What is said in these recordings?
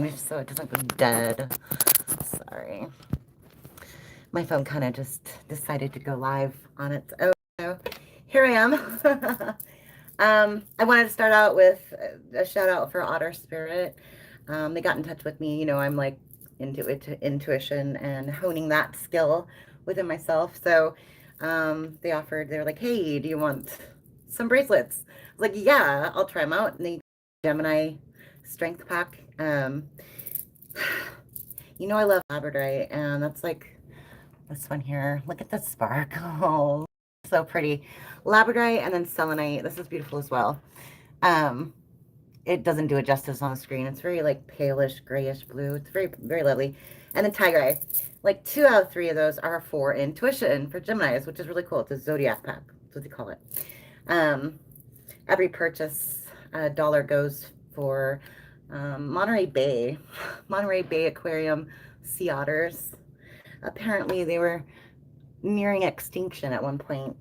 phone so it doesn't go dead. Sorry. My phone kind of just decided to go live on its own. So here I am. I wanted to start out with a shout out for Otter Spirit. They got in touch with me. You know, I'm like into intuition and honing that skill within myself. So they're like, hey, do you want some bracelets? I was like, yeah, I'll try them out. And they Gemini strength pack. You know, I love labradorite, and that's like this one here. Look at the sparkle. So pretty. Labradorite and then selenite. This is beautiful as well. It doesn't do it justice on the screen. It's very like palish, grayish blue. It's very, very lovely. And then tiger eye. Like 2 out of 3 of those are for intuition for Geminis, which is really cool. It's a zodiac pack. That's what they call it. Every purchase, $1 goes for Monterey Bay Aquarium sea otters. Apparently they were nearing extinction at one point,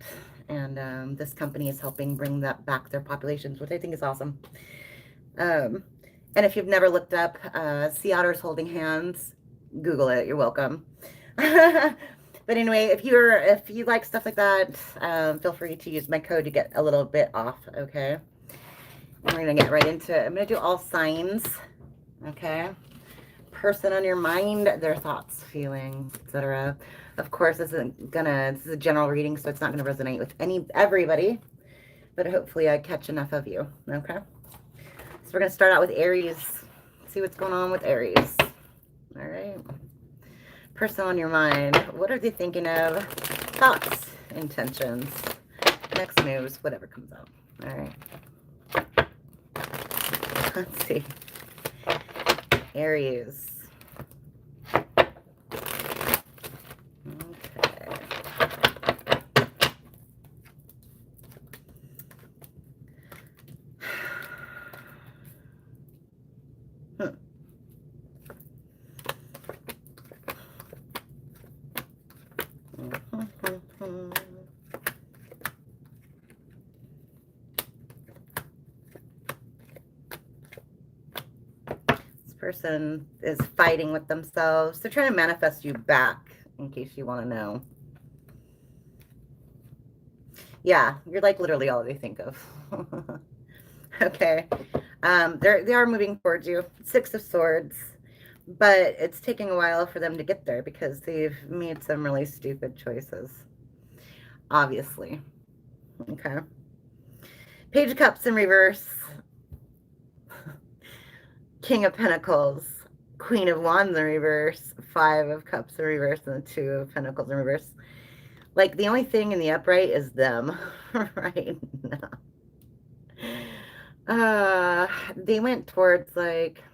and this company is helping bring that back, their populations, which I think is awesome. And if you've never looked up sea otters holding hands, Google it. You're welcome. But anyway, if you like stuff like that, feel free to use my code to get a little bit off. Okay, and we're gonna get right into it. I'm gonna do all signs. Okay, person on your mind, their thoughts, feelings, etc. Of course, this is a general reading, so it's not gonna resonate with everybody, but hopefully I catch enough of you. Okay, so we're gonna start out with Aries. See what's going on with Aries. All right, person on your mind, what are they thinking of? Thoughts, intentions, next moves, whatever comes out. All right, let's see. Aries. Person is fighting with themselves. They're trying to manifest you back, in case you want to know. Yeah, you're like literally all they think of. Okay. They are moving towards you. 6 of Swords. But it's taking a while for them to get there because they've made some really stupid choices. Obviously. Okay. Page of Cups in reverse. King of Pentacles, Queen of Wands in reverse, 5 of Cups in reverse, and the 2 of Pentacles in reverse. Like, the only thing in the upright is them right now. They went towards, like,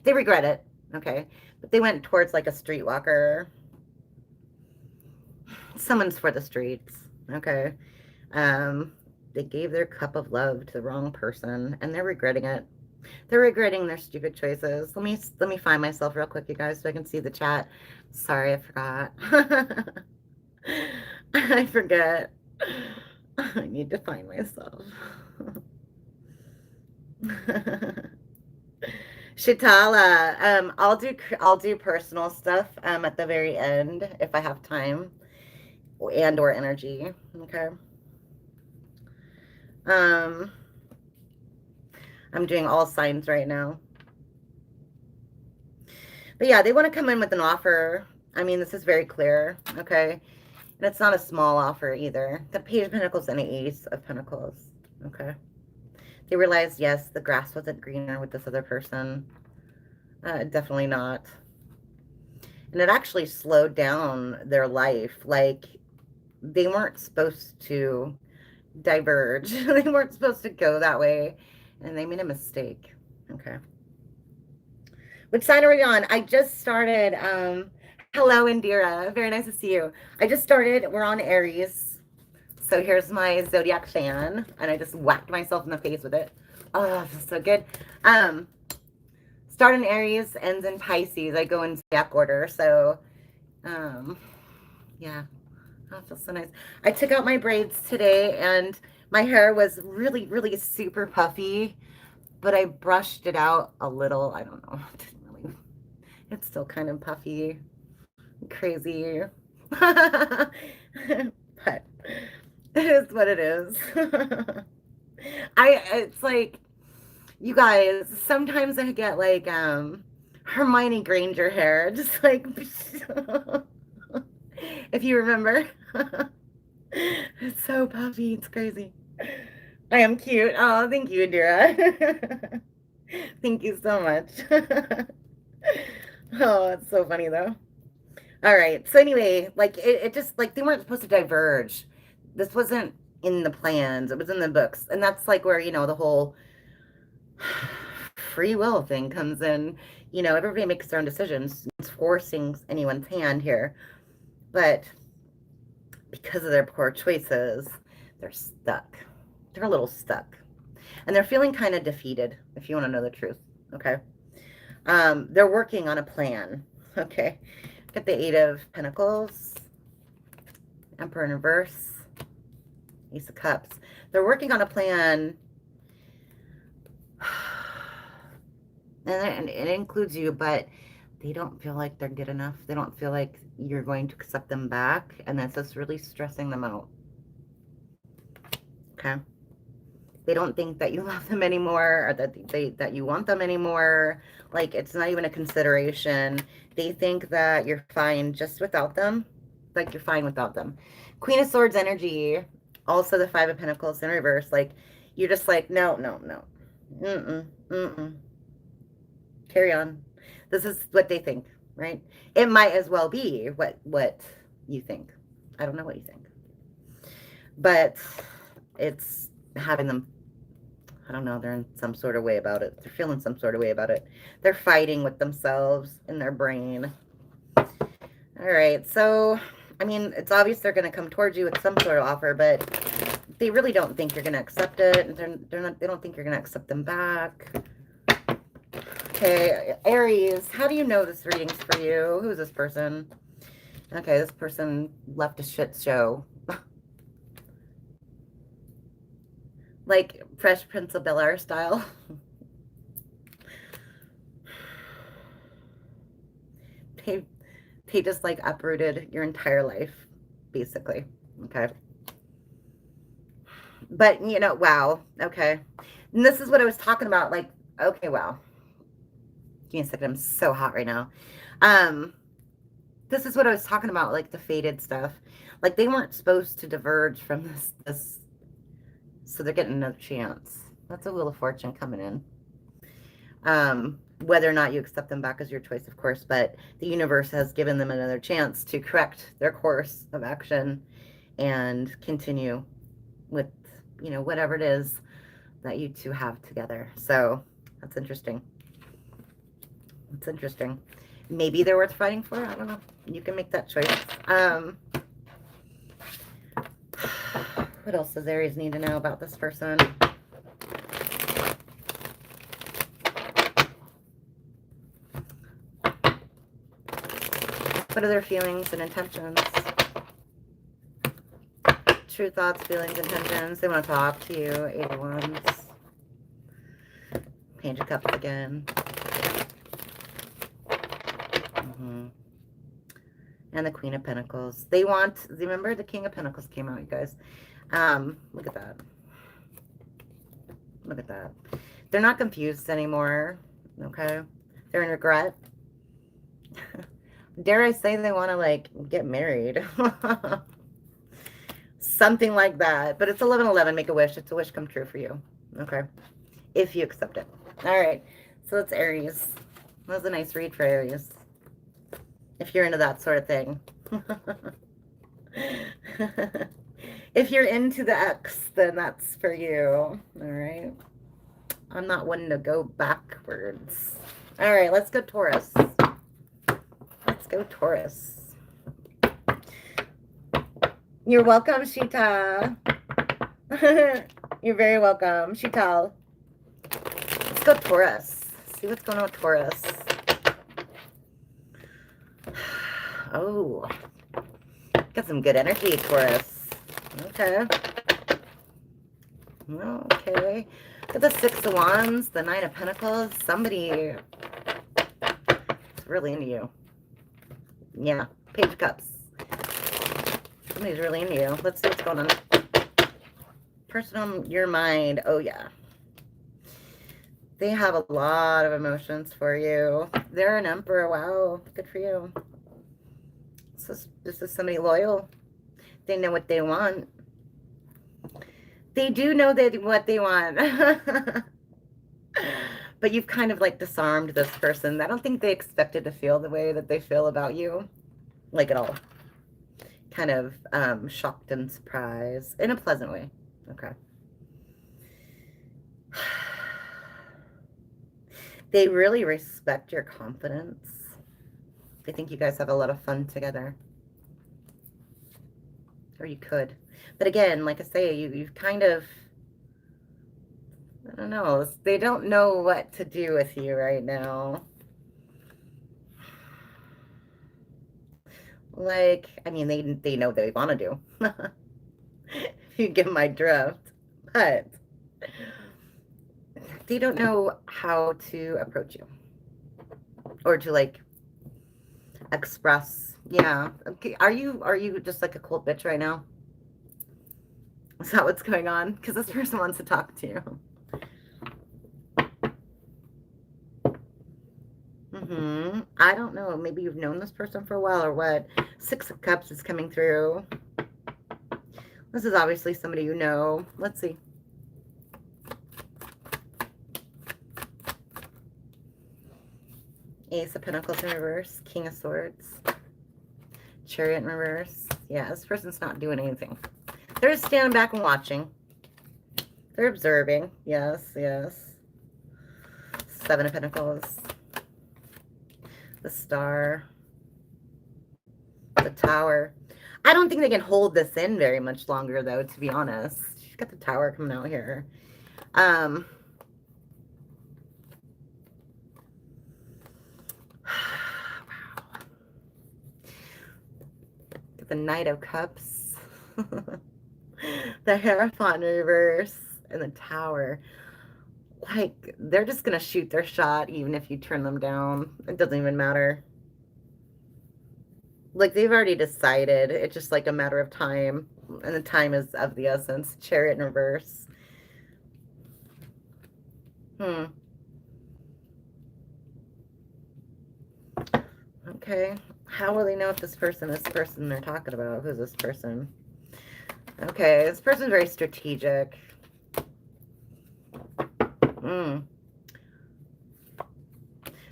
they regret it, okay? But they went towards, like, a streetwalker. Someone's for the streets, okay? They gave their cup of love to the wrong person, and they're regretting it. They're regretting their stupid choices. Let me find myself real quick, you guys, so I can see the chat. Sorry, I forgot. I forget. I need to find myself. Shitala. I'll do personal stuff at the very end if I have time or energy. Okay. I'm doing all signs right now. But yeah, they want to come in with an offer. I mean, this is very clear, okay? And it's not a small offer either. The Page of Pentacles and the Ace of Pentacles, okay? They realized, yes, the grass wasn't greener with this other person. Definitely not. And it actually slowed down their life. Like, they weren't supposed to diverge. They weren't supposed to go that way. And they made a mistake. Okay. Which sign are we on? I just started. Hello, Indira. Very nice to see you. I just started. We're on Aries. So here's my Zodiac fan. And I just whacked myself in the face with it. Oh, this is so good. Start in Aries, ends in Pisces. I go in Zodiac order. So, yeah. Oh, it feels so nice. I took out my braids today and my hair was really, really super puffy. but I brushed it out a little. I don't know. It didn't really, it's still kind of puffy, crazy. But it is what it is. It's like, you guys, sometimes I get like Hermione Granger hair, just like if you remember. It's so puffy, it's crazy. I am cute. Oh, thank you, Indira. Thank you so much. Oh, it's so funny though. All right. So anyway, like it just like they weren't supposed to diverge. This wasn't in the plans. It was in the books. And that's like where, the whole free will thing comes in. Everybody makes their own decisions. It's forcing anyone's hand here. But because of their poor choices, they're stuck. They're a little stuck. And they're feeling kind of defeated, if you want to know the truth. Okay. They're working on a plan. Okay. Got the Eight of Pentacles, Emperor in reverse, Ace of Cups. They're working on a plan, and it includes you, but they don't feel like they're good enough. They don't feel like you're going to accept them back, and that's just really stressing them out. Okay. They don't think that you love them anymore, or that you want them anymore. Like, it's not even a consideration. They think that you're fine just without them. Like, you're fine without them. Queen of Swords energy. Also the Five of Pentacles in reverse. Like, you're just like, no, no, no. Carry on. This is what they think, right? It might as well be what you think. I don't know what you think. But it's having them, I don't know, they're in some sort of way about it. They're feeling some sort of way about it. They're fighting with themselves in their brain. All right, so, I mean, it's obvious they're going to come towards you with some sort of offer, but they really don't think you're going to accept it. They don't think you're going to accept them back. Okay, Aries, how do you know this reading's for you? Who's this person? Okay, this person left a shit show. Like Fresh Prince of Bel-Air style. They just like uprooted your entire life, basically. Okay. But wow. Okay. And this is what I was talking about. Like, okay, wow. Give me a second. I'm so hot right now. This is what I was talking about, like the fated stuff. Like, they weren't supposed to diverge from this. So they're getting another chance. That's a Wheel of Fortune coming in. Whether or not you accept them back is your choice, of course, but the universe has given them another chance to correct their course of action and continue with, whatever it is that you two have together. So that's interesting. It's interesting. Maybe they're worth fighting for. I don't know. You can make that choice. What else does Aries need to know about this person? What are their feelings and intentions? True thoughts, feelings, intentions. They want to talk to you. Eight of Wands. Page of Cups again. And the Queen of Pentacles. They want, remember the King of Pentacles came out, you guys. Look at that. Look at that. They're not confused anymore. Okay. They're in regret. Dare I say they want to, like, get married. Something like that. But it's 11/11. Make a wish. It's a wish come true for you. Okay. If you accept it. All right. So that's Aries. That was a nice read for Aries. If you're into that sort of thing. If you're into the X, then that's for you. All right. I'm not one to go backwards. All right, let's go Taurus. Let's go Taurus. You're welcome, Shita. You're very welcome, Shital. Let's go Taurus. See what's going on with Taurus. Oh, got some good energy, Taurus. Okay. Okay. Got the Six of Wands, the Nine of Pentacles. Somebody is really into you. Yeah, Page of Cups. Somebody's really into you. Let's see what's going on. Person on your mind. Oh, yeah. They have a lot of emotions for you. They're an emperor. Wow. Good for you. This is somebody loyal. They know what they want. They do know what they want. But you've kind of like disarmed this person. I don't think they expected to feel the way that they feel about you. Like at all. Kind of shocked and surprised. In a pleasant way. Okay. They really respect your confidence. They think you guys have a lot of fun together. Or you could. But again, like I say, you've kind of, I don't know, they don't know what to do with you right now. Like, I mean, they know what they want to do. If you get my drift. But they don't know how to approach you. Or to, like, express. Yeah. Okay. Are you just like a cold bitch right now? Is that what's going on? Because this person wants to talk to you. I don't know. Maybe you've known this person for a while or what. Six of Cups is coming through. This is obviously somebody you know. Let's see. Ace of Pentacles in reverse. King of Swords. Chariot in reverse. Yeah, this person's not doing anything. They're just standing back and watching. They're observing. Yes, yes. Seven of Pentacles. The Star. The Tower. I don't think they can hold this in very much longer, though, to be honest. She's got the Tower coming out here. Wow. Got the Knight of Cups. The Hierophant in reverse. And the Tower. Like, they're just going to shoot their shot even if you turn them down. It doesn't even matter. Like, they've already decided. It's just like a matter of time. And the time is of the essence. Chariot in reverse. Okay. How will they know if this person is the person they're talking about? Who's this person? Okay. This person's very strategic.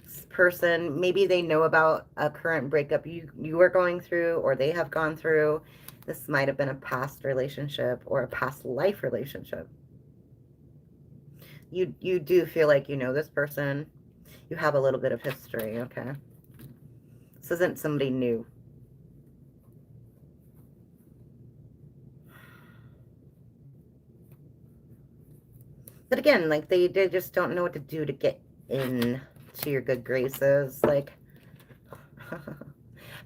This person, maybe they know about a current breakup you are going through, or they have gone through. This might have been a past relationship or a past life relationship. You do feel like you know this person. You have a little bit of history, okay? This isn't somebody new. But again, like, they just don't know what to do to get in to your good graces. Like, I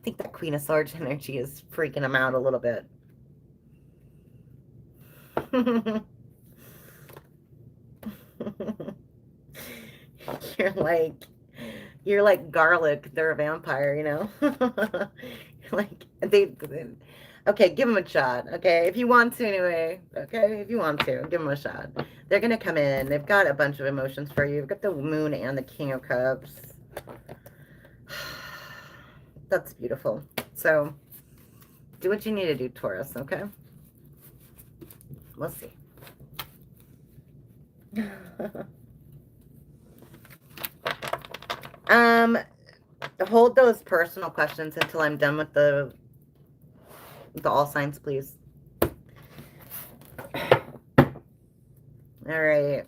think that Queen of Swords energy is freaking them out a little bit. You're like garlic. They're a vampire, you know? Like, okay, give them a shot, okay? If you want to, anyway, okay? If you want to, give them a shot. They're going to come in. They've got a bunch of emotions for you. You've got the Moon and the King of Cups. That's beautiful. So, do what you need to do, Taurus, okay? We'll see. Hold those personal questions until I'm done with the all signs, please. All right.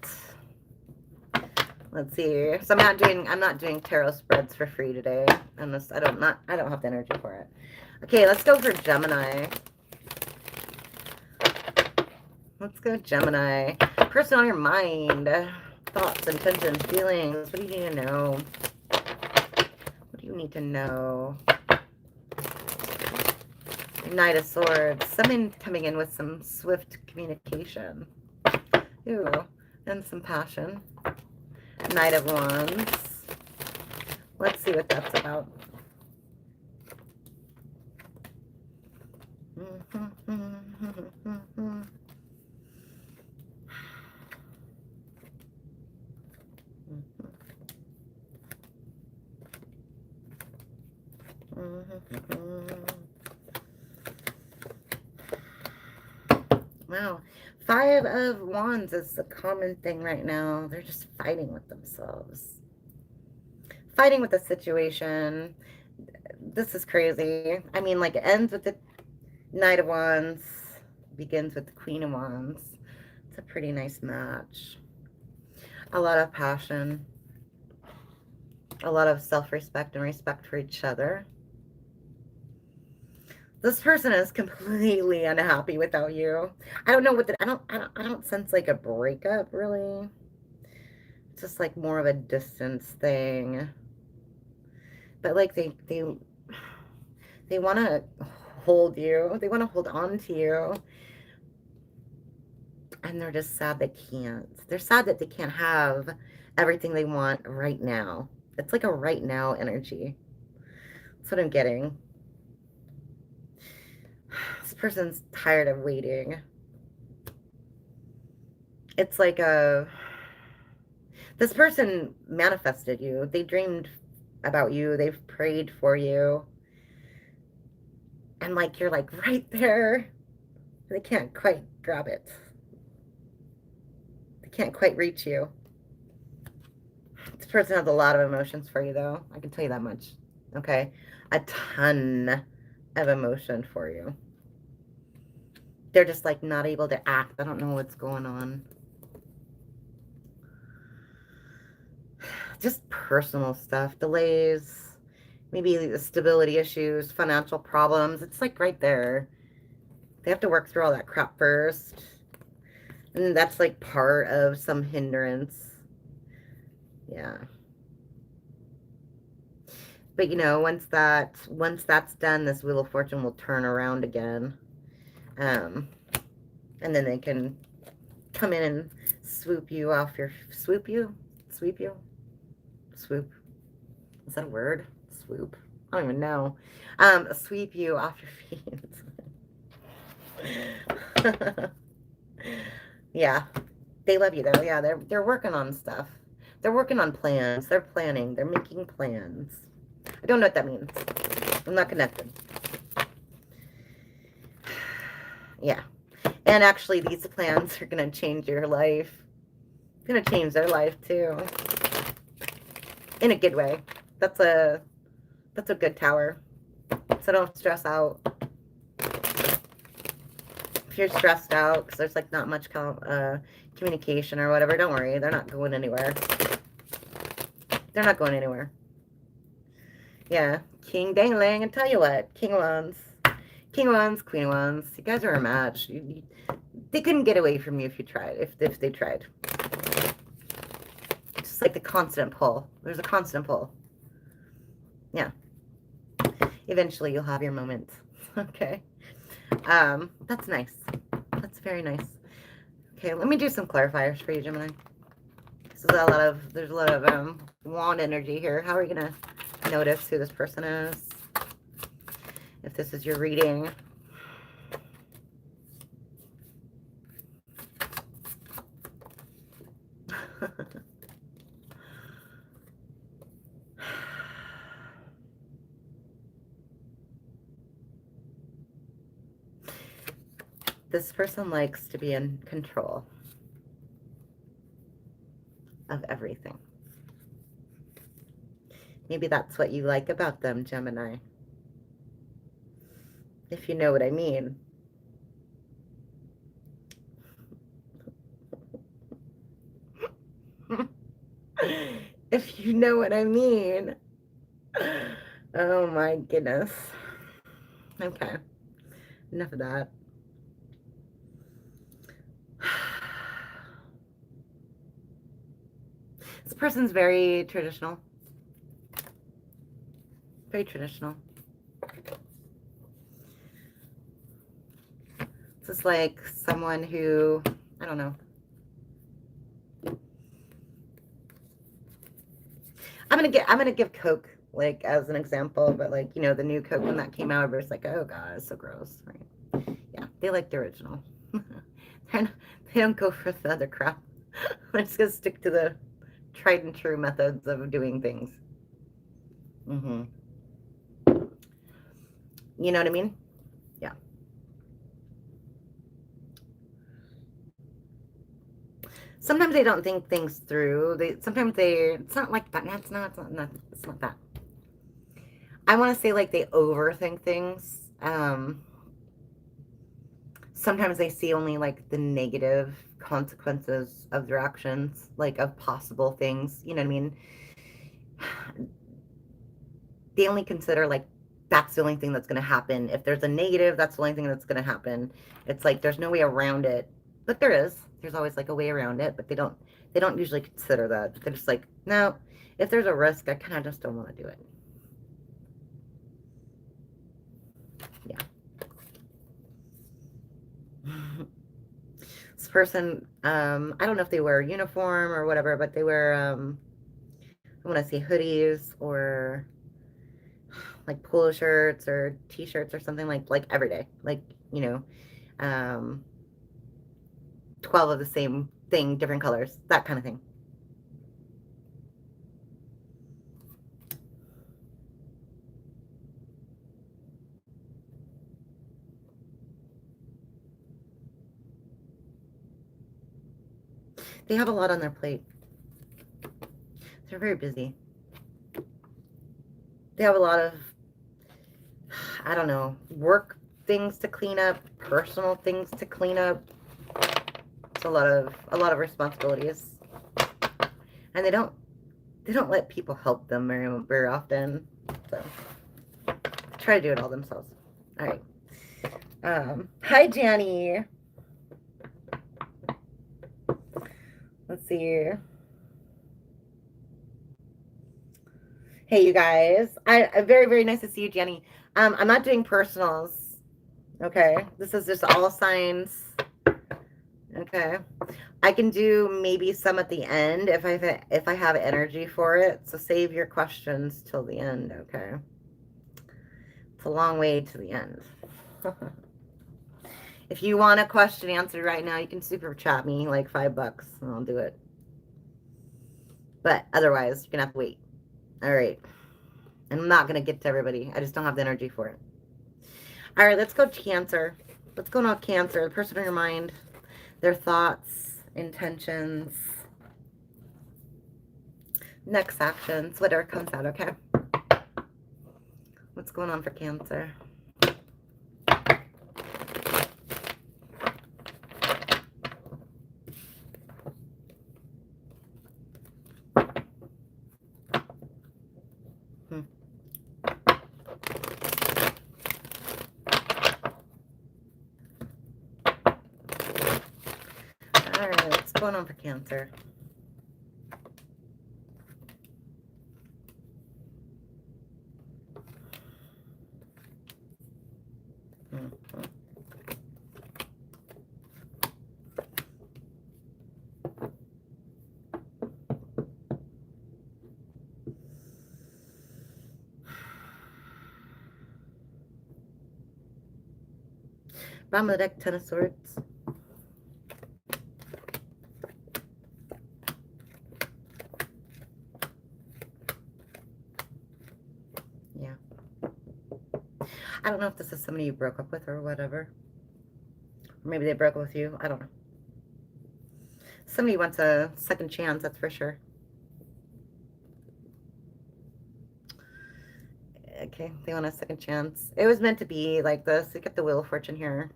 Let's see. So I'm not doing tarot spreads for free today. I don't have the energy for it. Okay, let's go for Gemini. Let's go Gemini. Person on your mind. Thoughts, intentions, feelings. What do you need to know? What do you need to know? Knight of Swords. Something coming in with some swift communication. Ooh. and some passion. Knight of Wands. Let's see what that's about. Wow. Five of Wands is the common thing right now. They're just fighting with themselves. Fighting with the situation. This is crazy. I mean, like, it ends with the Knight of Wands, begins with the Queen of Wands. It's a pretty nice match. A lot of passion. A lot of self-respect and respect for each other. This person is completely unhappy without you. I don't know what the, I don't sense like a breakup really. It's just like more of a distance thing. But like they want to hold you. They want to hold on to you. And they're just sad they can't. They're sad that they can't have everything they want right now. It's like a right now energy. That's what I'm getting. This person's tired of waiting. It's like this person manifested you. They dreamed about you. They've prayed for you. And like, you're like right there. They can't quite grab it. They can't quite reach you. This person has a lot of emotions for you though. I can tell you that much. Okay. A ton of emotion for you. They're just like not able to act. I don't know what's going on. Just personal stuff, delays, maybe the stability issues, financial problems. It's like right there. They have to work through all that crap first. And that's like part of some hindrance. Yeah. But you know, once that's done, this Wheel of Fortune will turn around again. And then they can come in and swoop you off your, sweep you? Swoop. Is that a word? Swoop. I don't even know. Sweep you off your feet. Yeah. They love you though. Yeah, they're working on stuff. They're working on plans. They're planning. They're making plans. I don't know what that means. I'm not connected. Yeah. And actually, these plans are going to change your life. It's going to change their life, too. In a good way. That's a good tower. So don't stress out. If you're stressed out, because there's, like, not much communication or whatever, don't worry. They're not going anywhere. They're not going anywhere. Yeah. King Dang-Lang, and tell you what. King Wands. King Wands, Queen Wands. You guys are a match. They couldn't get away from you if you tried, if they tried. It's just like the constant pull. There's a constant pull. Yeah. Eventually you'll have your moment. Okay. That's nice. That's very nice. Okay, let me do some clarifiers for you, Gemini. There's a lot of wand energy here. How are you gonna notice who this person is? If this is your reading. This person likes to be in control of everything. Maybe that's what you like about them, Gemini. If you know what I mean. If you know what I mean. Oh my goodness. Okay. Enough of that. This person's very traditional. Very traditional. This is like someone who, I don't know. I'm gonna give Coke like as an example, but like, you know, the new Coke when that came out, everybody's like, oh god, it's so gross, right? Yeah, they like the original. They don't go for the other crap. They're just gonna stick to the tried and true methods of doing things. You know what I mean? Yeah. Sometimes they don't think things through. Sometimes it's not like that. It's not that. I want to say like they overthink things. Sometimes they see only like the negative consequences of their actions, like of possible things. You know what I mean? They only consider like that's the only thing that's going to happen. If there's a negative, that's the only thing that's going to happen. It's like there's no way around it, but there is. There's always like a way around it, but they don't usually consider that. They're just like, no, if there's a risk, I kind of just don't want to do it. Yeah. This person, I don't know if they wear a uniform or whatever, but they wear, I want to say hoodies or like polo shirts or t-shirts or something like every day, like, you know, 12 of the same thing, different colors, that kind of thing. They have a lot on their plate. They're very busy. They have a lot of, I don't know, work things to clean up, personal things to clean up. It's a lot of responsibilities. And they don't let people help them very often. So try to do it all themselves. All right. Hi, Janny. Let's see. Hey, you guys. Very, very nice to see you, Jenny. I'm not doing personals. Okay. This is just all signs. Okay. I can do maybe some at the end if I have energy for it. So save your questions till the end, okay? It's a long way to the end. If you want a question answered right now, you can super chat me like $5 and I'll do it. But otherwise, you're gonna have to wait. All right. And I'm not gonna get to everybody. I just don't have the energy for it. All right, let's go to Cancer. What's going on with Cancer? The person in your mind, their thoughts, intentions, next actions, whatever comes out, okay? What's going on for Cancer? All right, what's going on for Cancer? Bottom of the deck, Ten of Swords. Yeah. I don't know if this is somebody you broke up with or whatever. Or maybe they broke up with you. I don't know. Somebody wants a second chance, that's for sure. Okay, they want a second chance. It was meant to be like this. You get the Wheel of Fortune here.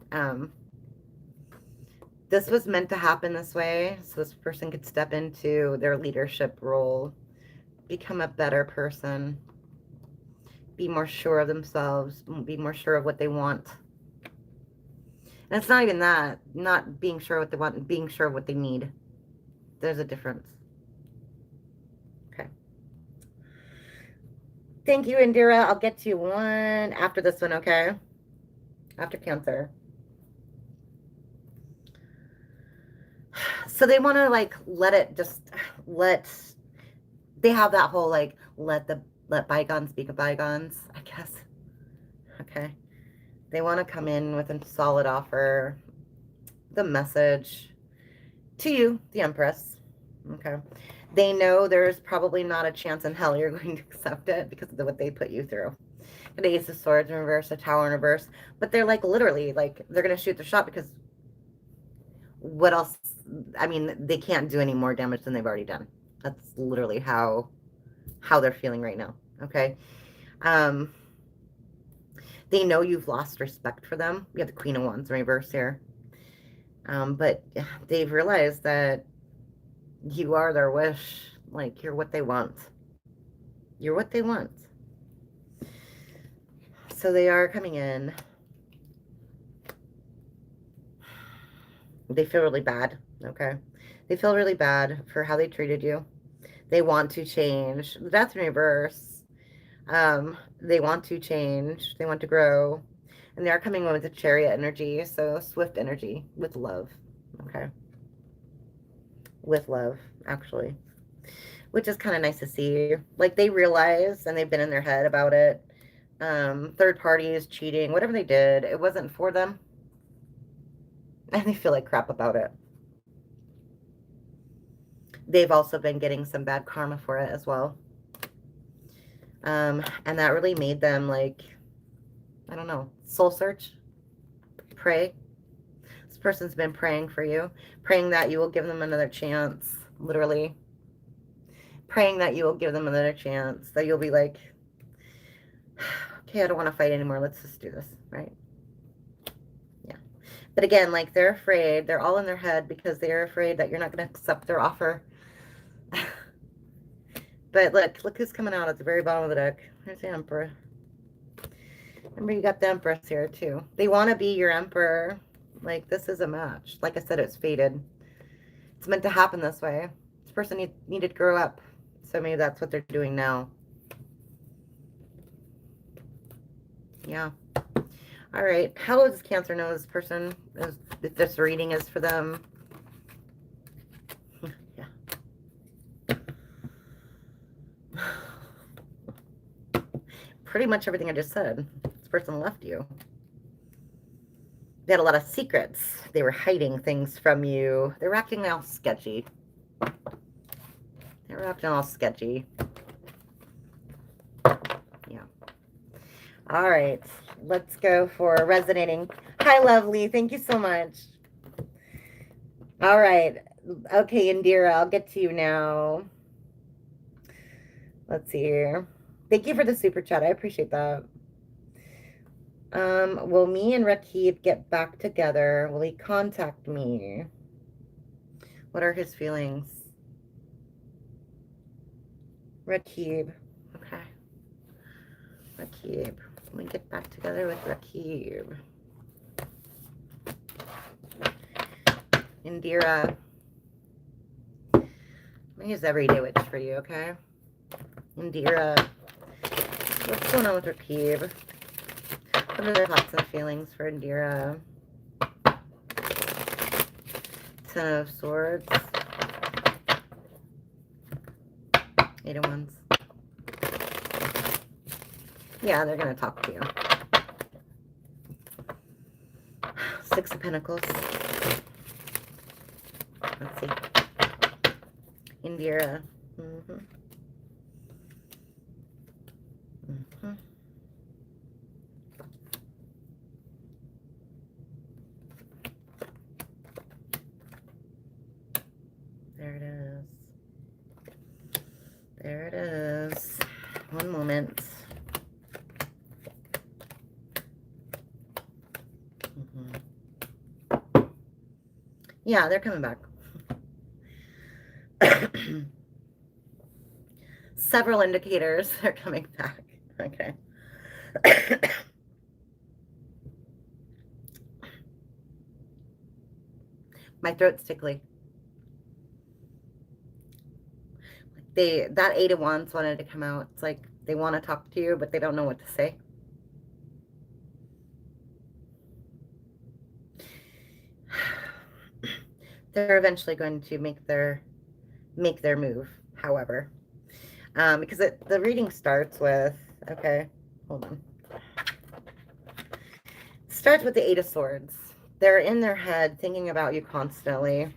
This was meant to happen this way, so this person could step into their leadership role, become a better person, be more sure of themselves, be more sure of what they want. And it's not even that, not being sure what they want, and being sure of what they need. There's a difference. Okay. Thank you, Indira. I'll get to you one after this one, okay? After Cancer. So they want to like let They have that whole like let bygones be bygones, I guess. Okay. They want to come in with a solid offer. The message to you, the Empress. Okay. They know there's probably not a chance in hell you're going to accept it because of what they put you through. An Ace of Swords in reverse, a Tower in reverse. But they're like literally like they're going to shoot their shot because what else? I mean, they can't do any more damage than they've already done. That's literally how they're feeling right now. Okay. They know you've lost respect for them. You have the Queen of Wands in reverse here. But they've realized that you are their wish. Like, you're what they want. You're what they want. So they are coming in. They feel really bad, okay? They feel really bad for how they treated you. They want to change. The Death in reverse. They want to change. They want to grow. And they are coming in with a Chariot energy, so swift energy with love, okay? With love, actually. Which is kind of nice to see. Like, they realize, and they've been in their head about it. Third parties, cheating, whatever they did, it wasn't for them. And they feel like crap about it. They've also been getting some bad karma for it as well. And that really made them, like, I don't know, soul search, pray. This person's been praying for you, praying that you will give them another chance, literally. Praying that you will give them another chance, that you'll be like, okay, I don't want to fight anymore. Let's just do this, right? Yeah. But again, like, they're afraid. They're all in their head because they're afraid that you're not going to accept their offer. But look who's coming out at the very bottom of the deck. There's the Emperor. Remember, you got the Empress here, too. They want to be your Emperor. Like, this is a match. Like I said, it's fated. It's meant to happen this way. This person needed to grow up. So maybe that's what they're doing now. Yeah. All right. How does Cancer know this person? If this reading is for them? Yeah. Pretty much everything I just said. This person left you. They had a lot of secrets. They were hiding things from you. They were acting all sketchy. They were acting all sketchy. Yeah. All right. Let's go for resonating. Hi, lovely. Thank you so much. All right. Okay, Indira, I'll get to you now. Let's see here. Thank you for the super chat. I appreciate that. Will me and Rakib get back together? Will he contact me? What are his feelings? Rakib. Okay. Rakib. We get back together with Rakib. Indira. I'm gonna use everyday witch for you, okay? Indira. What's going on with Rakib? What are their thoughts and feelings for Indira? Ten of Swords. Eight of Wands. Yeah, they're going to talk to you. Six of Pentacles. Let's see. Indira. There it is. There it is. One moment. Yeah, they're coming back. Several indicators they're coming back. Okay. My throat's tickly. That Eight of Wands wanted to come out. It's like they want to talk to you, but they don't know what to say. They're eventually going to make their move, however. Because the reading starts with, okay, hold on. Starts with the Eight of Swords. They're in their head thinking about you constantly.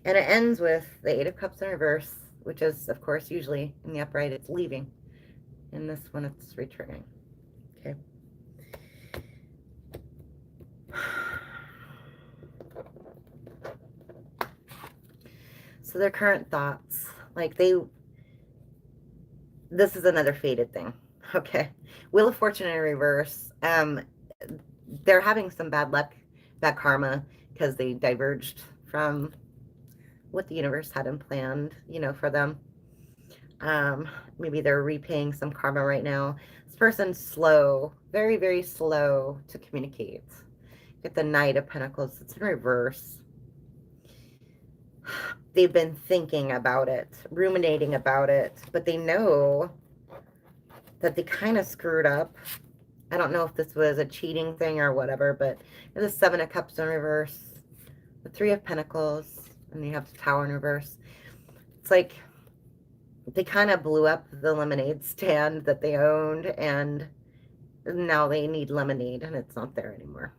And it ends with the Eight of Cups in reverse, which is, of course, usually in the upright, it's leaving. In this one, it's returning. Okay. So their current thoughts, like this is another fated thing. Okay. Wheel of Fortune in reverse. They're having some bad luck, bad karma, because they diverged from what the universe had planned, for them. Maybe they're repaying some karma right now. This person's slow, very, very slow to communicate. Get the Knight of Pentacles. It's in reverse. They've been thinking about it, ruminating about it, but they know that they kind of screwed up. I don't know if this was a cheating thing or whatever, but there's the Seven of Cups in reverse, the Three of Pentacles, and you have the Tower in reverse. It's like they kind of blew up the lemonade stand that they owned, and now they need lemonade, and it's not there anymore.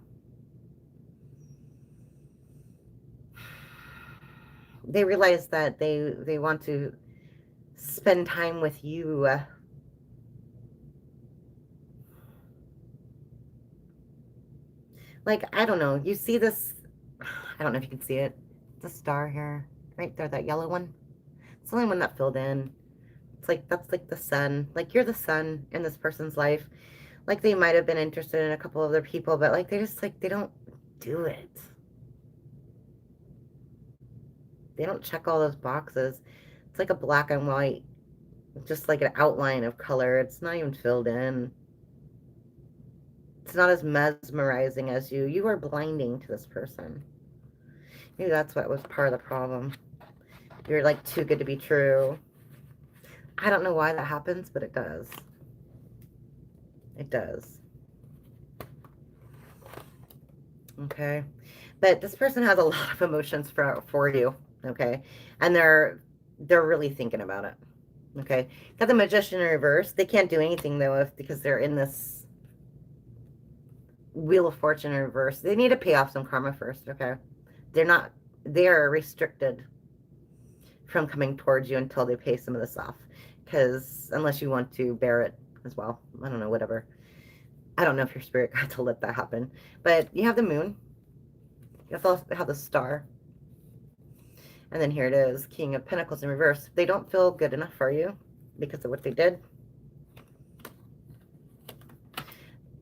They realize that they want to spend time with you. Like, I don't know. You see this? I don't know if you can see it. The star here, right there, that yellow one. It's the only one that filled in. It's like, that's like the sun. Like, you're the sun in this person's life. Like, they might have been interested in a couple other people, but like, they just, like, they don't do it. They don't check all those boxes. It's like a black and white, just like an outline of color. It's not even filled in. It's not as mesmerizing as you. You are blinding to this person. Maybe that's what was part of the problem. You're like too good to be true. I don't know why that happens, but it does. It does. Okay. But this person has a lot of emotions for you. Okay. And they're really thinking about it. Okay. Got the Magician in reverse. They can't do anything though because they're in this Wheel of Fortune in reverse. They need to pay off some karma first. Okay. They are restricted from coming towards you until they pay some of this off. Because unless you want to bear it as well. I don't know, whatever. I don't know if your spirit got to let that happen. But you have the moon. You also have the star. And then here it is, King of Pentacles in reverse. They don't feel good enough for you because of what they did.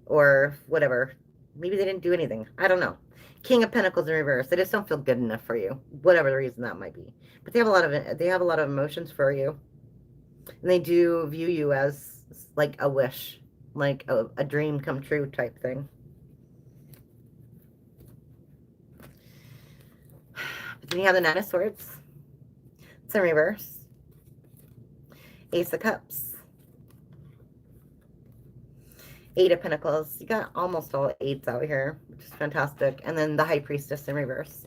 Or whatever. Maybe they didn't do anything. I don't know. King of Pentacles in reverse. They just don't feel good enough for you. Whatever the reason that might be. But they have a lot of emotions for you. And they do view you as like a wish. Like a dream come true type thing. But then you have the Nine of Swords. It's in reverse. Ace of Cups. Eight of Pentacles. You got almost all eights out here, which is fantastic. And then the High Priestess in reverse.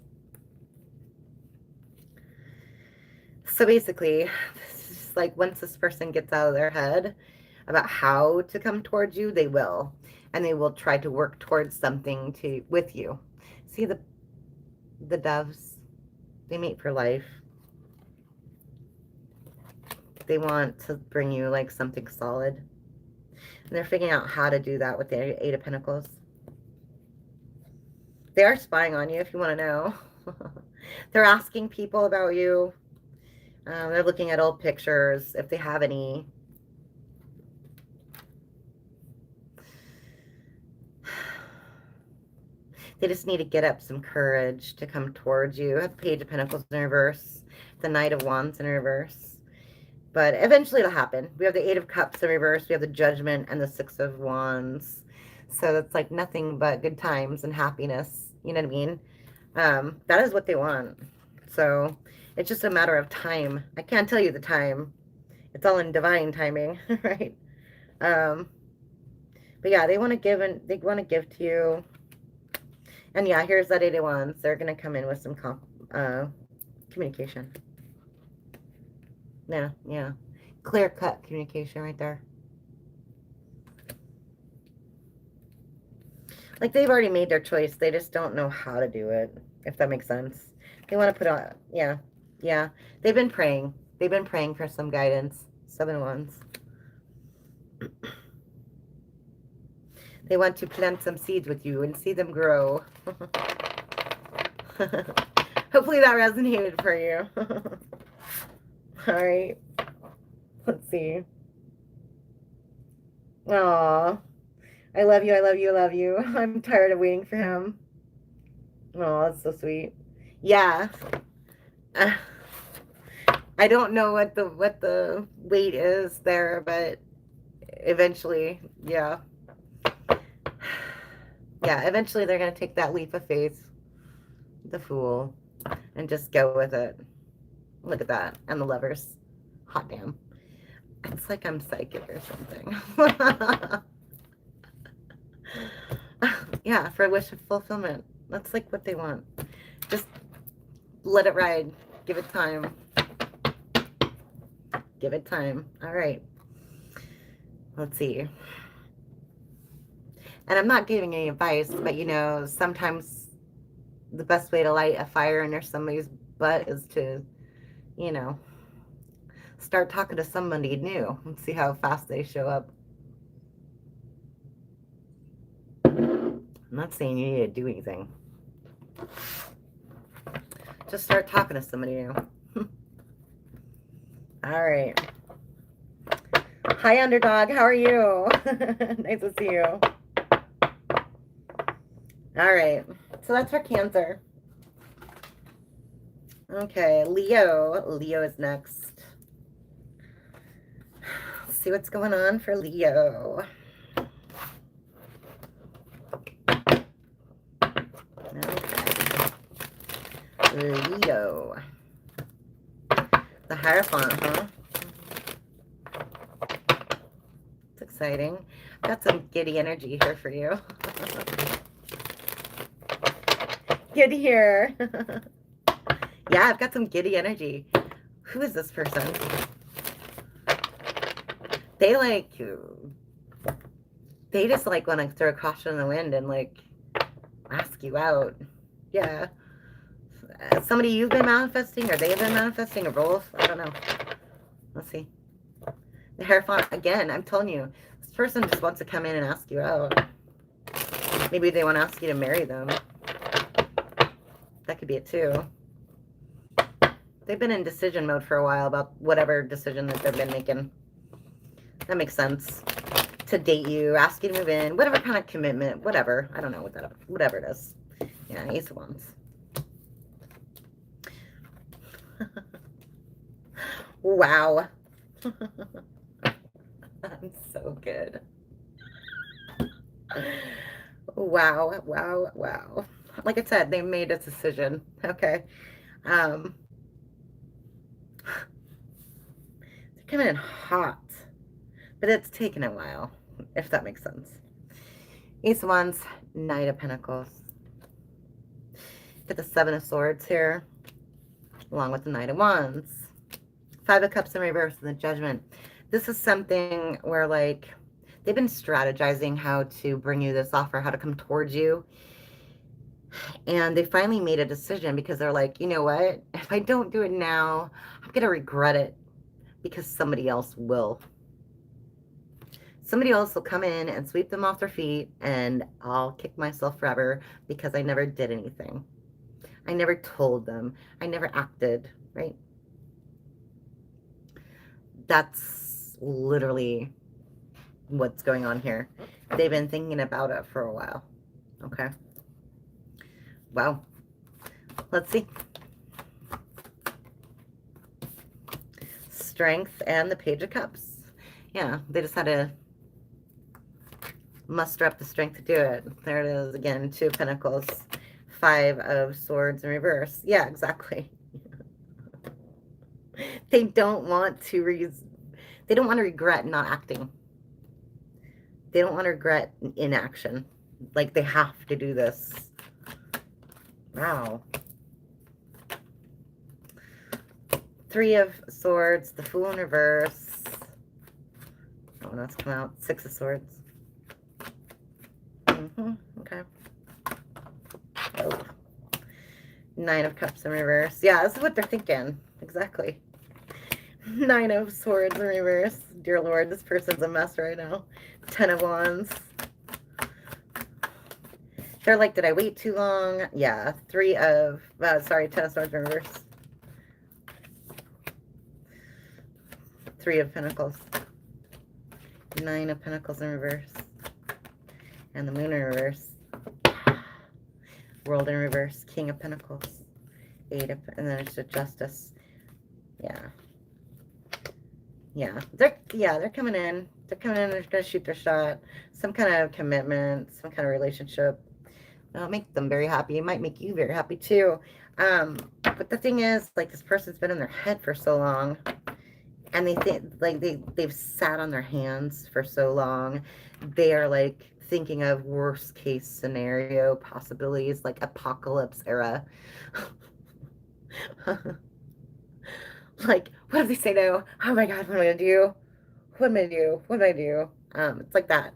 So basically, this is just like once this person gets out of their head about how to come towards you, they will. And they will try to work towards something with you. See the doves? They mate for life. They want to bring you like something solid. And they're figuring out how to do that with the Eight of Pentacles. They are spying on you if you want to know. They're asking people about you. They're looking at old pictures if they have any. They just need to get up some courage to come towards you. I have the Page of Pentacles in reverse. The Knight of Wands in reverse. But eventually it'll happen. We have the Eight of Cups in reverse. We have the Judgment and the Six of Wands. So that's like nothing but good times and happiness. You know what I mean? That is what they want. So it's just a matter of time. I can't tell you the time. It's all in divine timing, right? But yeah, they want to give to you. And yeah, here's that Eight of Wands. They're going to come in with some communication. Yeah. Clear-cut communication right there. Like, they've already made their choice. They just don't know how to do it, if that makes sense. They want to put on, yeah, yeah. They've been praying. They've been praying for some guidance. 7 of Wands. They want to plant some seeds with you and see them grow. Hopefully that resonated for you. All right. Let's see. Aw. I love you, I love you, I love you. I'm tired of waiting for him. Oh, that's so sweet. Yeah. I don't know what the wait is there, but eventually, yeah. Yeah, eventually they're going to take that leap of faith, the Fool, and just go with it. Look at that. And the Lovers. Hot damn. It's like I'm psychic or something. Yeah, for a wish of fulfillment. That's like what they want. Just let it ride. Give it time. Give it time. All right. Let's see. And I'm not giving any advice, but you know, sometimes the best way to light a fire under somebody's butt is to, you know, start talking to somebody new and see how fast they show up. I'm not saying you need to do anything. Just start talking to somebody new. All right. Hi, underdog. How are you? Nice to see you. All right. So that's for Cancer. Okay, Leo. Leo is next. Let's see what's going on for Leo. Okay. Leo. The Hierophant, huh? It's exciting. Got some giddy energy here for you. Good to hear. Yeah, I've got some giddy energy. Who is this person? They like you. They just like want to throw caution in the wind and like ask you out. Yeah. Somebody you've been manifesting, or they've been manifesting, or both. I don't know. Let's see. The Hierophant, again, I'm telling you, this person just wants to come in and ask you out. Maybe they want to ask you to marry them. That could be it too. They've been in decision mode for a while about whatever decision that they've been making. That makes sense. To date you, ask you to move in, whatever kind of commitment, whatever. I don't know what that, whatever it is. Yeah, Ace of Wands. Wow. I'm so good. Wow, wow, wow. Like I said, they made a decision. Okay. They're coming in hot, but it's taken a while, if that makes sense. Ace of Wands, Knight of Pentacles. Get the 7 of Swords here, along with the Knight of Wands. 5 of Cups in reverse and the Judgment. This is something where, like, they've been strategizing how to bring you this offer, how to come towards you. And they finally made a decision because they're like, you know what? If I don't do it now, I'm going to regret it because somebody else will. Somebody else will come in and sweep them off their feet, and I'll kick myself forever because I never did anything. I never told them. I never acted, right? That's literally what's going on here. They've been thinking about it for a while. Okay. Wow. Let's see. Strength and the Page of Cups. Yeah, they just had to muster up the strength to do it. There it is again. 2 of Pentacles. 5 of Swords in reverse. Yeah, exactly. They don't want to regret not acting. They don't want to regret inaction. Like, they have to do this. Wow. 3 of Swords, the Fool in reverse. when that's come out. Six of Swords. Okay. Oh. Nine of Cups in reverse. Yeah, this is what they're thinking. Exactly. Nine of Swords in reverse. Dear Lord, this person's a mess right now. 10 of Wands. They're like, did I wait too long? Yeah. 10 of Swords in reverse. 3 of Pentacles. 9 of Pentacles in reverse. And the Moon in reverse. World in reverse. King of Pentacles. 8 of, and then it's the Justice. Yeah. Yeah. They're coming in. They're coming in. They're going to shoot their shot. Some kind of commitment. Some kind of relationship. It'll make them very happy. It might make you very happy too. But the thing is, like, this person's been in their head for so long. And they think, like, they've sat on their hands for so long. They are, like, thinking of worst case scenario possibilities, like apocalypse era. Like, what if they say no? Oh my God, what am I gonna do? What am I gonna do? What do I do? It's like that.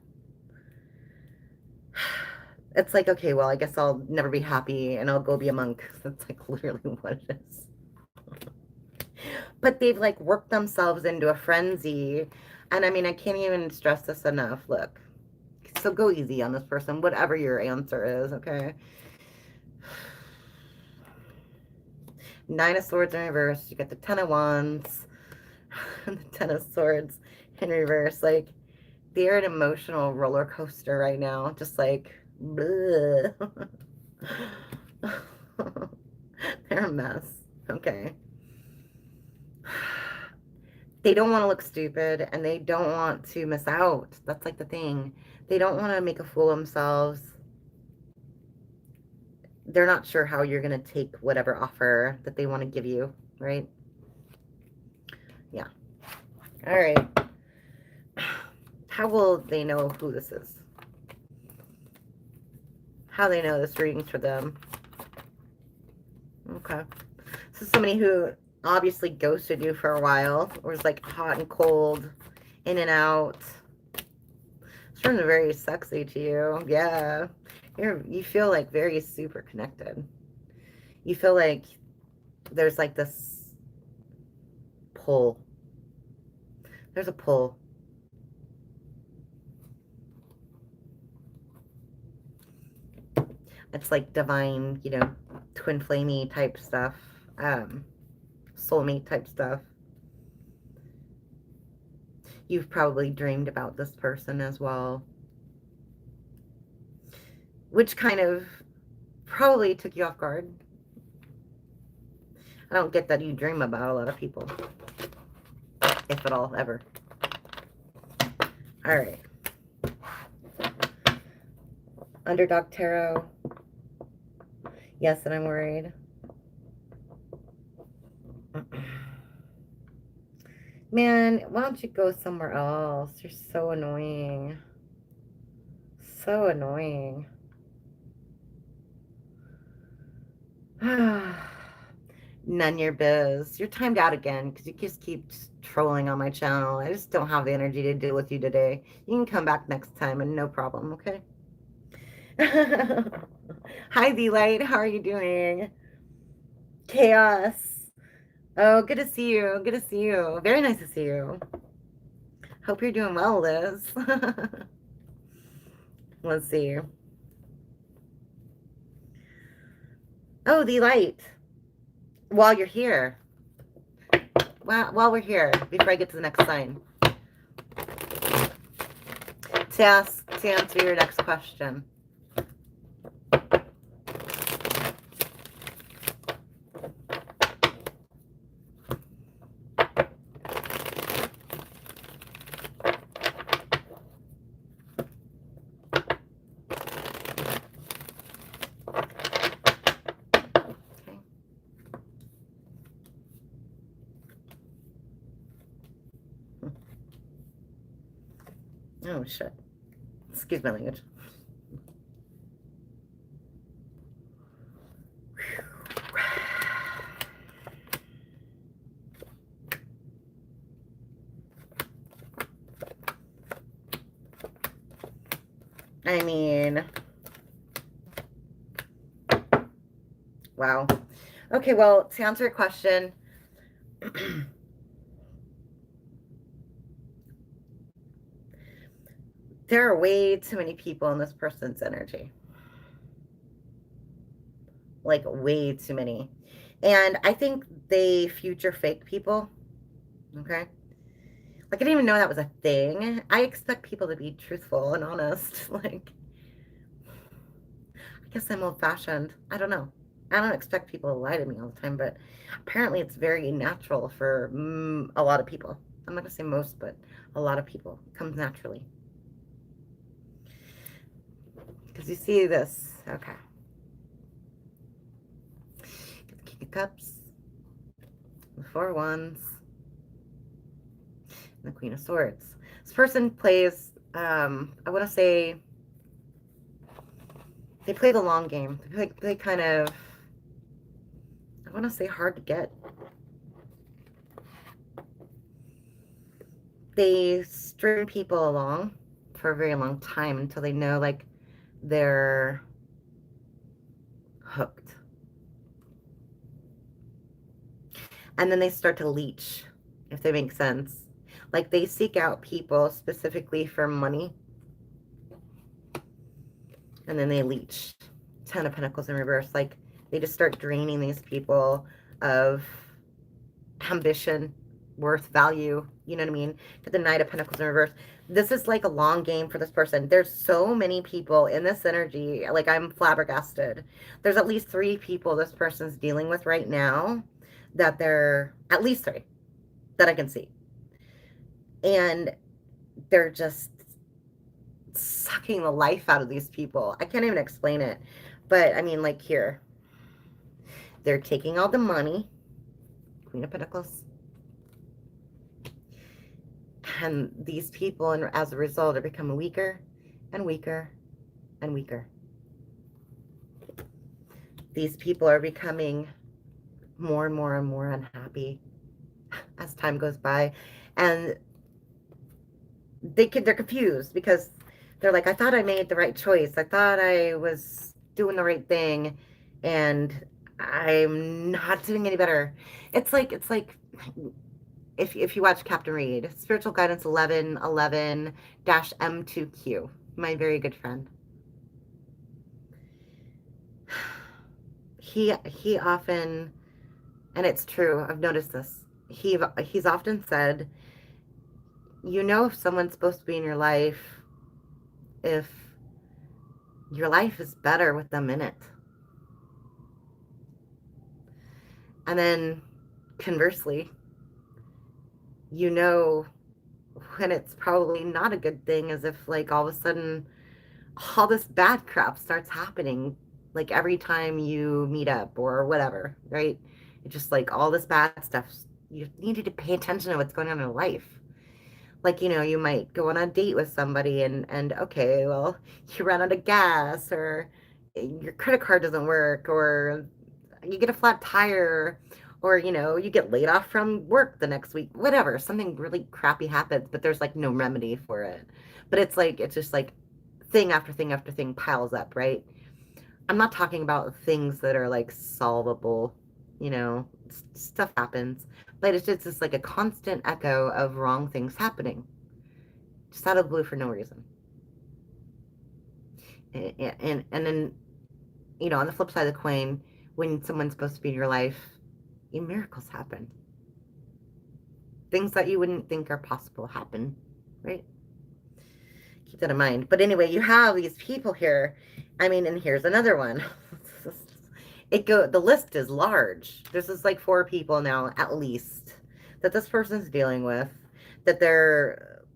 It's like, okay, well, I guess I'll never be happy and I'll go be a monk. That's like literally what it is. But they've like worked themselves into a frenzy. And I mean, I can't even stress this enough. Look, so go easy on this person, whatever your answer is, okay? 9 of Swords in reverse. You get the 10 of Wands and the 10 of Swords in reverse. Like, they're an emotional roller coaster right now. Just like, bleh. They're a mess. Okay. They don't want to look stupid and they don't want to miss out. That's like the thing. They don't want to make a fool of themselves. They're not sure how you're going to take whatever offer that they want to give you, right? Yeah. All right. How will they know who this is? How they know this reading's for them? Okay. This is somebody who obviously ghosted you for a while, or was like hot and cold, in and out. This person's very sexy to you. Yeah. You feel like very super connected. You feel like there's like this pull. There's a pull. It's like divine, you know, twin flamey type stuff. Soulmate type stuff. You've probably dreamed about this person as well. Which kind of probably took you off guard. I don't get that you dream about a lot of people. If at all, ever. All right. Underdog Tarot. Yes, and I'm worried. Man, why don't you go somewhere else? You're so annoying. So annoying. None your biz. You're timed out again because you just keep trolling on my channel. I just don't have the energy to deal with you today. You can come back next time and no problem, okay? Hi, V-Light. How are you doing? Chaos. Oh, good to see you. Good to see you. Very nice to see you. Hope you're doing well, Liz. Let's see. Oh, the light. While you're here. While we're here, before I get to the next sign. To answer your next question. Oh, shit. Excuse my language. I mean, wow. Okay, well, to answer your question, there are way too many people in this person's energy. Like, way too many. And I think they future fake people. Okay. Like, I didn't even know that was a thing. I expect people to be truthful and honest. Like, I guess I'm old fashioned. I don't know. I don't expect people to lie to me all the time, but apparently it's very natural for a lot of people. I'm not going to say most, but a lot of people. It comes naturally. Because you see this. Okay. Get the King of Cups, the Four of Wands, and the Queen of Swords. This person plays, I want to say, they play the long game. They kind of, I want to say hard to get. They string people along for a very long time until they know, like, they're hooked. And then they start to leech, if they make sense. Like, they seek out people specifically for money. And then they leech. Ten of Pentacles in reverse. Like, they just start draining these people of ambition, worth, value. You know what I mean? To the Knight of Pentacles in reverse. This is like a long game for this person. There's so many people in this energy. Like, I'm flabbergasted. There's at least 3 people this person's dealing with right now that they're, at least 3 that I can see. And they're just sucking the life out of these people. I can't even explain it. But I mean, like, here, they're taking all the money. Queen of Pentacles. And these people, and as a result, are becoming weaker and weaker and weaker. These people are becoming more and more and more unhappy as time goes by. And they're confused because they're like, I thought I made the right choice. I thought I was doing the right thing, and I'm not doing any better. It's like if you watch Captain Reed, Spiritual Guidance 1111-M2Q, my very good friend. He often, and it's true, I've noticed this. He's often said, you know, if someone's supposed to be in your life if your life is better with them in it. And then conversely, you know when it's probably not a good thing, as if, like, all of a sudden all this bad crap starts happening, like, every time you meet up or whatever, right? It's just like all this bad stuff. You need to pay attention to what's going on in your life. Like, you know, you might go on a date with somebody and okay, well, you run out of gas, or your credit card doesn't work, or you get a flat tire, or, you know, you get laid off from work the next week, whatever, something really crappy happens, but there's like no remedy for it. But it's like, it's just like thing after thing after thing piles up, right? I'm not talking about things that are like solvable, you know, stuff happens, but it's just like a constant echo of wrong things happening, just out of the blue for no reason. And then, you know, on the flip side of the coin, when someone's supposed to be in your life, miracles happen. Things that you wouldn't think are possible happen, right? Keep that in mind. But anyway, you have these people here. I mean, and here's another one. The list is large. This is like 4 people now, at least, that this person's dealing with, that they're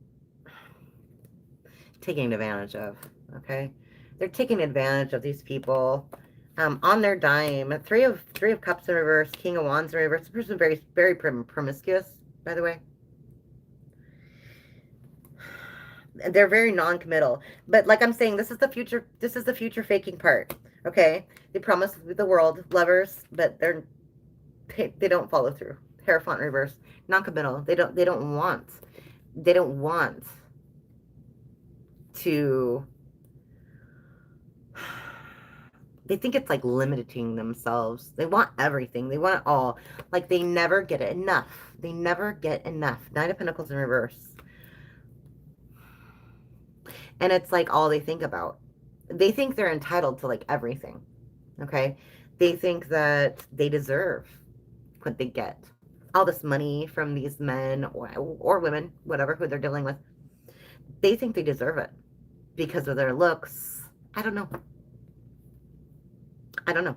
taking advantage of. Okay, they're taking advantage of these people on their dime. Three of Cups in reverse, King of Wands in reverse. The person very, very promiscuous, by the way. They're very non-committal, but like I'm saying, this is the future. This is the future faking part. Okay, they promise the world lovers, but they don't follow through. Hierophant in reverse, non-committal. They don't want to They think it's like limiting themselves. They want everything. They want it all. Like they never get enough. They never get enough. Nine of Pentacles in reverse. And it's like all they think about. They think they're entitled to like everything. Okay? They think that they deserve what they get. All this money from these men or women, whatever, who they're dealing with. They think they deserve it because of their looks. I don't know. I don't know.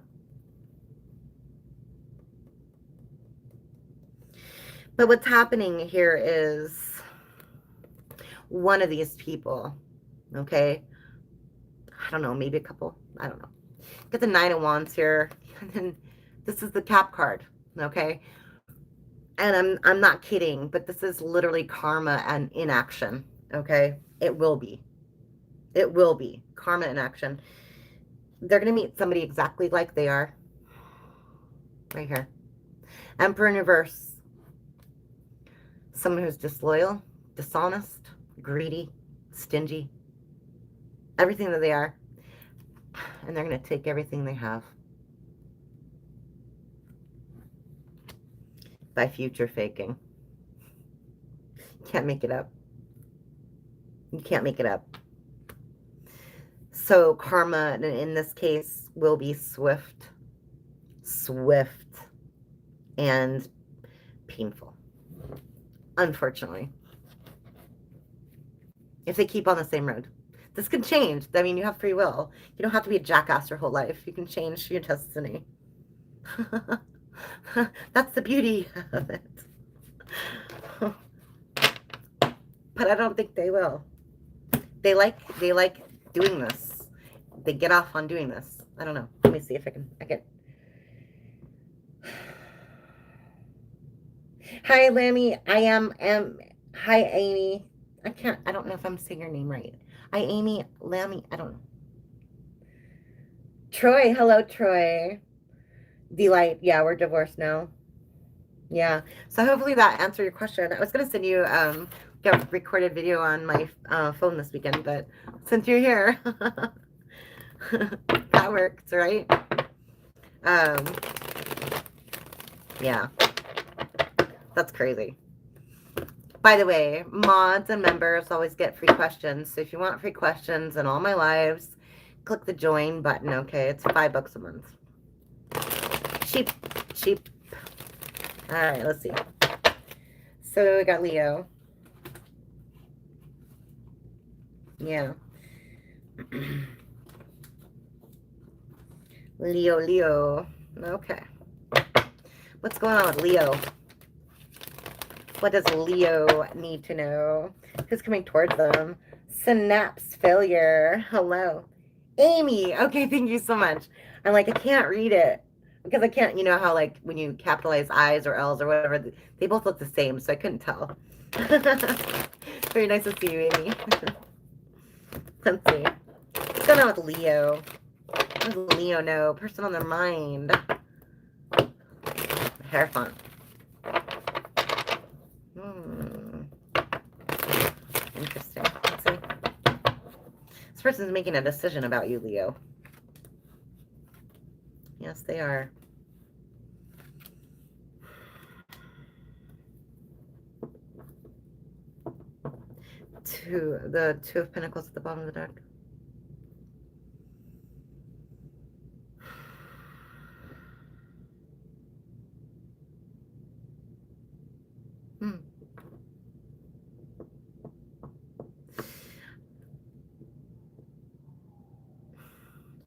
But what's happening here is one of these people, okay? I don't know, maybe a couple. I don't know. Get the Nine of Wands here. And then this is the Cap card, okay? And I'm not kidding, but this is literally karma and inaction, okay? It will be. It will be. Karma in action. They're going to meet somebody exactly like they are. Right here. Emperor in reverse. Someone who's disloyal, dishonest, greedy, stingy. Everything that they are. And they're going to take everything they have. By future faking. Can't make it up. You can't make it up. So karma, in this case, will be swift, and painful. Unfortunately. If they keep on the same road. This can change. I mean, you have free will. You don't have to be a jackass your whole life. You can change your destiny. That's the beauty of it. But I don't think they will. They like doing this. They get off on doing this. I don't know. Let me see if I can. Hi, Lammy. I am. Hi, Amy. I don't know if I'm saying your name right. Hi, Amy. Lammy. I don't know. Troy. Hello, Troy. Delight. Yeah, we're divorced now. Yeah. So hopefully that answered your question. I was going to send you a recorded video on my phone this weekend, but since you're here, that works, right? Yeah. That's crazy. By the way, mods and members always get free questions. So if you want free questions in all my lives, click the join button, okay? It's $5 a month. Cheap. All right, let's see. So we got Leo. Yeah. Leo. Okay. What's going on with Leo? What does Leo need to know? Who's coming towards them? Synapse failure. Hello. Amy. Okay, thank you so much. I'm like, I can't read it. Because I can't, you know how like when you capitalize I's or L's or whatever, they both look the same, so I couldn't tell. Very nice to see you, Amy. Let's see. What's going on with Leo? What does Leo know? Person on their mind. Hair font. Interesting. Let's see. This person's making a decision about you, Leo. Yes, they are. The Two of Pentacles at the bottom of the deck.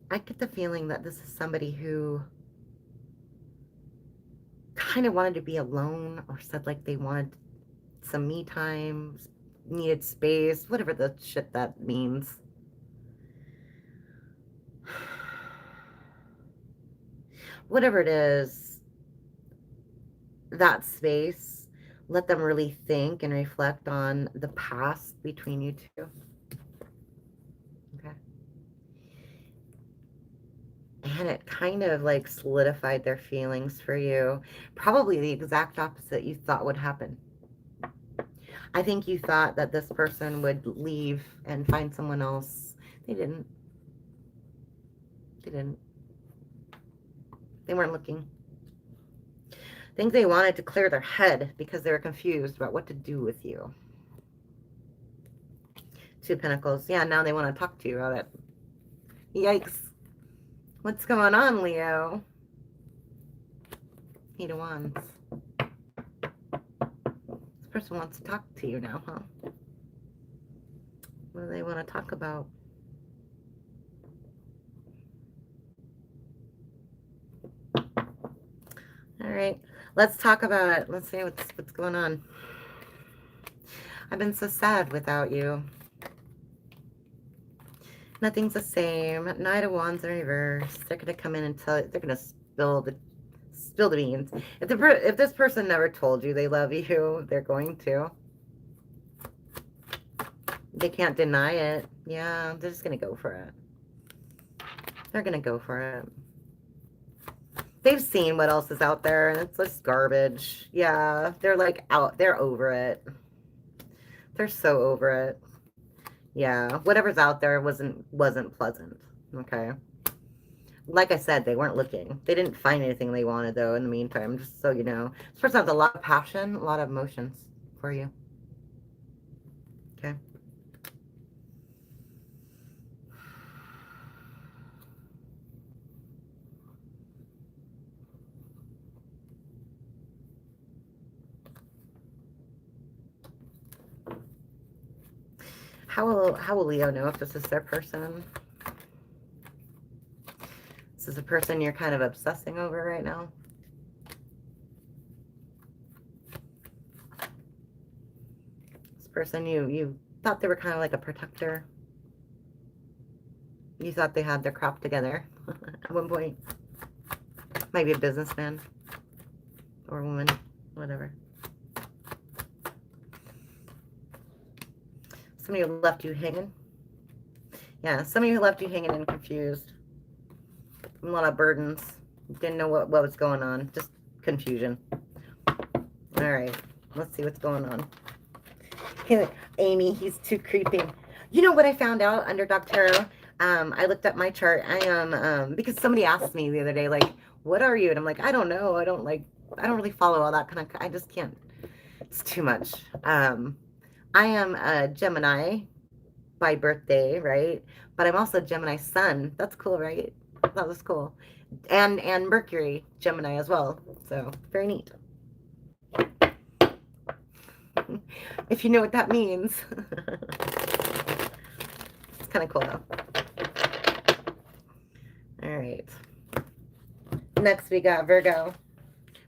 I get the feeling that this is somebody who kind of wanted to be alone or said like they wanted some me time, needed space, whatever the shit that means. Whatever it is, that space, let them really think and reflect on the past between you two. Okay. And it kind of like solidified their feelings for you. Probably the exact opposite you thought would happen. I think you thought that this person would leave and find someone else. They didn't. They didn't. They weren't looking. I think they wanted to clear their head because they were confused about what to do with you. Two of Pentacles. Yeah, now they want to talk to you about it. Yikes. What's going on, Leo? Eight of Wands. This person wants to talk to you now, huh? What do they want to talk about? All right, let's talk about it. Let's see what's going on. I've been so sad without you. Nothing's the same. Knight of Wands in reverse. They're gonna come in and tell you. They're gonna spill the beans. If this person never told you they love you, they're going to. They can't deny it. Yeah, they're just gonna go for it. They're gonna go for it. They've seen what else is out there, and it's just garbage. Yeah, they're like out. They're over it. They're so over it. Yeah, whatever's out there wasn't pleasant. Okay. Like I said, they weren't looking. They didn't find anything they wanted, though, in the meantime, just so you know. This person has a lot of passion, a lot of emotions for you. Okay. How will Leo know if this is their person? This is a person you're kind of obsessing over right now. This person you thought they were kind of like a protector. You thought they had their crap together at one point. Maybe a businessman or a woman, whatever. Somebody who left you hanging. Yeah, somebody who left you hanging and confused. A lot of burdens. Didn't know what was going on. Just confusion. All right, let's see what's going on. Hey, Amy, he's too creepy. You know what I found out under Doctoro? I looked up my chart. I am because somebody asked me the other day, like, what are you? And I'm like, I don't know. I don't really follow all that kind of. I just can't. It's too much. I am a Gemini by birthday, right? But I'm also Gemini sun. That's cool, right? That was cool. And Mercury, Gemini as well. So very neat. If you know what that means. It's kind of cool though. All right. Next we got Virgo.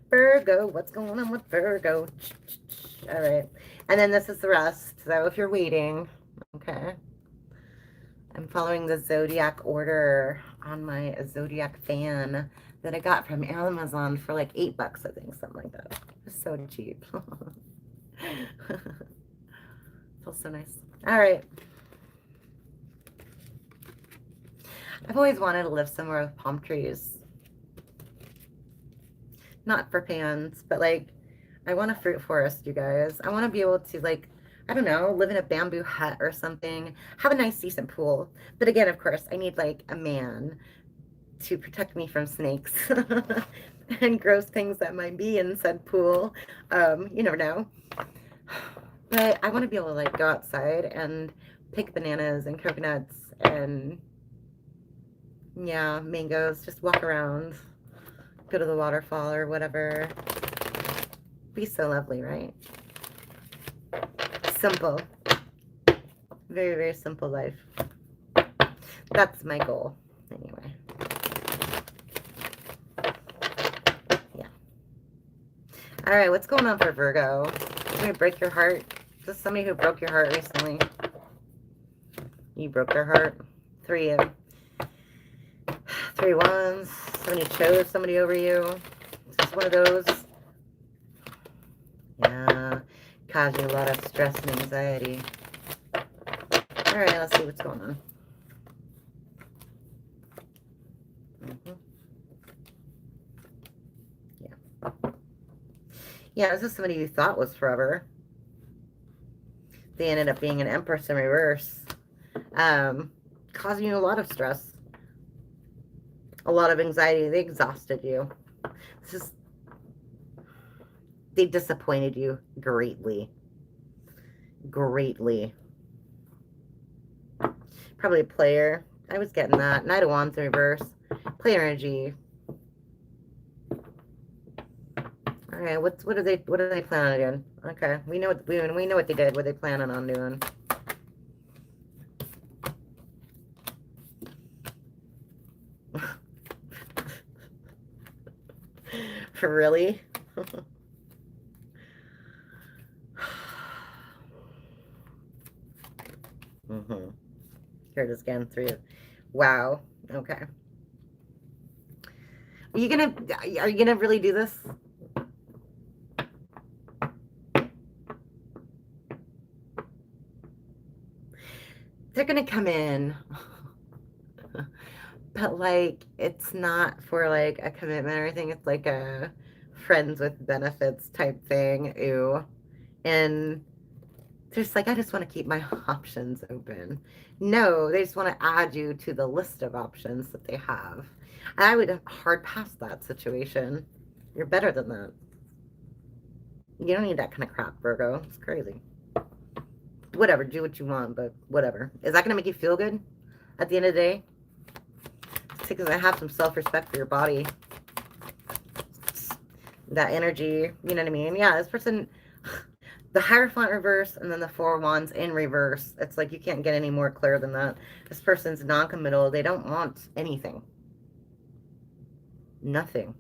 Virgo, what's going on with Virgo? All right. And then this is the rest. So if you're waiting, okay. I'm following the Zodiac order on my Zodiac fan that I got from Amazon for like $8, I think, something like that. It's so cheap. Feels so nice. All right. I've always wanted to live somewhere with palm trees. Not for fans, but like, I want a fruit forest, you guys. I want to be able to, like, I don't know, live in a bamboo hut or something. Have a nice, decent pool. But again, of course, I need, like, a man to protect me from snakes and gross things that might be in said pool. You never know. But I want to be able to, like, go outside and pick bananas and coconuts and, yeah, mangoes. Just walk around. Go to the waterfall or whatever. Be so lovely, right? Simple. Very, very simple life. That's my goal. Anyway. Yeah. All right, what's going on for Virgo? Somebody break your heart? Is this somebody who broke your heart recently? You broke their heart. Three wands. Somebody chose somebody over you. Is this one of those? Yeah. Causing a lot of stress and anxiety. All right, let's see what's going on. Yeah. Yeah, this is somebody you thought was forever. They ended up being an Empress in reverse. Causing you a lot of stress. a lot of anxiety. They exhausted you. This is, they disappointed you greatly. Greatly. Probably a player. I was getting that. Knight of Wands in reverse. Player energy. All right, what do they plan on doing? Okay, we know what we know what they did. What they planning on doing? For really? Here it is again. 3. Wow. Okay. Are you gonna really do this? They're gonna come in, but like it's not for like a commitment or anything. It's like a friends with benefits type thing. Ew. And there's like, I just want to keep my options open. No, they just want to add you to the list of options that they have. And I would hard pass that situation. You're better than that. You don't need that kind of crap, Virgo. It's crazy. Whatever, do what you want, but whatever. Is that going to make you feel good at the end of the day? It's because I have some self-respect for your body. That energy, you know what I mean? Yeah, this person, the Hierophant reverse and then the 4 of Wands in reverse. It's like you can't get any more clear than that. This person's non-committal. They don't want anything. Nothing.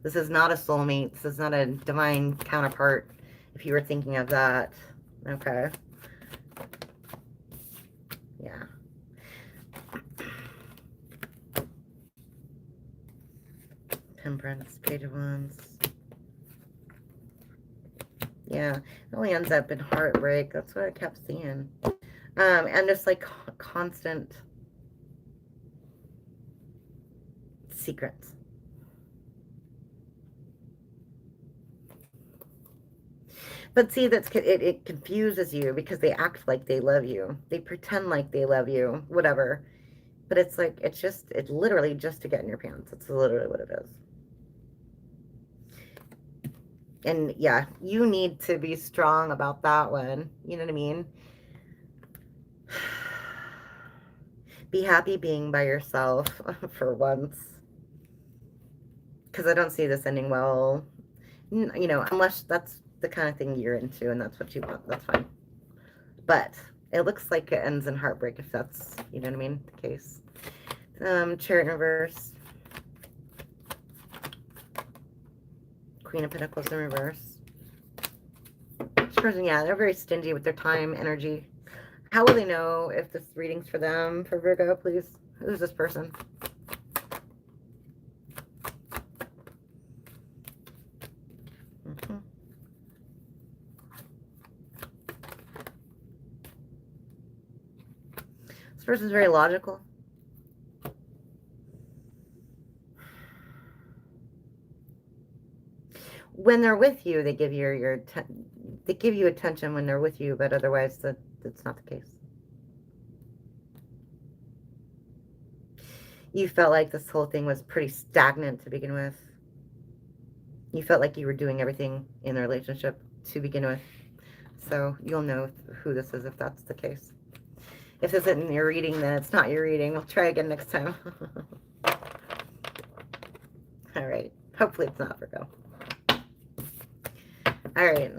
This is not a soulmate. This is not a divine counterpart, if you were thinking of that. Okay. Yeah. Temperance, Page of Wands. Yeah, it only ends up in heartbreak. That's what I kept seeing. And just like constant secrets. But see, it confuses you because they act like they love you. They pretend like they love you, whatever. But it's like, it's literally just to get in your pants. It's literally what it is. And yeah, you need to be strong about that one. You know what I mean? Be happy being by yourself for once. Because I don't see this ending well. You know, unless that's the kind of thing you're into and that's what you want. That's fine. But it looks like it ends in heartbreak if that's, you know what I mean, the case. Chariot in reverse. Queen of Pentacles in reverse. This person, yeah, they're very stingy with their time, energy. How will they know if this reading's for them, for Virgo, please? Who's this person? This person's very logical. When they're with you, they give you they give you attention when they're with you, but otherwise that's not the case. You felt like this whole thing was pretty stagnant to begin with. You felt like you were doing everything in the relationship to begin with. So you'll know who this is if that's the case. If this isn't your reading, then it's not your reading. We'll try again next time. All right. Hopefully it's not Virgo. All right.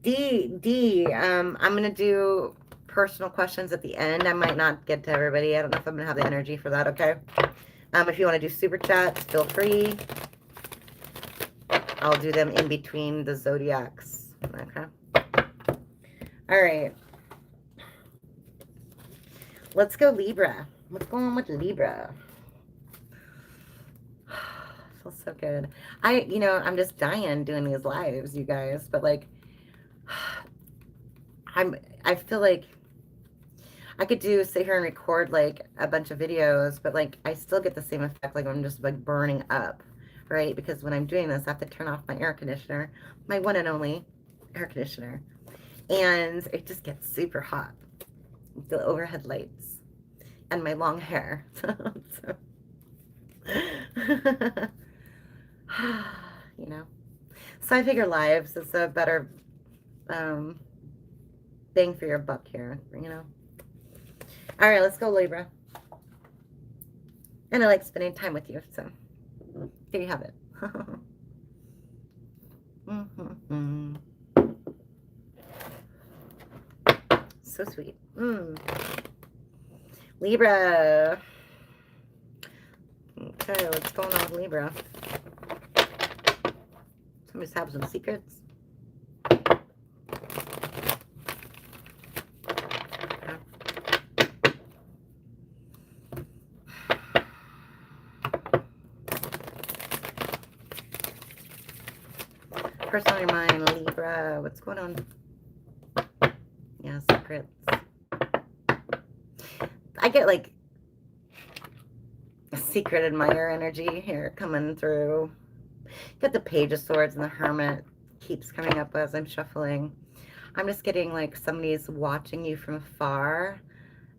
I'm going to do personal questions at the end. I might not get to everybody. I don't know if I'm going to have the energy for that, okay? If you want to do super chats, feel free. I'll do them in between the zodiacs, okay? All right. Let's go Libra. What's going on with Libra? Feels so good. I'm just dying doing these lives, you guys, but like, I feel like I could sit here and record like a bunch of videos, but like I still get the same effect, like I'm just like burning up, right? Because when I'm doing this, I have to turn off my air conditioner, my one and only air conditioner, and it just gets super hot. the overhead lights and my long hair. So, you know. So I figure lives is a better bang for your buck here, you know. All right, let's go, Libra. And I like spending time with you, so there you have it. Mm-hmm. So sweet. Libra. Okay, what's going on with Libra? Somebody's having some secrets. Person on your mind, Libra. What's going on? Yeah, secrets. I get like a secret admirer energy here coming through. Get the Page of Swords and the Hermit keeps coming up as I'm shuffling. I'm just getting like somebody's watching you from afar,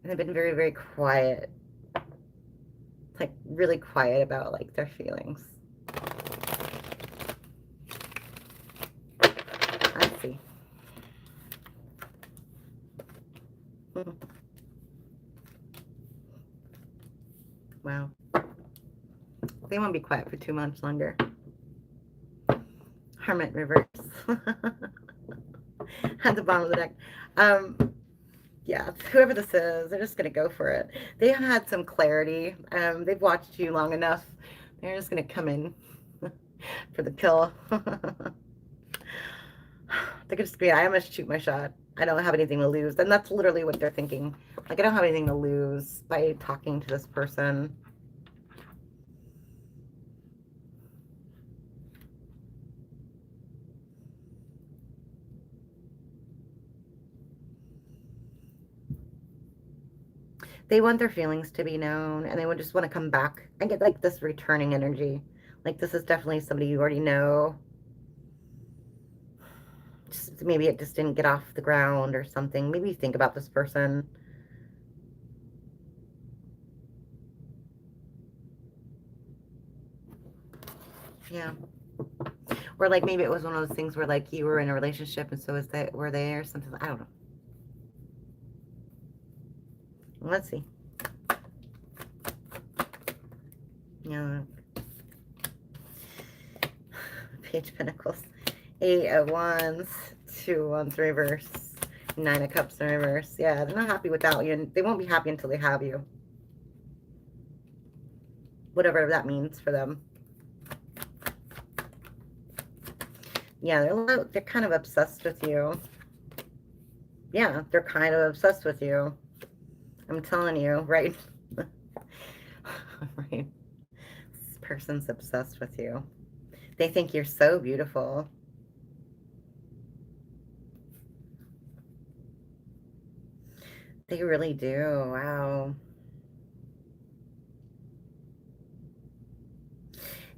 and they've been very, very quiet. Like really quiet about like their feelings. Let's see. Wow. They won't be quiet for 2 months longer. Hermit reverse. At the bottom of the deck. Yeah, whoever this is, they're just going to go for it. They have had some clarity. They've watched you long enough. They're just going to come in for the kill. They could just be, I must shoot my shot. I don't have anything to lose. And that's literally what they're thinking. Like, I don't have anything to lose by talking to this person. They want their feelings to be known, and they would just want to come back. I get like this returning energy. Like this is definitely somebody you already know. Just, maybe it just didn't get off the ground or something. Maybe you think about this person. Yeah. Or like maybe it was one of those things where like you were in a relationship and so is that were they or something. I don't know. Let's see. Yeah. Page of Pentacles. 8 of Wands. 2 of Wands reverse. 9 of Cups in reverse. Yeah, they're not happy without you. And they won't be happy until they have you. Whatever that means for them. Yeah, they're kind of obsessed with you. Yeah, they're kind of obsessed with you. I'm telling you, right? Right. This person's obsessed with you. They think you're so beautiful. They really do. Wow.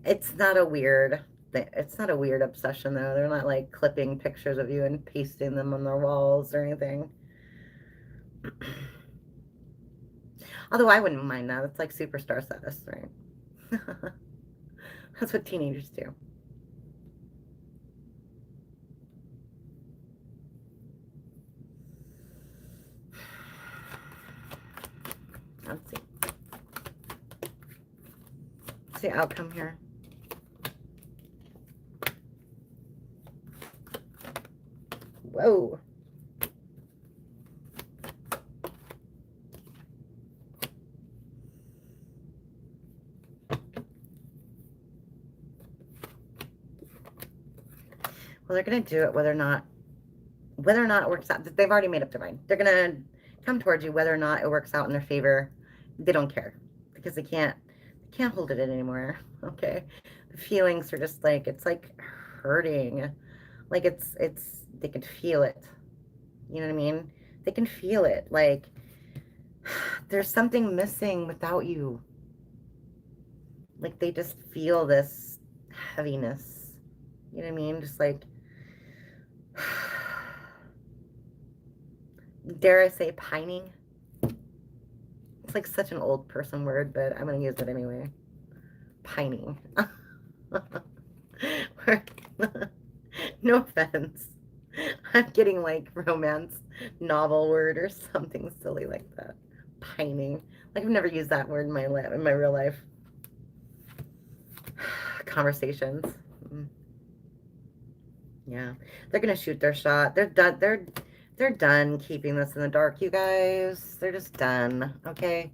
It's not a weird obsession though. They're not like clipping pictures of you and pasting them on their walls or anything. Although I wouldn't mind that. It's like superstar status, right? That's what teenagers do. Let's see. What's the outcome here? Whoa. Well, they're going to do it whether or not it works out. They've already made up their mind. They're going to come towards you whether or not it works out in their favor. They don't care because they can't hold it in anymore. Okay. The feelings are just like, it's like hurting. Like they can feel it. You know what I mean? They can feel it. Like there's something missing without you. Like they just feel this heaviness. You know what I mean? Just like, dare I say, pining. It's like such an old person word, but I'm going to use it anyway. Pining. No offense. I'm getting like romance novel word or something silly like that. Pining. Like I've never used that word in my real life. Conversations. Yeah, they're gonna shoot their shot. They're done. They're done keeping this in the dark, you guys. They're just done. Okay.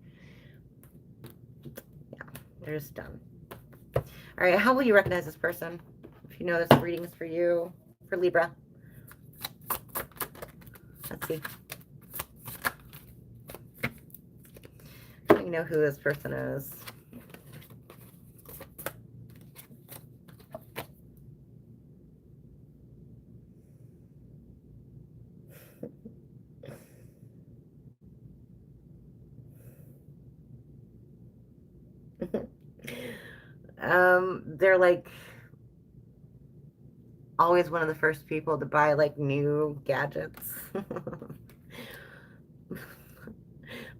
Yeah, they're just done. All right. How will you recognize this person? If you know this reading is for you, for Libra. Let's see. You know who this person is. They're like always one of the first people to buy like new gadgets.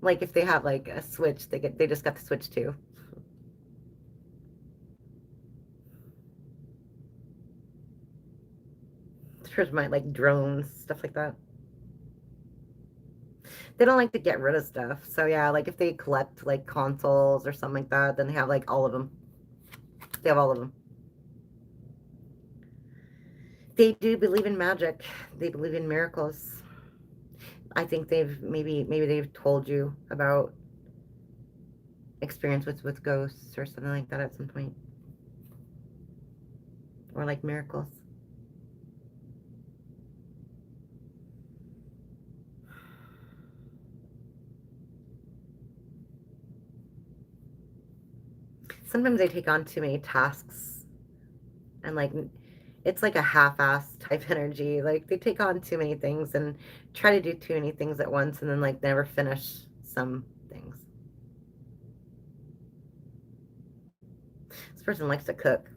Like if they have like a Switch, they just got the Switch too. This person might like drones, stuff like that. They don't like to get rid of stuff. So yeah, like if they collect like consoles or something like that, then they have like all of them. They have all of them. They do believe in magic. They believe in miracles. I think maybe they've told you about experience with ghosts or something like that at some point. Or like miracles. Sometimes they take on too many tasks and like it's like a half-ass type energy. Like they take on too many things and try to do too many things at once and then like never finish some things. This person likes to cook.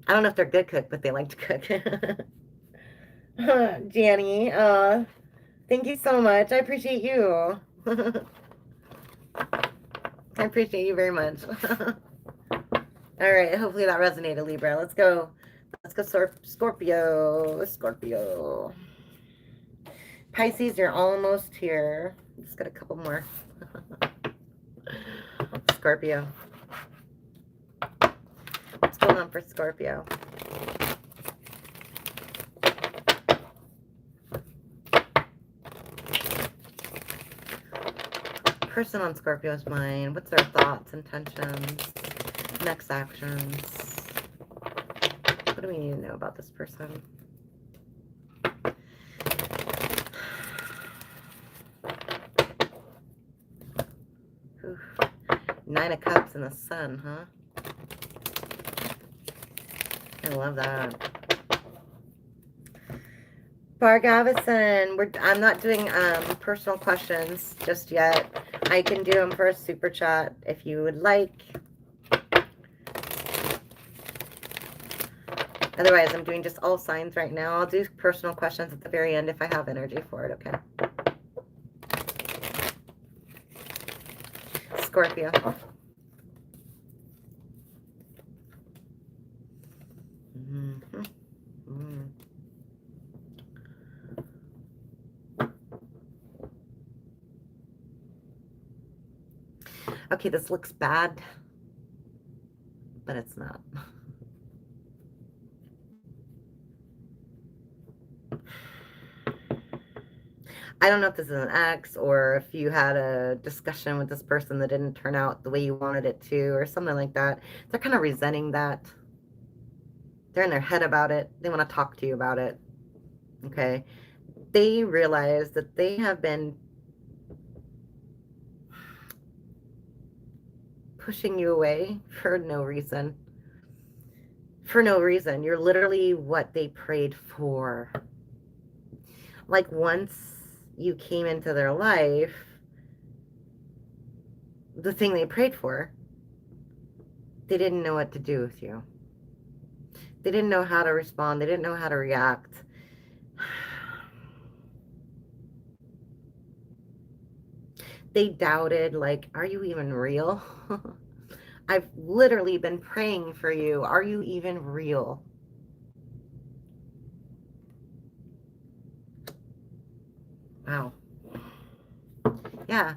I don't know if they're good cook, but they like to cook. Janny, thank you so much. I appreciate you. I appreciate you very much. All right, hopefully that resonated, Libra. Let's go. Let's go Scorpio. Scorpio. Pisces, you're almost here. Just got a couple more. Scorpio. What's going on for Scorpio? Person on Scorpio's mind. What's their thoughts, intentions, next actions? What do we need to know about this person? Oof. 9 of Cups and the Sun, huh? I love that. Bargavison, I'm not doing personal questions just yet. I can do them for a super chat if you would like. Otherwise, I'm doing just all signs right now. I'll do personal questions at the very end if I have energy for it, okay? Scorpio. Okay, this looks bad, but it's not. I don't know if this is an ex or if you had a discussion with this person that didn't turn out the way you wanted it to or something like that. They're kind of resenting that. They're in their head about it. They want to talk to you about it. Okay. They realize that they have been pushing you away for no reason. For no reason. You're literally what they prayed for. Like once you came into their life, the thing they prayed for, they didn't know what to do with you. They didn't know how to respond. They didn't know how to react. they doubted, like, are you even real? I've literally been praying for you. Are you even real? Wow. Yeah.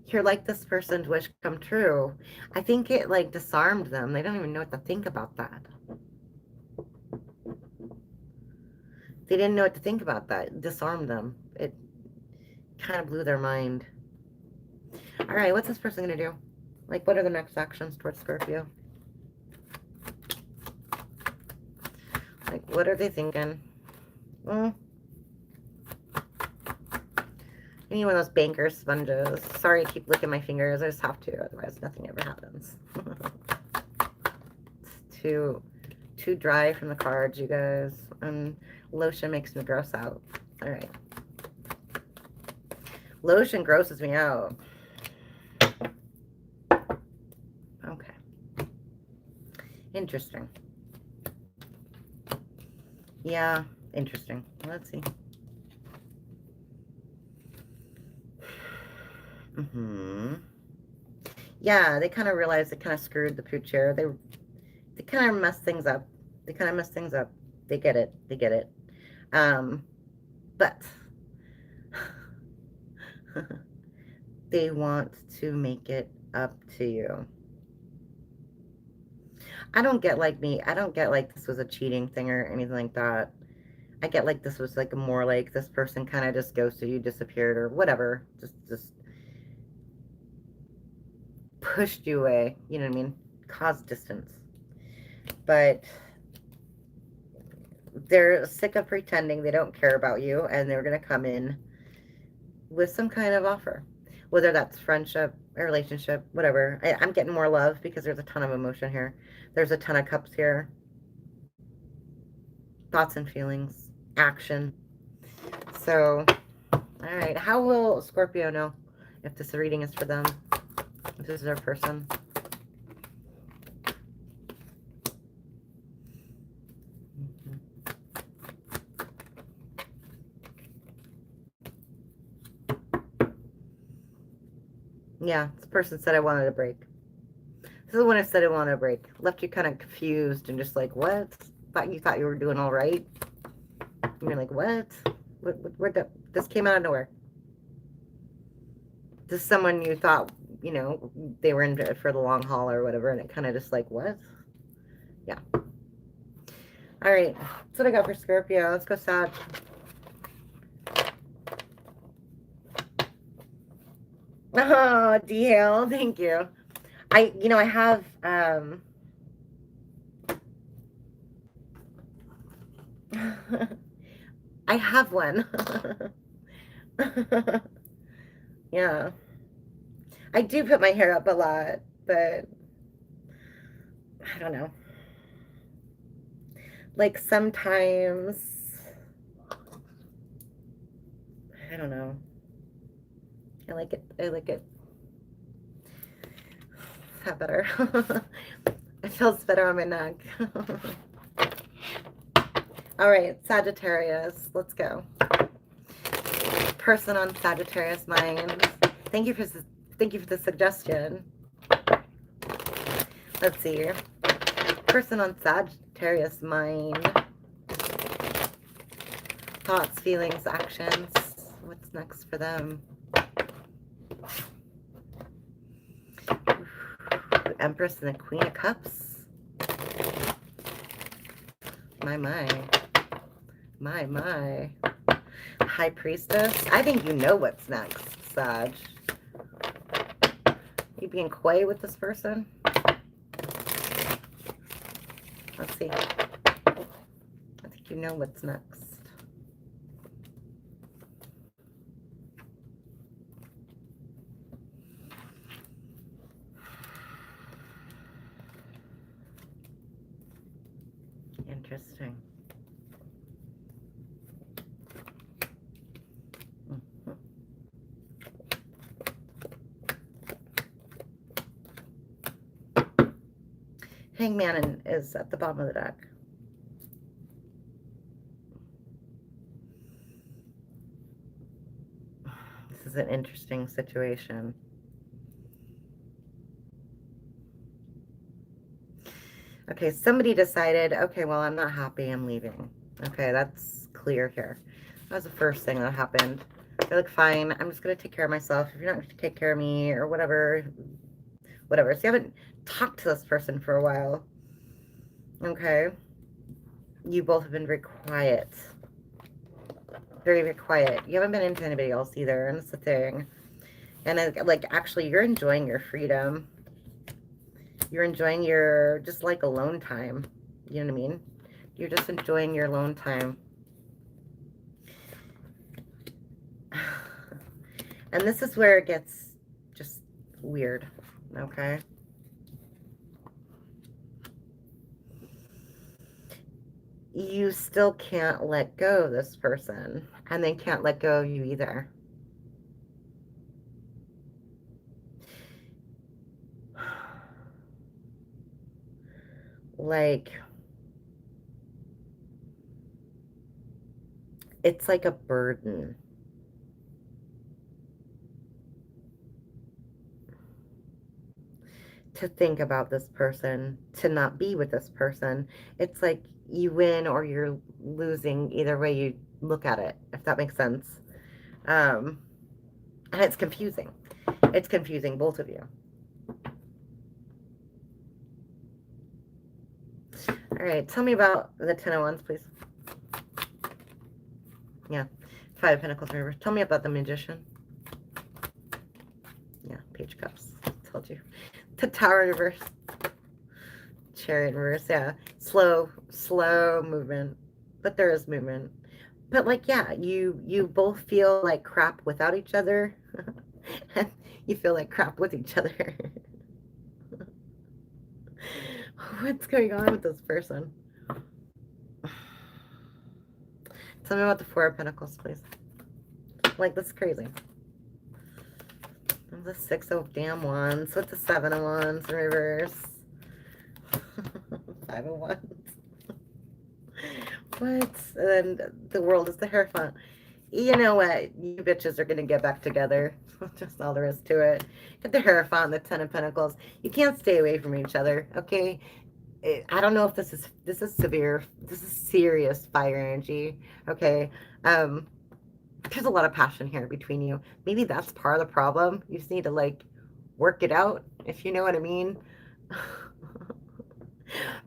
You're like this person's wish come true. I think it like disarmed them. They don't even know what to think about that. They didn't know what to think about that. It disarmed them. It kind of blew their mind. All right, what's this person going to do? Like, what are the next actions towards Scorpio? Like, what are they thinking? I need one of those banker sponges. Sorry, I keep licking my fingers. I just have to, otherwise nothing ever happens. It's too dry from the cards, you guys. And lotion makes me gross out. All right. Lotion grosses me out. Okay. Interesting. Yeah, interesting. Let's see. Yeah, they kind of realized they kind of screwed the pooch here. They kind of messed things up. They kind of messed things up. They get it. They get it. But they want to make it up to you. I don't get like this was a cheating thing or anything like that. I get like this was like more like this person kind of just ghosted you, disappeared or whatever. Just pushed you away. You know what I mean? Caused distance. But they're sick of pretending they don't care about you, and they're going to come in with some kind of offer, whether that's friendship, a relationship, whatever. I'm getting more love because there's a ton of emotion here. There's a ton of cups here. Thoughts and feelings, action. So, all right. How will Scorpio know if this reading is for them? If this is their person? Yeah, this person said I wanted a break. This is the one who said I wanted a break. Left you kind of confused and just like, what? You thought you were doing all right? And you're like, what? This came out of nowhere. This is someone you thought, you know, they were in for the long haul or whatever, and it kind of just like, what? Yeah. All right. That's what I got for Scorpio. Let's go Sag. Oh, DL, thank you. I have, I have one. Yeah. I do put my hair up a lot, but I don't know. Like sometimes, I don't know. I like it. I like it. Is that better? It feels better on my neck. All right, Sagittarius. Let's go. Person on Sagittarius mind. Thank you for the suggestion. Let's see. Person on Sagittarius mind. Thoughts, feelings, actions. What's next for them? The Empress and the Queen of Cups. My. High Priestess. I think you know what's next, Sag. You being coy with this person? Let's see. I think you know what's next. Interesting. Hangman is at the bottom of the deck. This is is an interesting situation. Okay, somebody decided, okay, well, I'm not happy, I'm leaving. Okay, that's clear here. That was the first thing that happened. They're like, fine, I'm just going to take care of myself. If you're not going to take care of me or whatever, whatever. So you haven't talked to this person for a while. Okay. You both have been very quiet. Very, very quiet. You haven't been into anybody else either, and that's the thing. And like, actually, you're enjoying your freedom. You're enjoying your, just like, alone time. You know what I mean? You're just enjoying your alone time. And this is where it gets just weird, okay? You still can't let go of this person, and they can't let go of you either. Like, it's like a burden. To think about this person, to not be with this person. It's like you win or you're losing, either way you look at it, if that makes sense. And it's confusing. It's confusing, both of you. All right, tell me about the Ten of Wands, please. Yeah, Five of Pentacles reverse. Tell me about the Magician. Yeah, Page of Cups. Told you. The Tower reverse. Chariot reverse. Yeah, slow movement, but there is movement. But like, yeah, you both feel like crap without each other. And you feel like crap with each other. What's going on with this person? Tell me about the Four of Pentacles, please. Like, that's crazy. The Six of damn Wands with the Seven of Wands in reverse. Five of Wands. What? And then the World is the Hierophant. You know what? You bitches are going to get back together. Just all there is to it. Get the Hierophant and the Ten of Pentacles. You can't stay away from each other, okay? I don't know if this is severe. This is serious fire energy, okay? There's a lot of passion here between you. Maybe that's part of the problem. You just need to, like, work it out, if you know what I mean.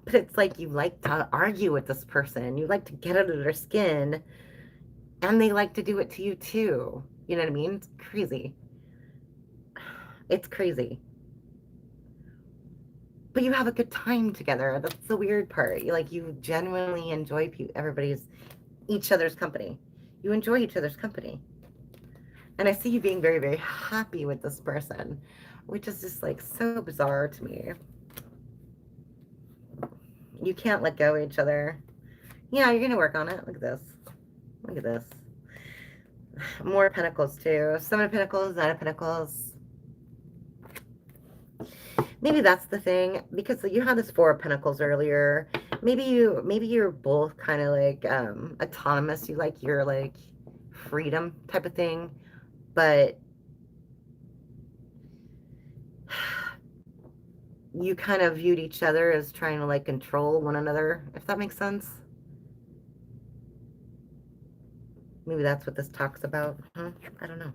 But it's like you like to argue with this person. You like to get under their skin. And they like to do it to you, too. You know what I mean? It's crazy. It's crazy. But you have a good time together. That's the weird part. You genuinely enjoy each other's company. You enjoy each other's company. And I see you being very, very happy with this person, which is just, like, so bizarre to me. You can't let go of each other. Yeah, you're going to work on it. Look at this. Look at this. More Pentacles, too. Seven of Pentacles, Nine of Pentacles. Maybe that's the thing, because you had this Four of Pentacles earlier. Maybe you're both kind of like autonomous. You like your, like, freedom type of thing, but you kind of viewed each other as trying to, like, control one another, if that makes sense. Maybe that's what this talks about. Huh? I don't know.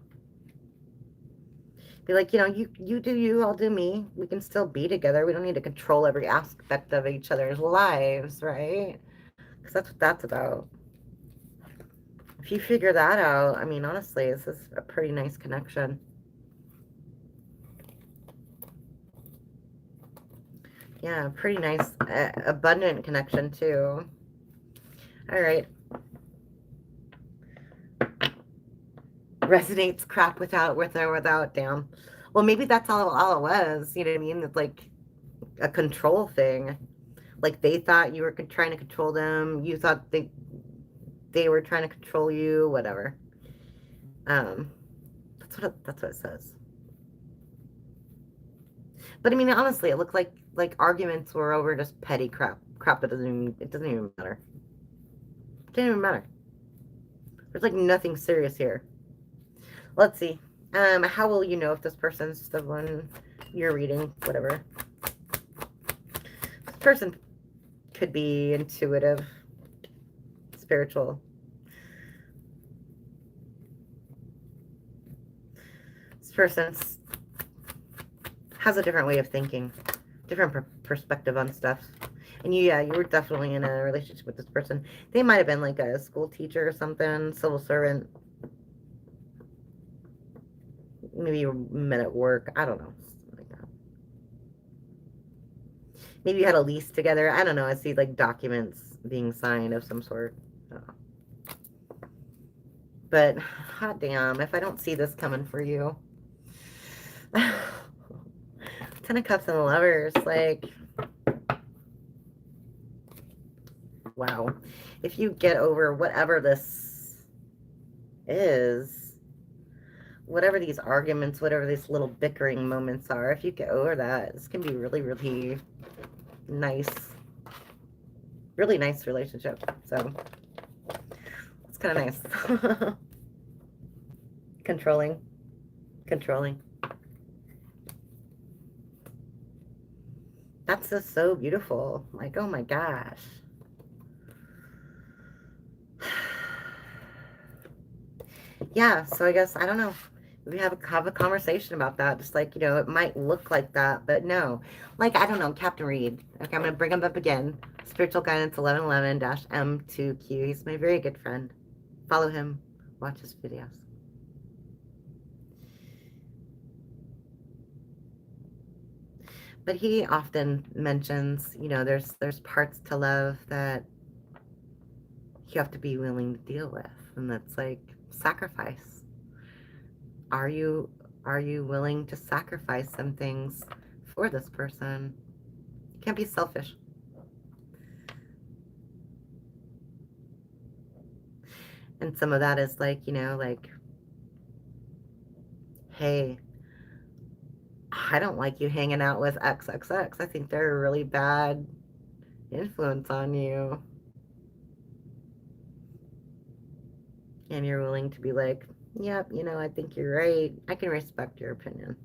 Be like, you do you, I'll do me. We can still be together. We don't need to control every aspect of each other's lives, right? Because that's what that's about. If you figure that out, I mean, honestly, this is a pretty nice connection. Yeah, pretty nice, abundant connection, too. All right. Resonates crap with or without, damn. Well, maybe that's all it was, you know what I mean? It's like a control thing. Like, they thought you were trying to control them. You thought they were trying to control you, whatever. That's what it says. But I mean, honestly, it looked like arguments were over just petty crap that doesn't even matter. It didn't even matter. There's like nothing serious here. Let's see. How will you know if this person's the one you're reading? Whatever. This person could be intuitive, spiritual. This person has a different way of thinking, different perspective on stuff. And you were definitely in a relationship with this person. They might have been like a school teacher or something, civil servant. Maybe you met at work. I don't know. Something like that. Maybe you had a lease together. I don't know. I see like documents being signed of some sort. But hot damn, if I don't see this coming for you. 10 of Cups and the Lovers, like, wow. If you get over whatever this is, whatever these arguments, whatever these little bickering moments are, if you get over that, this can be really, really nice. Really nice relationship. So, it's kind of nice. Controlling. That's just so beautiful. Like, oh my gosh. Yeah, so I guess, I don't know. We have a conversation about that. Just like, it might look like that, but no. Like, I don't know, Captain Reed. Okay, I'm going to bring him up again. Spiritual Guidance 1111-M2Q. He's my very good friend. Follow him. Watch his videos. But he often mentions, there's parts to love that you have to be willing to deal with. And that's like sacrifice. Are you willing to sacrifice some things for this person? You can't be selfish. And some of that is like, like, hey, I don't like you hanging out with XXX. I think they're a really bad influence on you. And you're willing to be like, yep, I think you're right. I can respect your opinion.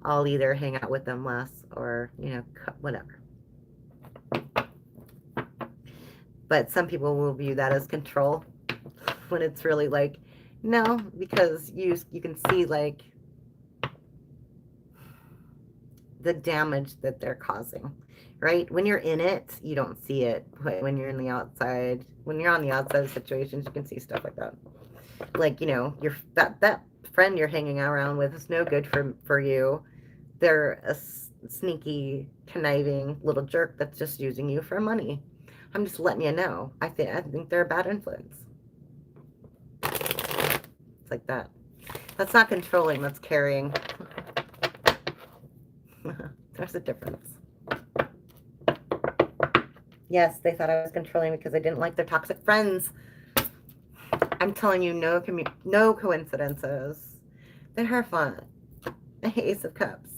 I'll either hang out with them less or, whatever. But some people will view that as control when it's really like, no, because you can see like the damage that they're causing, right? When you're in it, you don't see it. But when you're in the outside, when you're on the outside of situations, you can see stuff like that. Like, that friend you're hanging around with is no good for you. They're a sneaky, conniving little jerk that's just using you for money. I'm just letting you know. I think they're a bad influence. It's like that. That's not controlling, that's carrying. There's a difference. Yes, they thought I was controlling because I didn't like their toxic friends. I'm telling you, no coincidences. They're fun. Ace of Cups.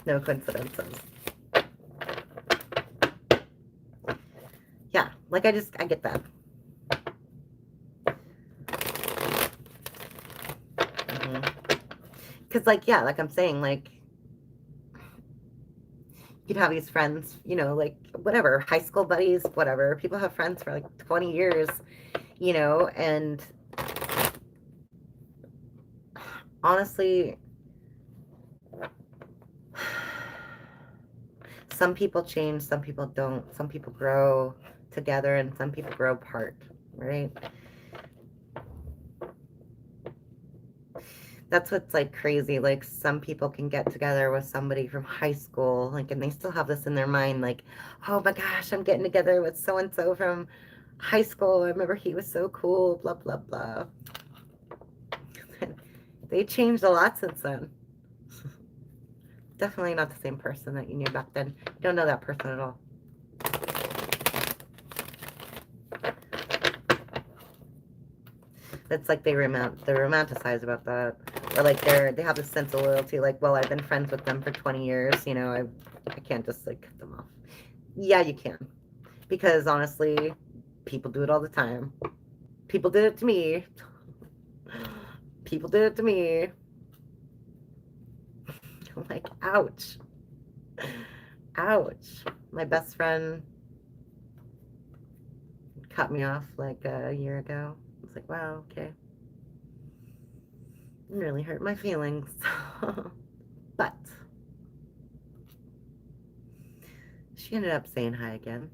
No coincidences. Yeah, like I get that. Because, like, yeah, like I'm saying, like, you'd have these friends, like, whatever, high school buddies, whatever. People have friends for, like, 20 years, and honestly, some people change, some people don't. Some people grow together, and some people grow apart, right? That's what's like crazy. Like some people can get together with somebody from high school, like, and they still have this in their mind, like, oh my gosh, I'm getting together with so and so from high school. I remember he was so cool, blah blah blah. They changed a lot since then. Definitely not the same person that you knew back then. You don't know that person at all. It's like they romanticize about that. Or like they have this sense of loyalty, like, well, I've been friends with them for 20 years, I can't just like cut them off. Yeah, you can. Because honestly, people do it all the time. People did it to me. People did it to me. I'm like, ouch. Ouch. My best friend cut me off like a year ago. I was like, wow, okay. It really hurt my feelings. But she ended up saying hi again.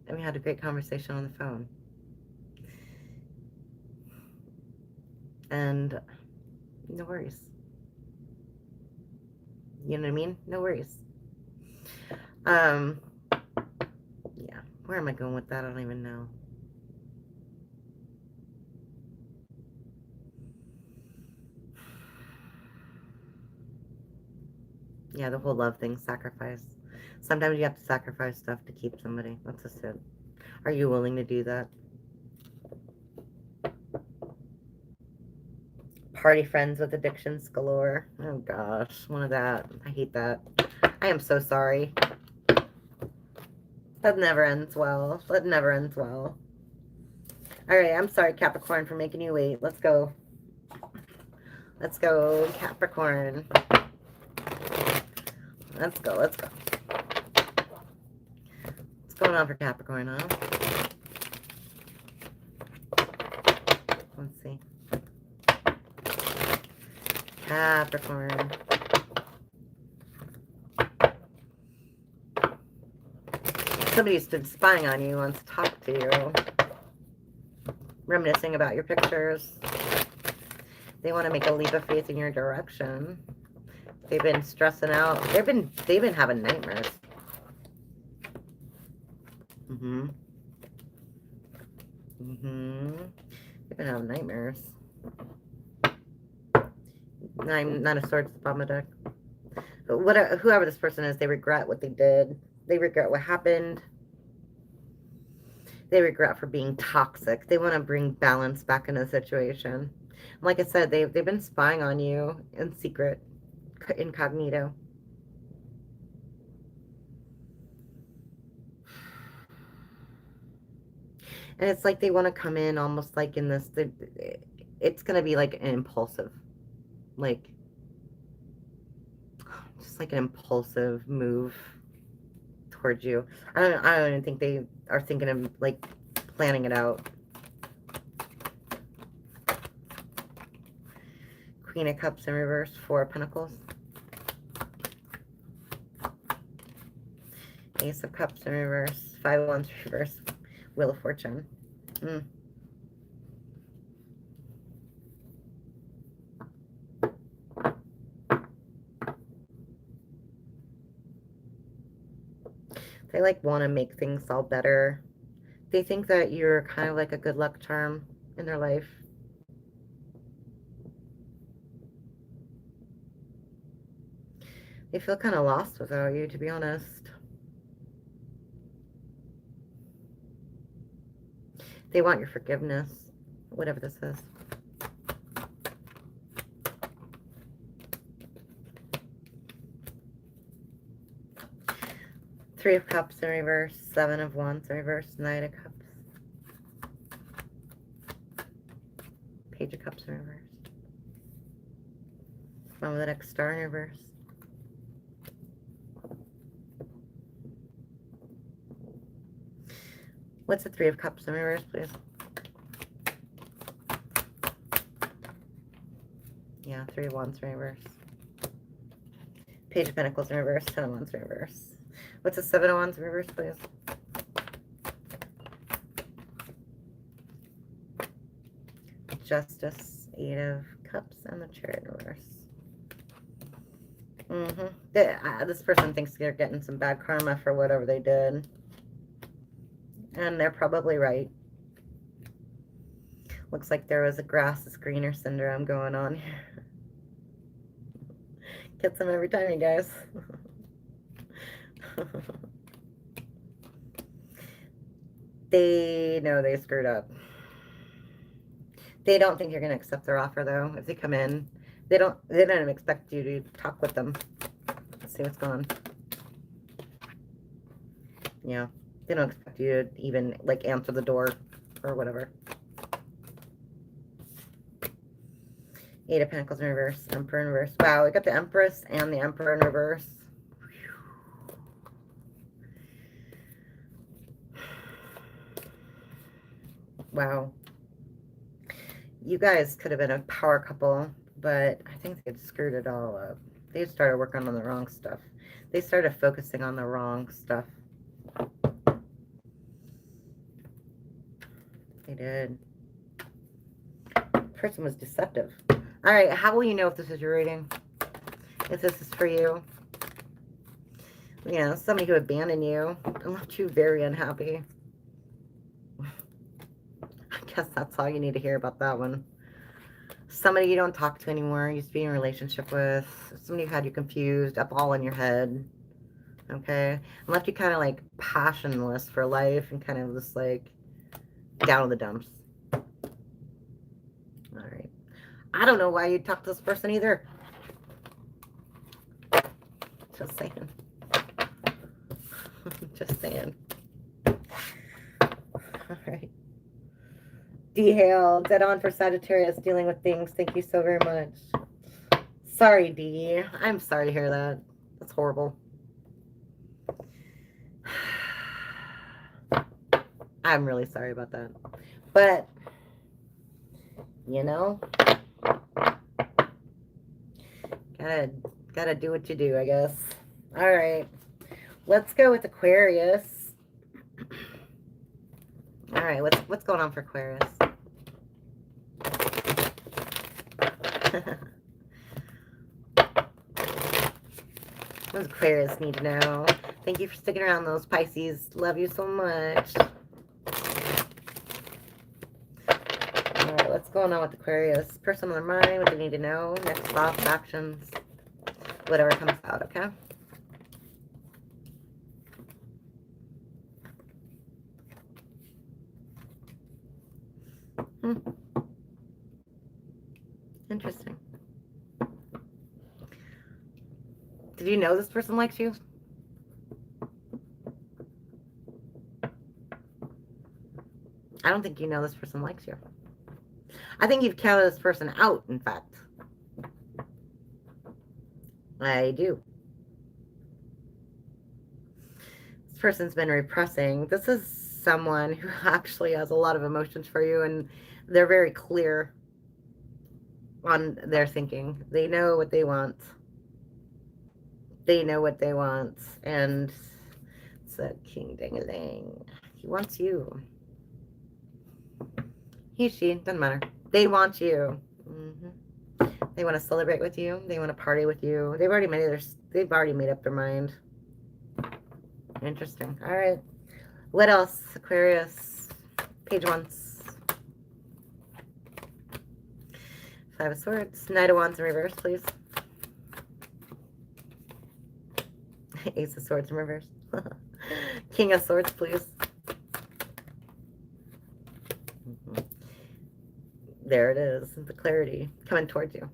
And we had a great conversation on the phone. And no worries. You know what I mean? No worries. Yeah. Where am I going with that? I don't even know. Yeah, the whole love thing, sacrifice. Sometimes you have to sacrifice stuff to keep somebody. That's just it. Are you willing to do that? Party friends with addictions galore. Oh gosh, one of that. I hate that. I am so sorry. That never ends well. That never ends well. All right, I'm sorry, Capricorn, for making you wait. Let's go. Let's go, Capricorn. Let's go, let's go. What's going on for Capricorn, huh? Let's see. Capricorn. Somebody's been spying on you, wants to talk to you. Reminiscing about your pictures. They want to make a leap of faith in your direction. They've been stressing out. They've been having nightmares. They've been having nightmares. Nine of Swords, the bottom of the deck. But whoever this person is, they regret what they did. They regret what happened. They regret for being toxic. They want to bring balance back in the situation. Like I said, they've been spying on you in secret, incognito. And it's like they want to come in almost like in this, it's going to be like an impulsive, like, just like an impulsive move towards you. I don't even think they are thinking of like planning it out. Queen of Cups in reverse, Four of Pentacles. Ace of Cups in reverse, Five of Wands reverse, Wheel of Fortune. They like want to make things all better. They think that you're kind of like a good luck charm in their life. They feel kind of lost without you, to be honest. They want your forgiveness, whatever this is. Three of Cups in reverse, Seven of Wands in reverse, Knight of Cups. Page of Cups in reverse. One with the next star in reverse. What's the Three of Cups in reverse, please? Yeah, Three of Wands in reverse. Page of Pentacles in reverse, Ten of Wands in reverse. What's the Seven of Wands in reverse, please? Justice, Eight of Cups, and the Chariot in reverse. This person thinks they're getting some bad karma for whatever they did. And they're probably right. Looks like there was a grass is greener syndrome going on here. Gets them every time, you guys. They know they screwed up. They don't think you're going to accept their offer, though. If they come in, they don't expect you to talk with them. Let's see what's going on. Yeah. They don't expect you to even, like, answer the door or whatever. Eight of Pentacles in reverse, Emperor in reverse. Wow, we got the Empress and the Emperor in reverse. Wow. You guys could have been a power couple, but I think they screwed it all up. They started working on the wrong stuff. They started focusing on the wrong stuff. They did. Person was deceptive. All right, how will you know if this is your reading? If this is for you? You know, somebody who abandoned you and left you very unhappy. I guess that's all you need to hear about that one. Somebody you don't talk to anymore, used to be in a relationship with, somebody who had you confused, up all in your head. Okay? And left you kind of like passionless for life and kind of just like down in the dumps. Alright. I don't know why you'd talk to this person either. Just saying. Just saying. Alright. D. Hale, dead on for Sagittarius, dealing with things. Thank you so very much. Sorry, D. I'm sorry to hear that. That's horrible. I'm really sorry about that. But, you know, gotta do what you do, I guess. All right. Let's go with Aquarius. All right, what's going on for Aquarius? What does Aquarius need to know? Thank you for sticking around, those Pisces. Love you so much. All right, what's going on with Aquarius? Person on their mind, what they need to know, next thoughts, actions, whatever comes out, okay? Interesting. Did you know this person likes you? I don't think you know this person likes you. I think you've counted this person out, in fact. I do. This person's been repressing. This is someone who actually has a lot of emotions for you, and they're very clear on their thinking. They know what they want. They know what they want. And it's a king ding-a-ling. He wants you. He, she, doesn't matter. They want you. They want to celebrate with you. They want to party with you. They've already made up their mind. Interesting. All right. What else? Aquarius. Page once. Five of Swords. Knight of Wands in reverse, please. Ace of Swords in reverse. King of Swords, please. There it is. The clarity coming towards you.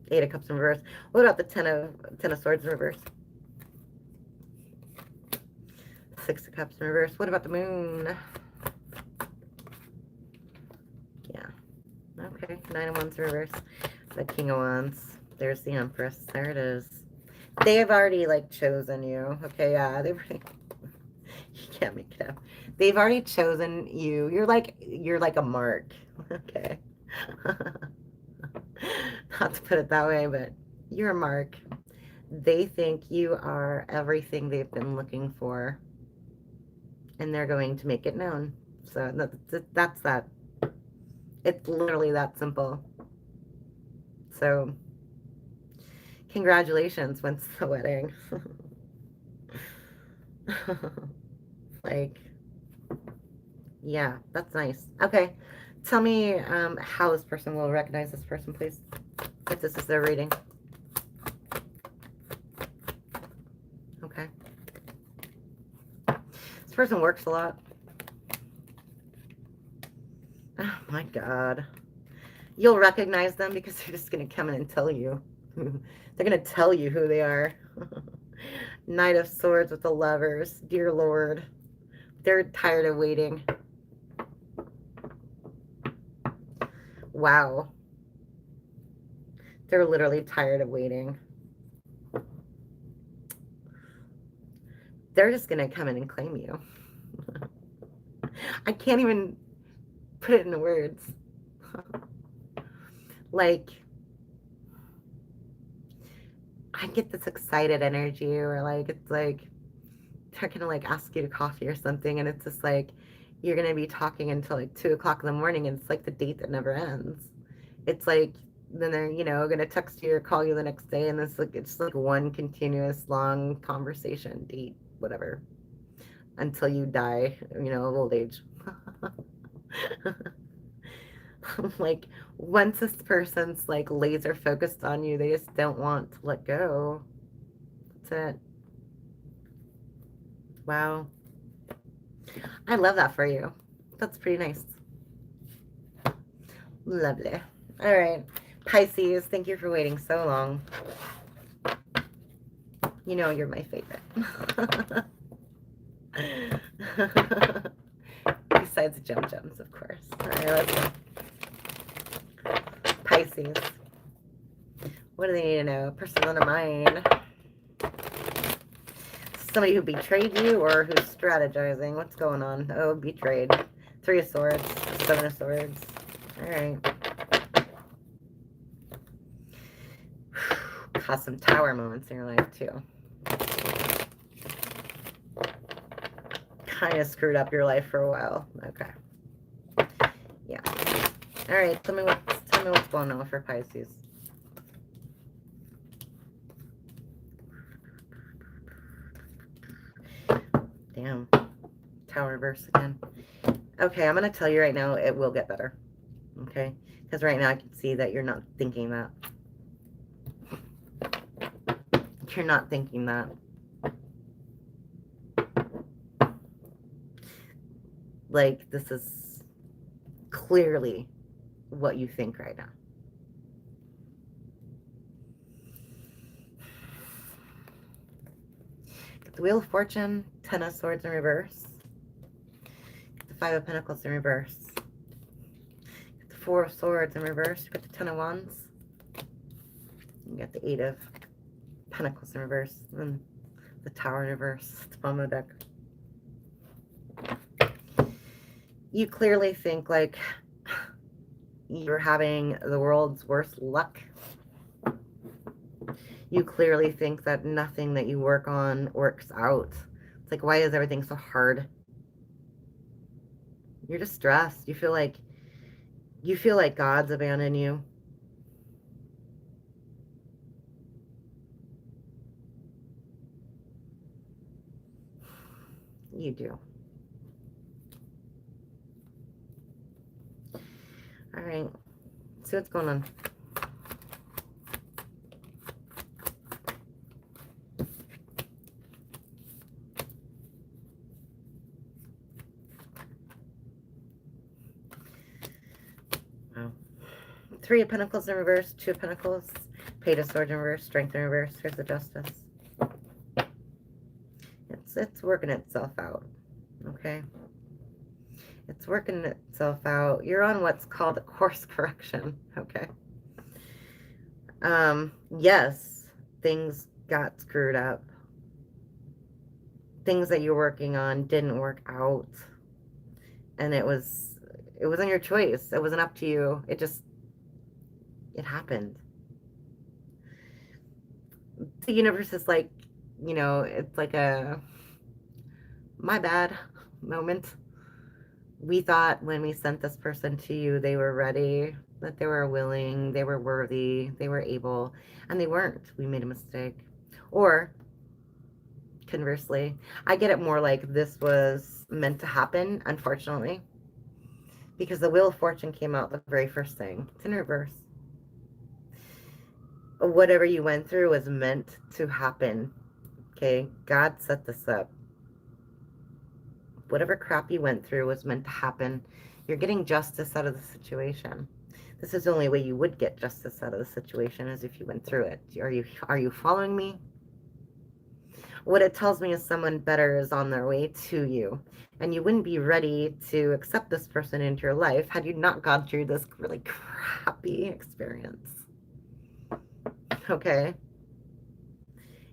Eight of Cups in reverse. What about the Ten of Swords in reverse? Six of Cups in reverse. What about the Moon? Yeah. Okay. Nine of Wands in reverse. The King of Wands. There's the Empress. There it is. They have already like chosen you. Okay, yeah. They've already, you can't make it up. They've already chosen you. You're like a mark. Okay. Not to put it that way, but you're a mark. They think you are everything they've been looking for, and they're going to make it known. So that's that. It's literally that simple. So congratulations. When's the wedding? Like, yeah, that's nice. Okay, tell me how this person will recognize this person, please, if this is their reading. Okay. This person works a lot. Oh my God. You'll recognize them because they're just going to come in and tell you. They're going to tell you who they are. Knight of Swords with the Lovers. Dear Lord. They're tired of waiting. Wow. They're literally tired of waiting. They're just going to come in and claim you. I can't even put it into words. Like, I get this excited energy, or like, it's like, they're gonna like ask you to coffee or something, and it's just like, you're gonna be talking until like 2 o'clock in the morning, and it's like the date that never ends. It's like, then they're, you know, gonna text you or call you the next day, and it's like one continuous long conversation, date, whatever, until you die, you know, of old age. Like, once this person's like laser focused on you, they just don't want to let go. That's it. Wow. I love that for you. That's pretty nice. Lovely. All right. Pisces, thank you for waiting so long. You know you're my favorite. Besides Gems, of course. All right, let's go. Pisces. What do they need to know? Person on their mind. Somebody who betrayed you or who's strategizing. What's going on? Oh, betrayed. 3 of Swords. 7 of Swords. All right. Cause some tower moments in your life, too. Kind of screwed up your life for a while. Okay. Yeah. All right. Tell me what's going on for Pisces. Damn. Tower reverse again. Okay, I'm going to tell you right now, it will get better. Okay? Because right now I can see that you're not thinking that. You're not thinking that. Like, this is clearly what you think right now. Get the Wheel of Fortune, 10 of Swords in reverse. Get the 5 of Pentacles in reverse. Get the 4 of Swords in reverse. Get the 10 of Wands. You get the 8 of Pentacles in reverse. And the Tower in reverse. It's the bottom of the deck. You clearly think like you're having the world's worst luck. You clearly think that nothing that you work on works out. It's like, why is everything so hard? You're just stressed. You feel like God's abandoned you. You do. All right. See what's going on. Wow. 3 of Pentacles in reverse, 2 of Pentacles, Page of Swords in reverse, Strength in reverse. Here's the Justice. It's working itself out. Okay. It's working itself out. You're on what's called a course correction. Okay. Yes, things got screwed up. Things that you're working on didn't work out. And it wasn't your choice. It wasn't up to you. It happened. The universe is like, you know, it's like a my bad moment. We thought when we sent this person to you, they were ready, that they were willing, they were worthy, they were able, and they weren't. We made a mistake. Or conversely, I get it more like this was meant to happen, unfortunately, because the Wheel of Fortune came out the very first thing. It's in reverse. Whatever you went through was meant to happen. Okay, God set this up. Whatever crap you went through was meant to happen. You're getting justice out of the situation. This is the only way you would get justice out of the situation, is if you went through it. Are you following me? What it tells me is someone better is on their way to you. And you wouldn't be ready to accept this person into your life had you not gone through this really crappy experience. Okay?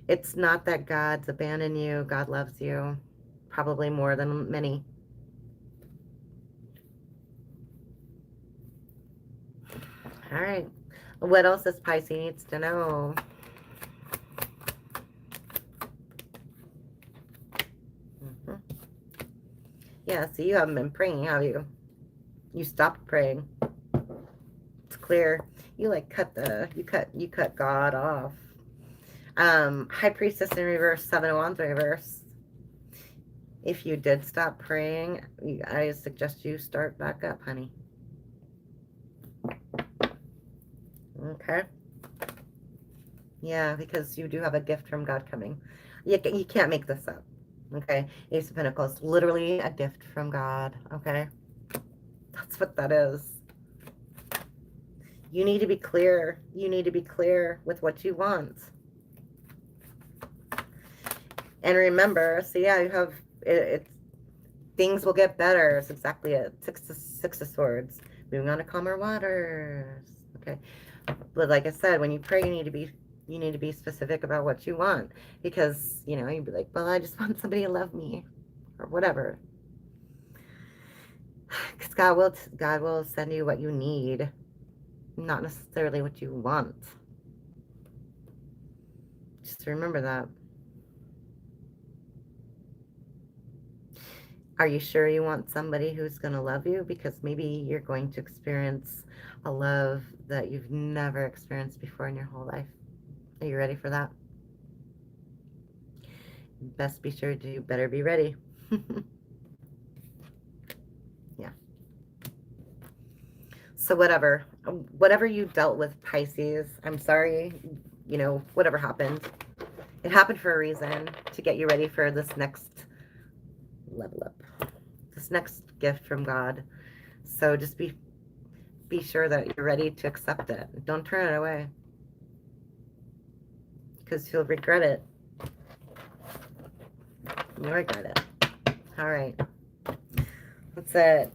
It's not that God's abandoned you. God loves you. Probably more than many. All right. What else does Pisces needs to know? Yeah, so you haven't been praying, have you? You stopped praying. It's clear. You like you cut God off. High Priestess in reverse, Seven of Wands reverse. If you did stop praying, I suggest you start back up, honey. Okay? Yeah, because you do have a gift from God coming. You can't make this up. Okay? Ace of Pentacles, literally a gift from God. Okay? That's what that is. You need to be clear. You need to be clear with what you want. And remember, so yeah, you have, it's things will get better. It's exactly it. Six of Swords. Moving on to calmer waters. Okay. But like I said, when you pray, you need to be specific about what you want. Because, you know, you'd be like, well, I just want somebody to love me. Or whatever. Because God will send you what you need. Not necessarily what you want. Just remember that. Are you sure you want somebody who's going to love you? Because maybe you're going to experience a love that you've never experienced before in your whole life. Are you ready for that? Best be sure to, better be ready. Yeah. So whatever you dealt with, Pisces, I'm sorry, you know, whatever happened. It happened for a reason, to get you ready for this next level up. This next gift from God. So just be sure that you're ready to accept it. Don't turn it away. Because you'll regret it. You'll regret it. All right. That's it.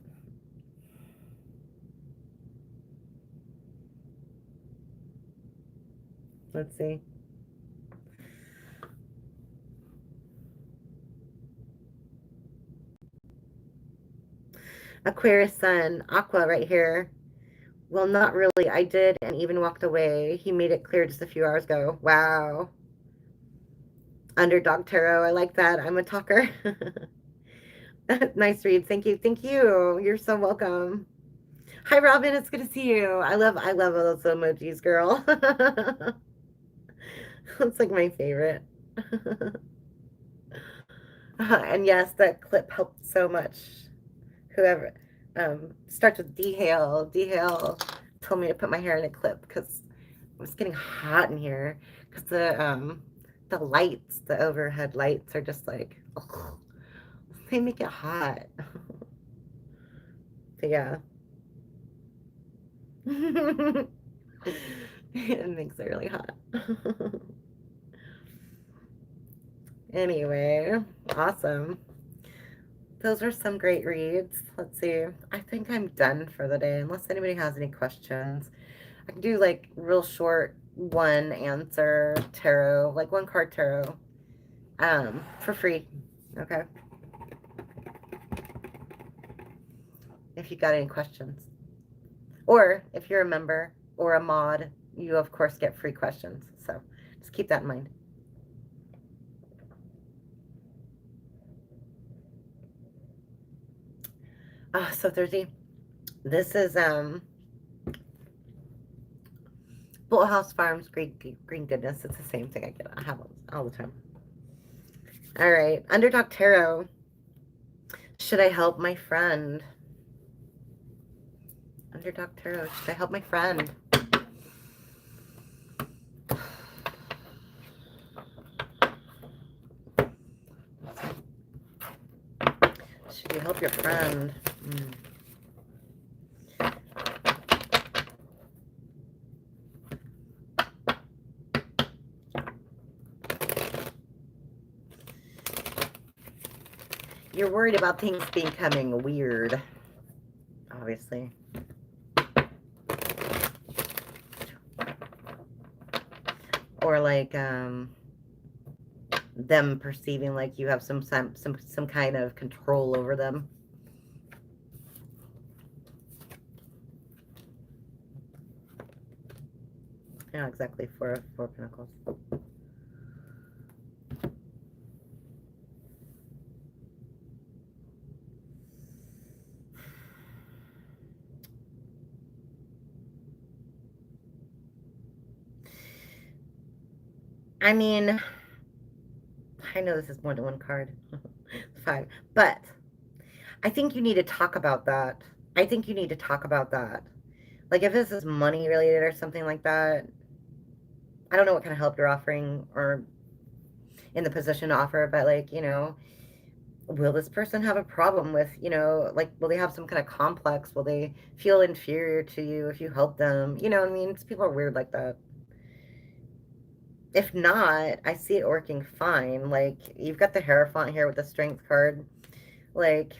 Let's see. Aquarius Sun, Aqua right here. Well, not really. I did and even walked away. He made it clear just a few hours ago. Wow. Underdog Tarot. I like that. I'm a talker. Nice read. Thank you. Thank you. You're so welcome. Hi, Robin. It's good to see you. I love all those emojis, girl. It's like my favorite. And yes, that clip helped so much. Whoever starts with D Hale. D Hale told me to put my hair in a clip because it was getting hot in here. Because the lights, the overhead lights, are just like, ugh, they make it hot. But yeah. It makes it really hot. Anyway, awesome. Those are some great reads. Let's see. I think I'm done for the day, unless anybody has any questions. I can do like real short one answer tarot, like one card tarot, for free. Okay. If you got any questions. Or if you're a member or a mod, you of course get free questions. So just keep that in mind. So Thursday, this is Bull House Farms Green Goodness. It's the same thing I have all the time. All right, Underdog Tarot. Should I help my friend? Underdog Tarot. Should I help my friend? Should you help your friend? You're worried about things becoming weird, obviously. or like them perceiving like you have some kind of control over them. Yeah, exactly. Four Pentacles. I mean, I know this is more than one card. 5. But I think you need to talk about that. I think you need to talk about that. Like, if this is money related or something like that, I don't know what kind of help you're offering or in the position to offer, but like, you know, will this person have a problem with, you know, like, will they have some kind of complex? Will they feel inferior to you if you help them? You know what I mean? People are weird like that. If not, I see it working fine. Like, you've got the Hierophant here with the Strength card. Like,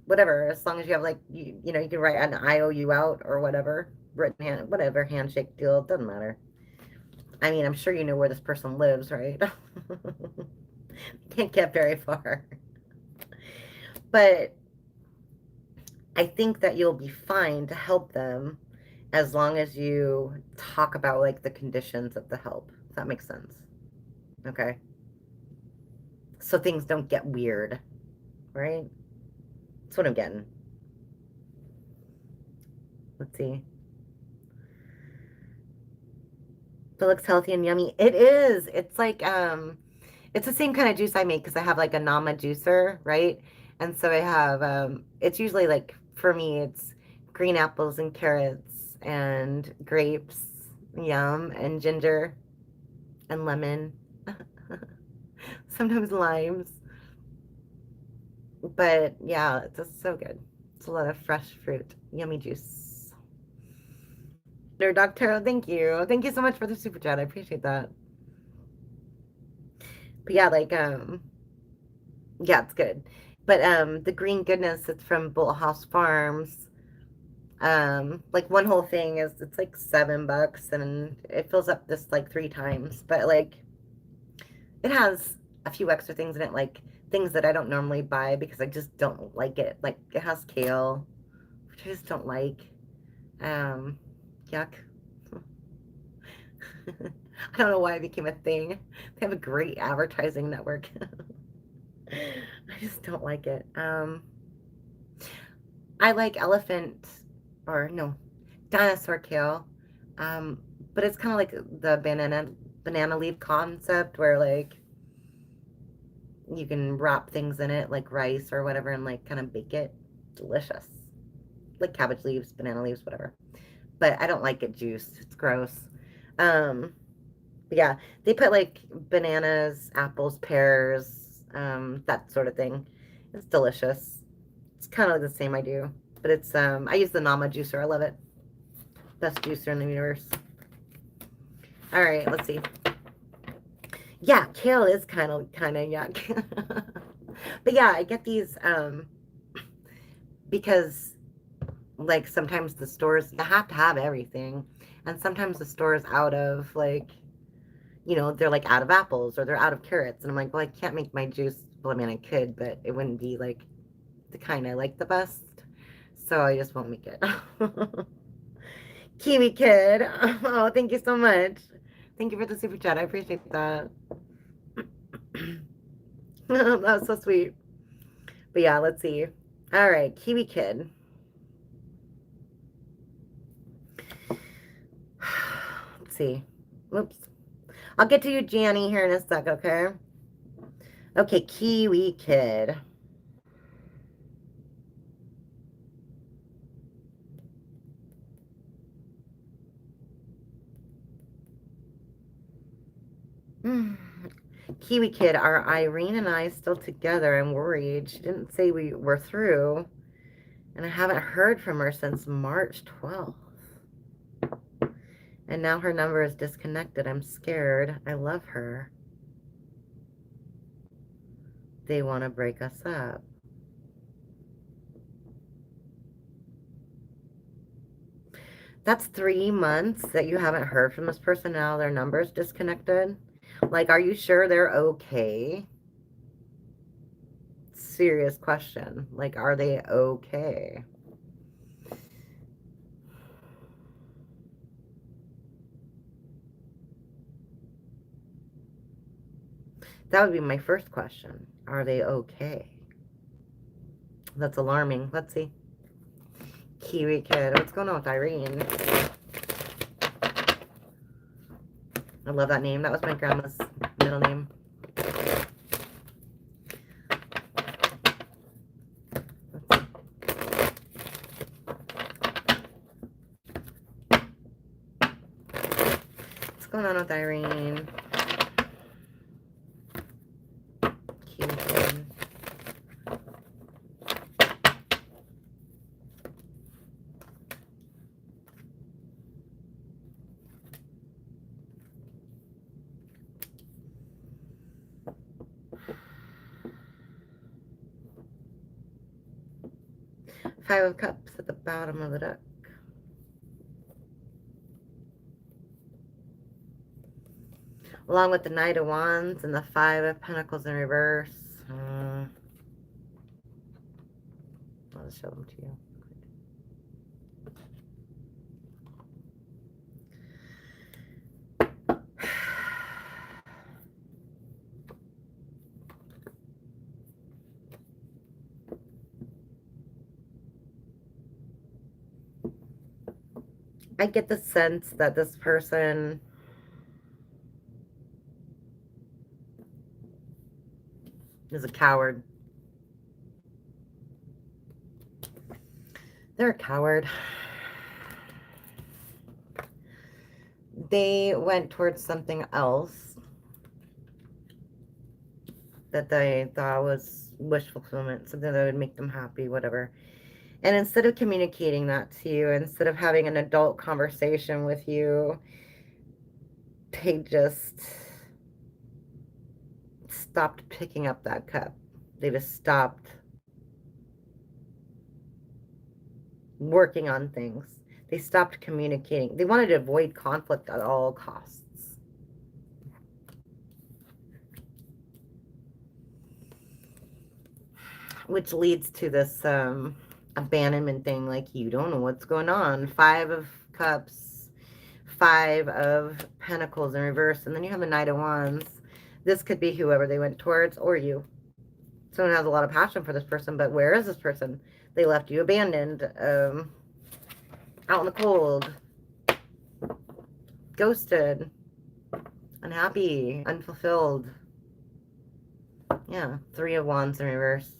whatever, as long as you have, like, you know, you can write an IOU out or whatever. Written hand, whatever, handshake deal, it doesn't matter. I mean, I'm sure you know where this person lives, right? Can't get very far. But I think that you'll be fine to help them as long as you talk about, like, the conditions of the help. If that makes sense. Okay? So things don't get weird, right? That's what I'm getting. Let's see. It looks healthy and yummy. It is. It's like, it's the same kind of juice I make because I have like a Nama juicer, right? And so I have, it's usually like, for me, it's green apples and carrots and grapes, yum, and ginger and lemon. Sometimes limes. But yeah, it's just so good. It's a lot of fresh fruit, yummy juice. Dr. Thank you. Thank you so much for the super chat. I appreciate that. But yeah, like, yeah, it's good. But the green goodness, it's from Bullhouse Farms. Like, one whole thing is, it's like $7 and it fills up this like 3 times. But like, it has a few extra things in it, like things that I don't normally buy because I just don't like it. Like, it has kale, which I just don't like. Yuck. I don't know why it became a thing. They have a great advertising network. I just don't like it. I like elephant, or no, dinosaur kale. But it's kind of like the banana leaf concept where like you can wrap things in it like rice or whatever and like kind of bake it. Delicious. Like cabbage leaves, banana leaves, whatever. But I don't like it juiced. It's gross. But yeah, they put like bananas, apples, pears, that sort of thing. It's delicious. It's kind of like the same I do. But it's, I use the Nama juicer. I love it. Best juicer in the universe. All right, let's see. Yeah, kale is kind of yuck. But yeah, I get these because like sometimes the stores, you have to have everything. And sometimes the store's out of like, you know, they're like out of apples or they're out of carrots. And I'm like, well, I can't make my juice. Well, I mean, I could, but it wouldn't be like the kind I like the best. So I just won't make it. Kiwi Kid. Oh, thank you so much. Thank you for the super chat. I appreciate that. That was so sweet. But yeah, let's see. All right, Kiwi Kid. Let's see. Oops. I'll get to you, Janny, here in a sec, okay? Okay, Kiwi Kid. Kiwi Kid, are Irene and I still together? I'm worried. She didn't say we were through. And I haven't heard from her since March 12th. And now her number is disconnected. I'm scared. I love her. They want to break us up. That's 3 months that you haven't heard from this person. Now their number's disconnected. Like, are you sure they're okay? Serious question. Like, are they okay? That would be my first question. Are they okay? That's alarming. Let's see. Kiwi Kid. What's going on with Irene? I love that name. That was my grandma's middle name. What's going on with Irene? Kiwi Kid. Five of Cups at the bottom of the deck. Along with the Knight of Wands and the Five of Pentacles in reverse. I'll just show them to you. I get the sense that this person is a coward. They're a coward. They went towards something else that they thought was wish fulfillment, something that would make them happy, whatever. And instead of communicating that to you, instead of having an adult conversation with you, they just stopped picking up that cup. They just stopped working on things. They stopped communicating. They wanted to avoid conflict at all costs. Which leads to this abandonment thing, like you don't know what's going on. Five of Cups, Five of Pentacles in reverse, and then you have the Knight of Wands. This could be whoever they went towards, or you. Someone has a lot of passion for this person, but where is this person? They left you abandoned, out in the cold, ghosted, unhappy, unfulfilled. Yeah, Three of Wands in reverse.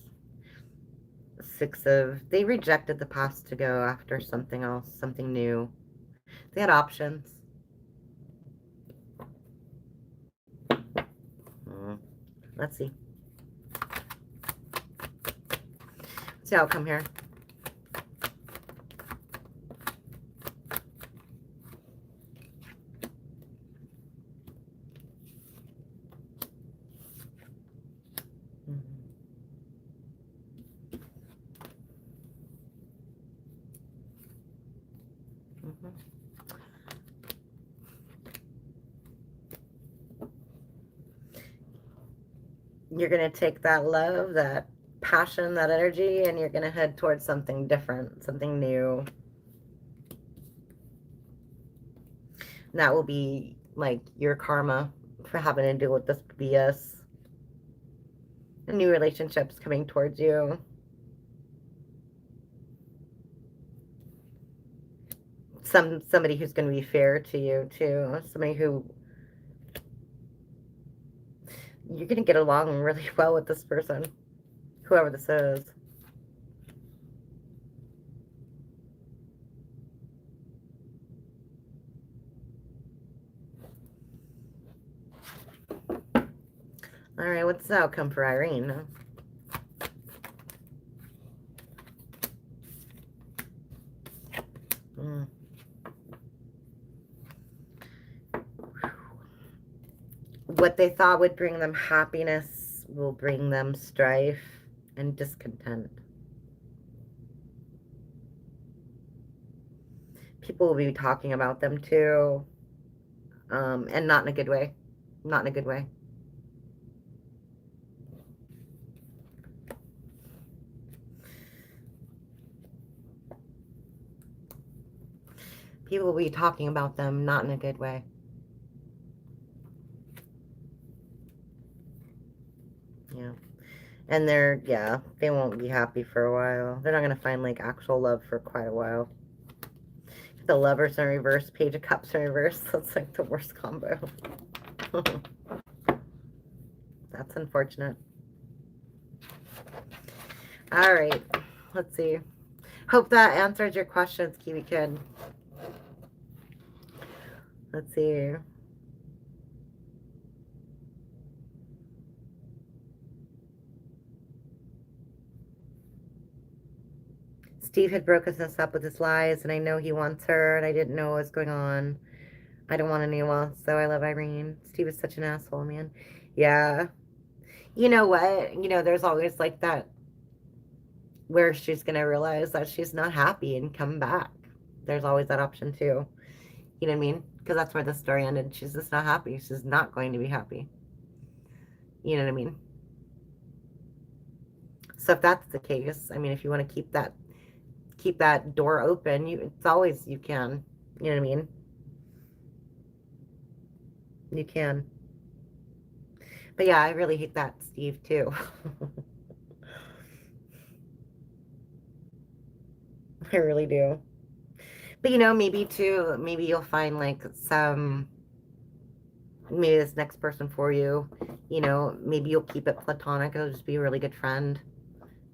They rejected the past to go after something else, something new. They had options. Let's see. What's the outcome here? You're going to take that love, that passion, that energy, and you're going to head towards something different, something new. And that will be like your karma for having to deal with this BS. A new relationships coming towards you. Somebody who's going to be fair to you too. Somebody who you're going to get along really well with this person, whoever this is. All right, what's the outcome for Irene? What they thought would bring them happiness will bring them strife and discontent. People will be talking about them too. And not in a good way. Not in a good way. People will be talking about them not in a good way. Yeah. And they won't be happy for a while. They're not going to find, like, actual love for quite a while. The Lovers in reverse, Page of Cups in reverse. That's, like, the worst combo. That's unfortunate. All right. Let's see. Hope that answers your questions, Kiwi Kid. Let's see. Steve had broken us up with his lies, and I know he wants her, and I didn't know what was going on. I don't want anyone else, so I love Irene. Steve is such an asshole, man. Yeah. You know what? You know, there's always like that where she's going to realize that she's not happy and come back. There's always that option too. You know what I mean? Because that's where the story ended. She's just not happy. She's not going to be happy. You know what I mean? So if that's the case, I mean, if you want to keep that door open, it's always, you can. You know what I mean? You can. But yeah, I really hate that Steve too. I really do. But you know, maybe too, maybe you'll find like maybe this next person for you, you know, maybe you'll keep it platonic. It'll just be a really good friend.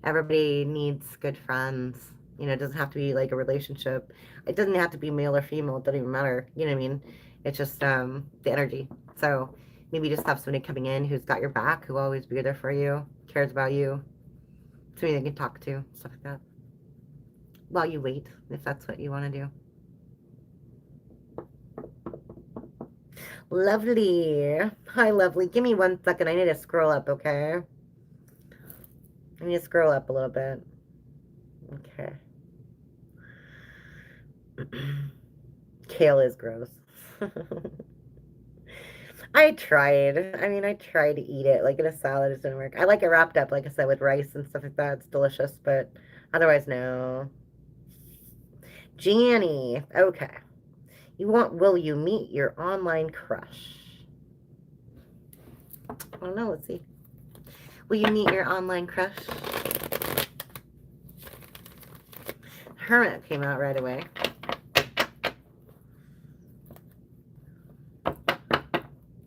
Everybody needs good friends. You know, it doesn't have to be like a relationship. It doesn't have to be male or female. It doesn't even matter. You know what I mean? It's just the energy. So maybe just have somebody coming in who's got your back, who will always be there for you, cares about you, somebody they can talk to, stuff like that. While you wait, if that's what you want to do. Lovely. Hi, lovely. Give me 1 second. I need to scroll up, okay? I need to scroll up a little bit. Okay. Kale is gross. I tried. I mean, I tried to eat it. Like in a salad, it didn't work. I like it wrapped up, like I said, with rice and stuff like that. It's delicious, but otherwise, no. Janny. Okay. Will you meet your online crush? I don't know. Let's see. Will you meet your online crush? Hermit came out right away.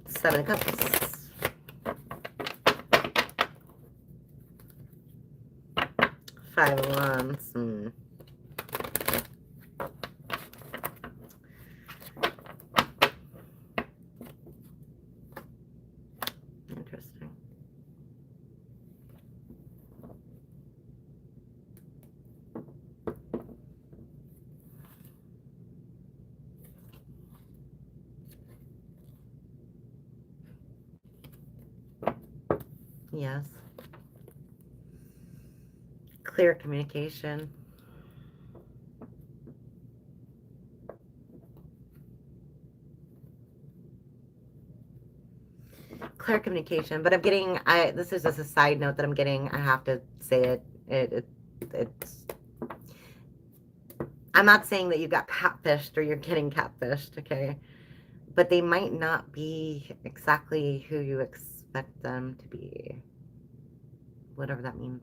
Seven of Cups. Five of Wands. Interesting. Yes. Clear communication. Clear communication, but I'm getting, this is just a side note that I'm getting, I have to say it. It's, I'm not saying that you got catfished or you're getting catfished, okay? But they might not be exactly who you expect them to be. Whatever that means.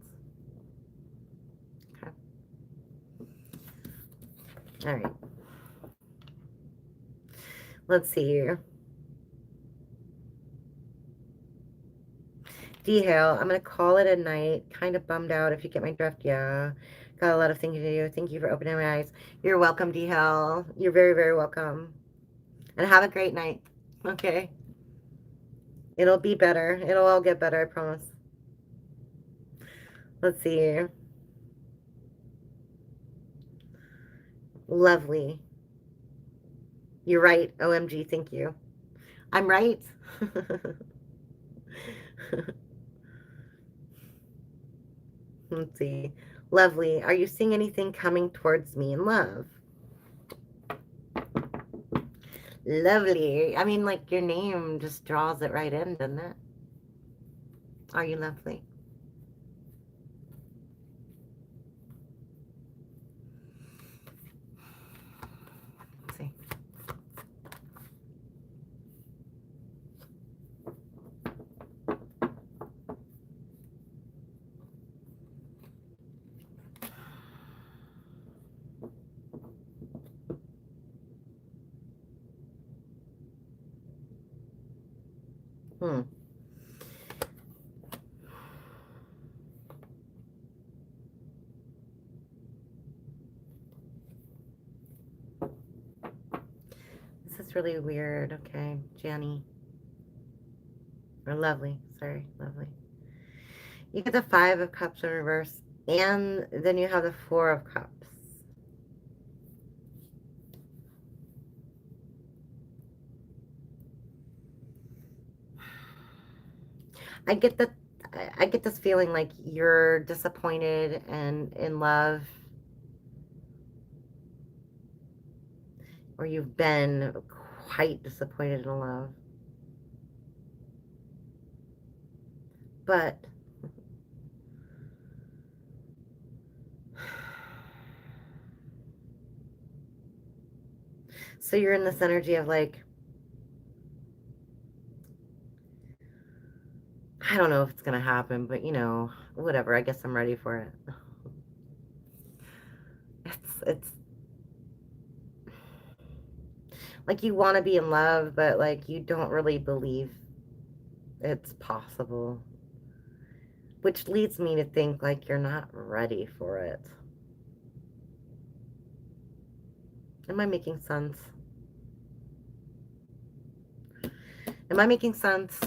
Okay. All right. Let's see here. D-Hale, I'm going to call it a night. Kind of bummed out if you get my drift. Yeah. Got a lot of things to do. Thank you for opening my eyes. You're welcome, D-Hale. You're very, very welcome. And have a great night. Okay? It'll be better. It'll all get better, I promise. Let's see here. Lovely. You're right. OMG, thank you. I'm right. Let's see. Lovely. Are you seeing anything coming towards me in love? Lovely. I mean, like, your name just draws it right in, doesn't it? Are you lovely? Let's see. Hmm. This is really weird. Okay, Jenny. Or lovely. Sorry, lovely. You get the Five of Cups in reverse, and then you have the Four of Cups. I get that. I get this feeling like you're disappointed and in love, or you've been quite disappointed in love. But so you're in this energy of like, I don't know if it's gonna happen, but whatever. I guess I'm ready for it. It's like you want to be in love, but like you don't really believe it's possible, which leads me to think like you're not ready for it. Am I making sense? Am I making sense?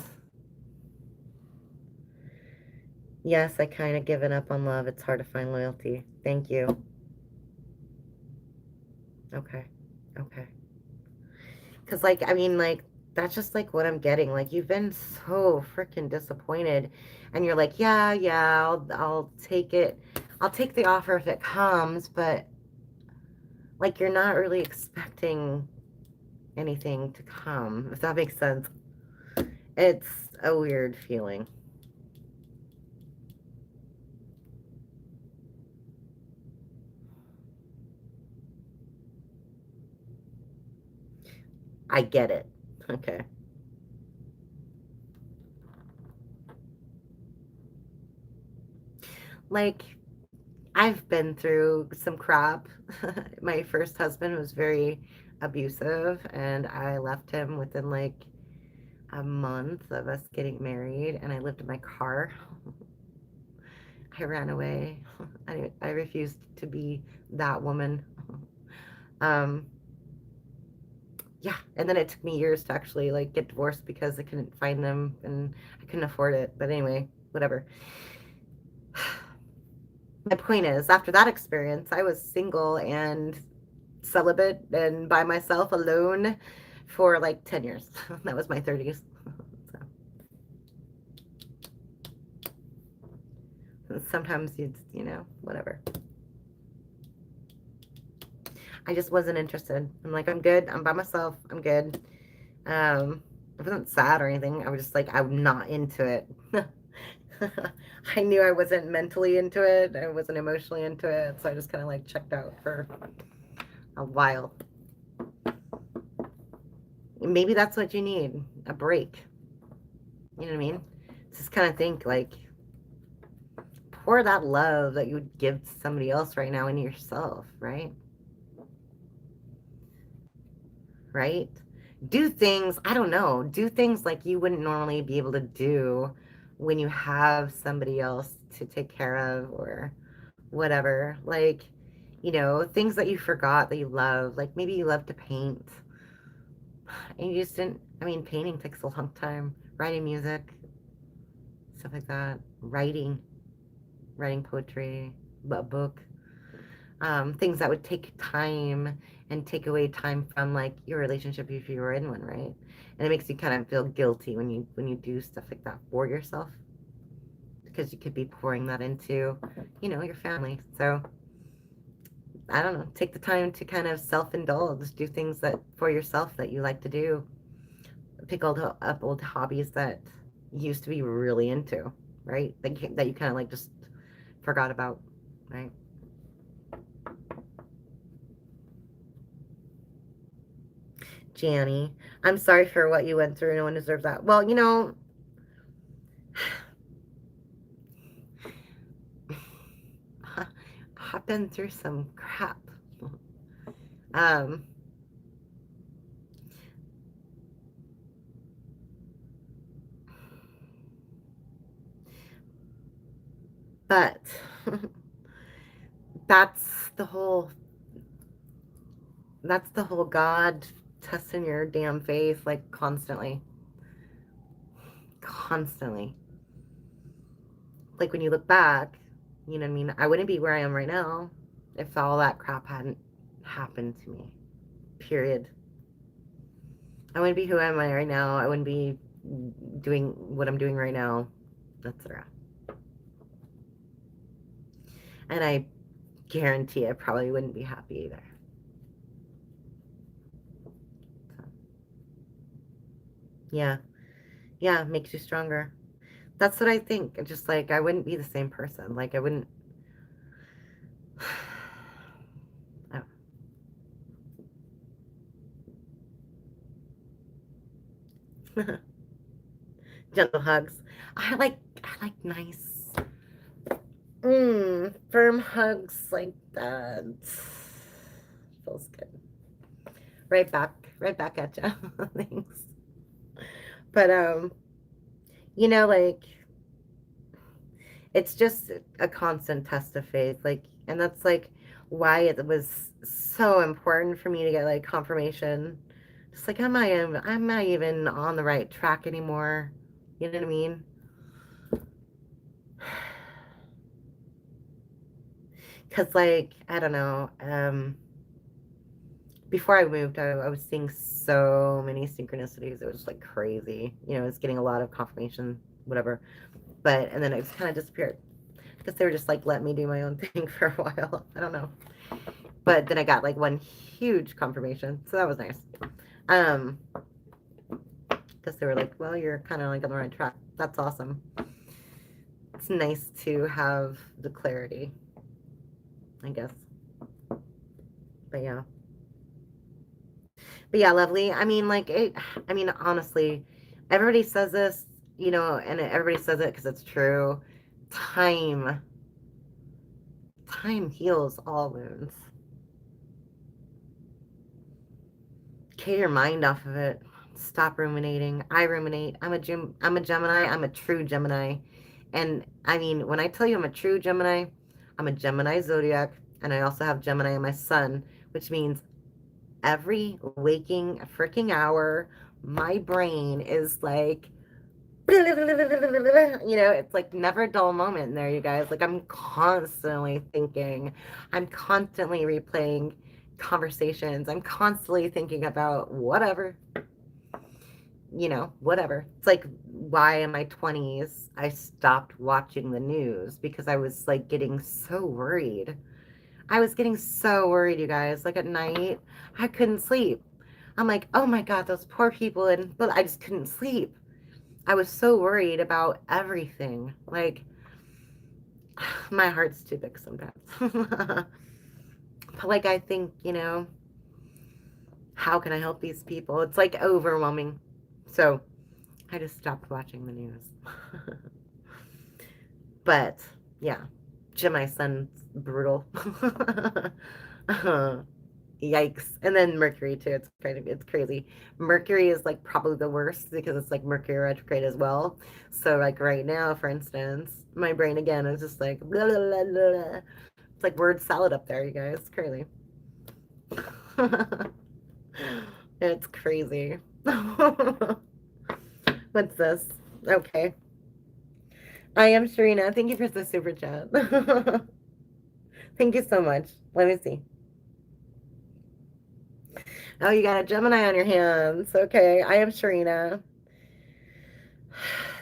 Yes, I kind of given up on love. It's hard to find loyalty. Thank you. Okay. Okay. Because, like, I mean, like, that's just like what I'm getting. Like, you've been so freaking disappointed, and you're like, yeah, yeah, I'll take it. I'll take the offer if it comes, but like, you're not really expecting anything to come, if that makes sense. It's a weird feeling. I get it. Okay. Like, I've been through some crap. My first husband was very abusive, and I left him within like a month of us getting married, and I lived in my car. I ran away. I refused to be that woman. Um, yeah, and then it took me years to actually like get divorced because I couldn't find them and I couldn't afford it. But anyway, whatever. My point is, after that experience, I was single and celibate and by myself alone for like 10 years. That was my 30s. So sometimes whatever. I just wasn't interested. I'm like, I'm good. I'm by myself. I'm good. I wasn't sad or anything. I was just like, I'm not into it. I knew I wasn't mentally into it. I wasn't emotionally into it. So I just kind of like checked out for a while. Maybe that's what you need, a break. You know what I mean? Just kind of think like, pour that love that you would give to somebody else right now into yourself, right? Right? Do things, I don't know, do things like you wouldn't normally be able to do when you have somebody else to take care of or whatever. Like, things that you forgot that you love. Like maybe you love to paint and you just didn't. I mean, painting takes a long time. Writing music, stuff like that. Writing poetry, a book. Things that would take time and take away time from like your relationship if you were in one, right? And it makes you kind of feel guilty when you do stuff like that for yourself because you could be pouring that into, your family. So I don't know, take the time to kind of self-indulge, do things that for yourself that you like to do. Pick up old hobbies that you used to be really into, right? That you kind of like just forgot about, right? Janny, I'm sorry for what you went through. No one deserves that. Well, I've been through some crap. Um, but that's the whole that's the whole God testing your damn faith like constantly. Constantly. Like when you look back, you know what I mean? I wouldn't be where I am right now if all that crap hadn't happened to me. Period. I wouldn't be who am I right now. I wouldn't be doing what I'm doing right now, etc. And I guarantee I probably wouldn't be happy either. So, yeah. Yeah, it makes you stronger. That's what I think. Just like I wouldn't be the same person. Like I wouldn't. Oh. Gentle hugs. I like nice, firm hugs like that. Feels good. Right back at you. Thanks. But like it's just a constant test of faith, like, and that's like why it was so important for me to get like confirmation. Just like, I'm not even on the right track anymore. You know what I mean? Because like I don't know, before I moved, I was seeing so many synchronicities. It was like crazy. I was getting a lot of confirmation, whatever. But and then it just kind of disappeared because they were just like let me do my own thing for a while. I don't know. But then I got like one huge confirmation, so that was nice. Because they were like, well, you're kind of like on the right track. That's awesome. It's nice to have the clarity, I guess. But yeah. But yeah, lovely. I mean, like I mean, honestly, everybody says this, and everybody says it because it's true. Time, time heals all wounds. Get your mind off of it. Stop ruminating. I ruminate. I'm a Gemini. I'm a true Gemini. And I mean, when I tell you I'm a true Gemini, I'm a Gemini zodiac, and I also have Gemini in my sun, which means every waking freaking hour, my brain is like, it's like never a dull moment in there, you guys. Like I'm constantly thinking, I'm constantly replaying conversations, I'm constantly thinking about whatever, whatever. It's like why in my 20s I stopped watching the news because I was like getting so worried. I was getting so worried, you guys. Like at night, I couldn't sleep. I'm like, oh my God, those poor people. But I just couldn't sleep. I was so worried about everything. Like, my heart's too big sometimes. But like, I think, how can I help these people? It's like overwhelming. So I just stopped watching the news. But yeah, Gemini Sun's brutal. Yikes. And then Mercury too. It's crazy. Mercury is like probably the worst because it's like Mercury retrograde as well. So like right now, for instance, my brain again is just like blah, blah, blah, blah. It's like word salad up there, you guys. It's crazy. It's crazy. What's this? Okay. I am Sharina. Thank you for the super chat. Thank you so much. Let me see. Oh, you got a Gemini on your hands. Okay. I am Sharina.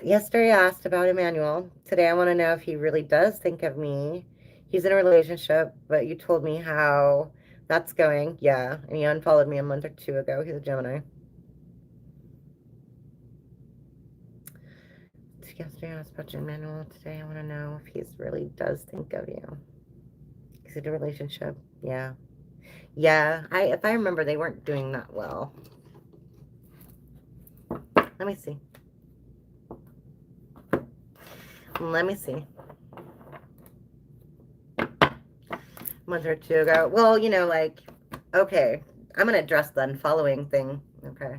Yesterday I asked about Emmanuel. Today I want to know if he really does think of me. He's in a relationship, but you told me how that's going. Yeah, and he unfollowed me a month or two ago. He's a Gemini. Yesterday I was watching Manuel. Today I want to know if he really does think of you. He's in a relationship. Yeah. Yeah, if I remember, they weren't doing that well. Let me see. Let me see. A month or two ago. Well, you know, like, okay, I'm gonna address the unfollowing thing. Okay.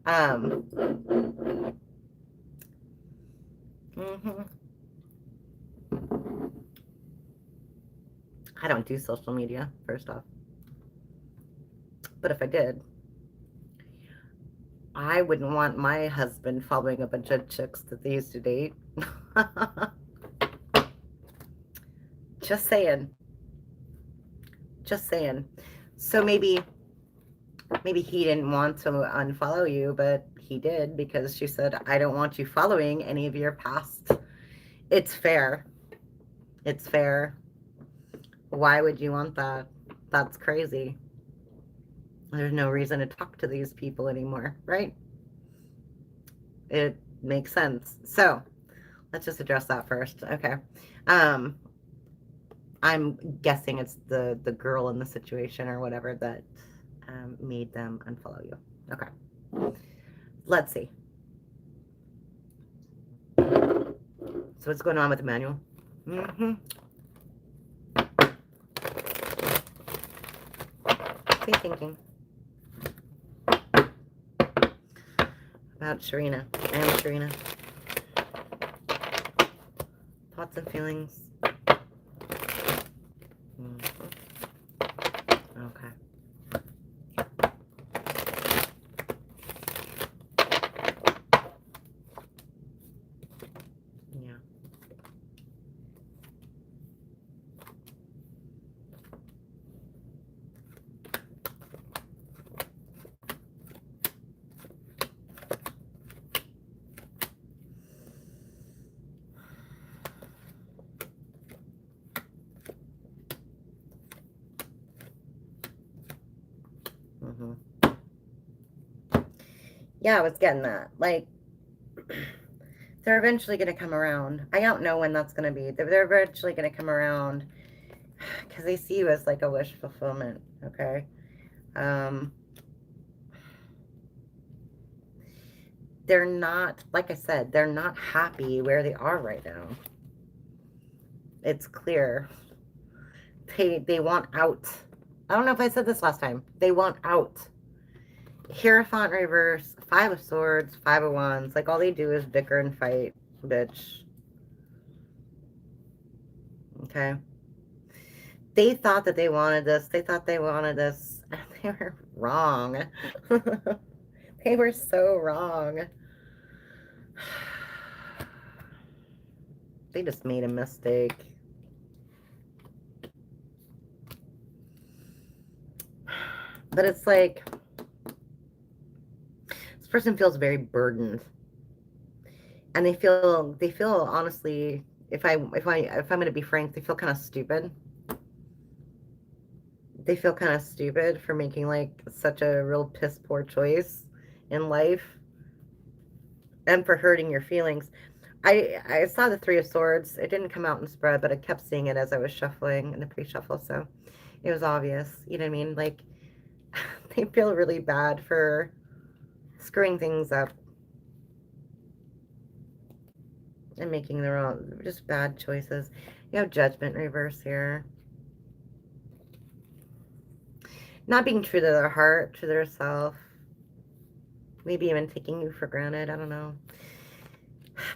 I don't do social media, first off. But if I did, I wouldn't want my husband following a bunch of chicks that they used to date. Just saying. Just saying. So maybe he didn't want to unfollow you, but he did because she said, I don't want you following any of your past. It's fair. It's fair. Why would you want that? That's crazy. There's no reason to talk to these people anymore, right? It makes sense. So let's just address that first. Okay. I'm guessing it's the girl in the situation or whatever that made them unfollow you. Okay. Let's see. So what's going on with Emmanuel? What's he thinking about Sharina? I am Sharina. Thoughts and feelings. Okay. Yeah. Yeah, I was getting that. Like, they're eventually going to come around. I don't know when that's going to be. They're eventually going to come around because they see you as like a wish fulfillment. Okay. They're not, like I said, they're not happy where they are right now. It's clear. They want out. I don't know if I said this last time. They want out. Hierophant reverse, 5 of Swords, 5 of Wands. Like, all they do is bicker and fight, bitch. Okay? They thought that they wanted this. They thought they wanted this. They were wrong. They were so wrong. They just made a mistake. But it's like, this person feels very burdened. And they feel honestly, if I'm going to be frank, they feel kind of stupid. They feel kind of stupid for making like such a real piss poor choice in life and for hurting your feelings. I saw the 3 of Swords. It didn't come out in spread, but I kept seeing it as I was shuffling in the pre-shuffle, so it was obvious. You know what I mean? Like, they feel really bad for screwing things up and making their own just bad choices. You have Judgment reverse here. Not being true to their heart, to their self. Maybe even taking you for granted. I don't know.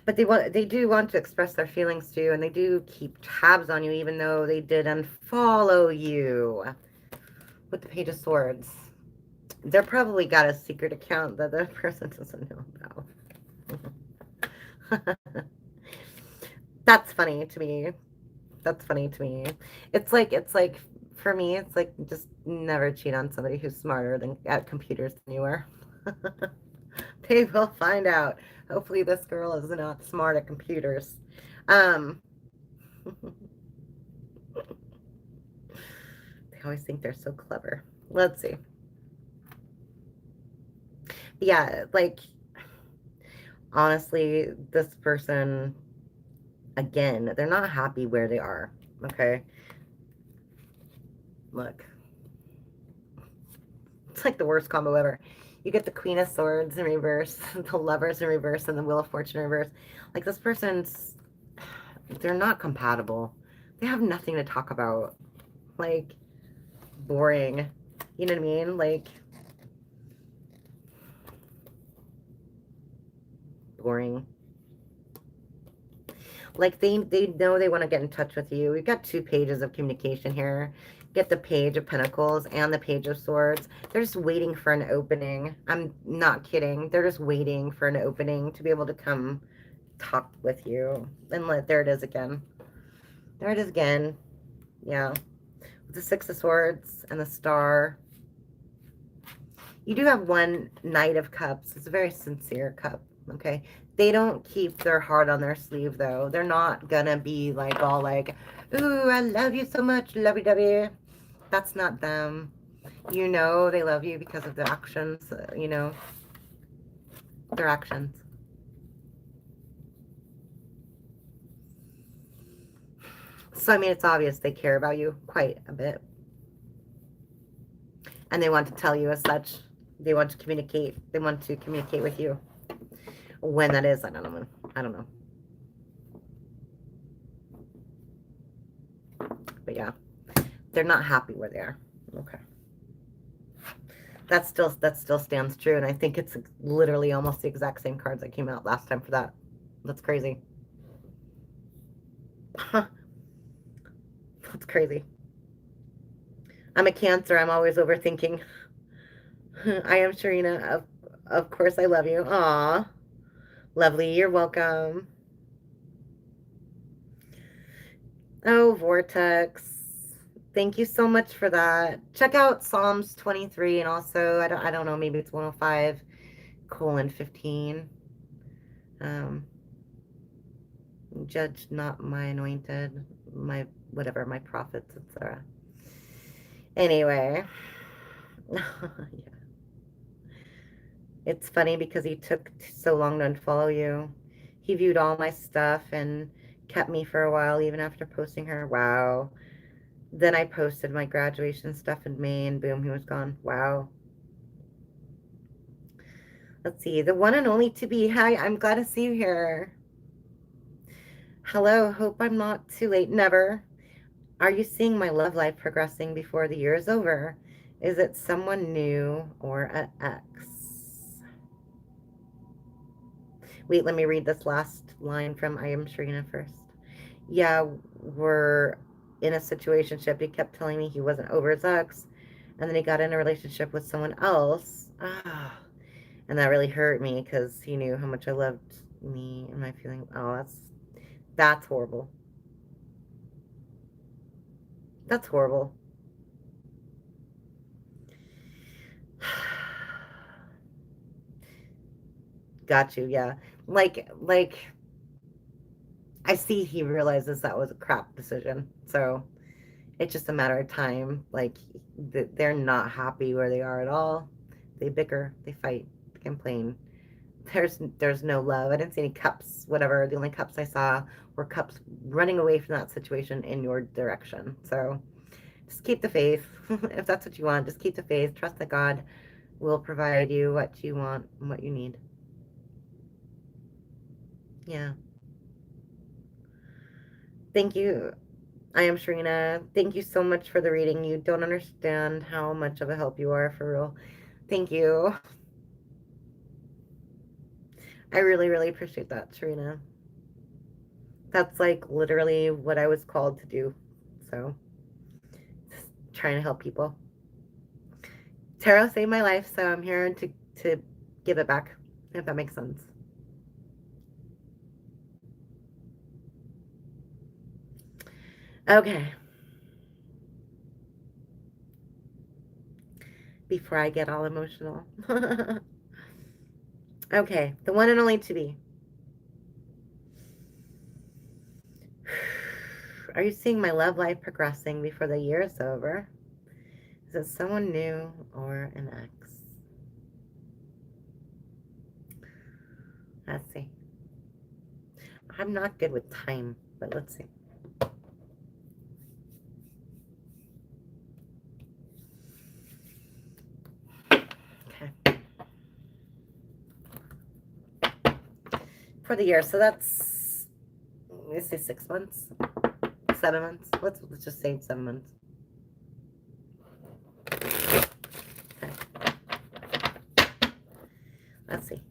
But they do want to express their feelings to you, and they do keep tabs on you, even though they did unfollow you. With the Page of Swords. They're probably got a secret account that the person doesn't know about. That's funny to me. That's funny to me. It's like, for me, it's like, just never cheat on somebody who's smarter at computers than you are. They will find out. Hopefully this girl is not smart at computers. always think they're so clever. Let's see. Yeah, like, honestly, this person, again, they're not happy where they are, okay? Look. It's like the worst combo ever. You get the Queen of Swords in reverse, the Lovers in reverse, and the Wheel of Fortune in reverse. Like, this person's, they're not compatible. They have nothing to talk about. Like, boring. You know what I mean? Like, boring. Like, they know they want to get in touch with you. We've got 2 pages of communication here. Get the Page of Pentacles and the Page of Swords. They're just waiting for an opening. I'm not kidding. They're just waiting for an opening to be able to come talk with you. And there it is again. There it is again. Yeah. With the 6 of Swords and the Star. You do have one Knight of Cups. It's a very sincere cup. Okay. They don't keep their heart on their sleeve, though. They're not gonna be like all like, ooh, I love you so much, lovey-dovey. That's not them. You know they love you because of the actions, you know, their actions. So, I mean, it's obvious they care about you quite a bit. And they want to tell you as such. They want to communicate. They want to communicate with you. When that is, I don't know. I don't know. But yeah, they're not happy where they are. Okay. That still stands true, and I think it's literally almost the exact same cards that came out last time for that. That's crazy. That's crazy. I'm a Cancer. I'm always overthinking. I am Sharina. Of course, I love you. Aw. Lovely. You're welcome. Oh, Vortex. Thank you so much for that. Check out Psalms 23, and also, I don't know, maybe it's 105:15. Judge not my anointed, my whatever, my prophets, etc. Anyway. Yeah. It's funny because he took so long to unfollow you. He viewed all my stuff and kept me for a while, even after posting her. Wow. Then I posted my graduation stuff in May, and boom, he was gone. Wow. Let's see. The one and only to be. Hi, I'm glad to see you here. Hello. Hope I'm not too late. Never. Are you seeing my love life progressing before the year is over? Is it someone new or an ex? Wait, let me read this last line from I Am Sharina first. Yeah, we're in a situationship. He kept telling me he wasn't over his ex, and then he got in a relationship with someone else. And that really hurt me because he knew how much I loved me and my feeling. Oh, that's horrible. That's horrible. Got you, yeah. Like I see he realizes that was a crap decision. So it's just a matter of time. Like, they're not happy where they are at all. They bicker, they fight, they complain. There's no love. I didn't see any cups, whatever. The only cups I saw were cups running away from that situation in your direction. So just keep the faith. If that's what you want, just keep the faith. Trust that God will provide you what you want and what you need. Yeah. Thank you. I am Sharina. Thank you so much for the reading. You don't understand how much of a help you are, for real. Thank you. I really, really appreciate that, Sharina. That's like literally what I was called to do. So, just trying to help people. Tarot saved my life, so I'm here to give it back, if that makes sense. Okay. Before I get all emotional. Okay, the one and only to be. Are you seeing my love life progressing before the year is over? Is it someone new or an ex? Let's see. I'm not good with time, but let's see. Okay. For the year, so that's, let's say 6 months, 7 months. Let's just say 7 months. Okay. Let's see.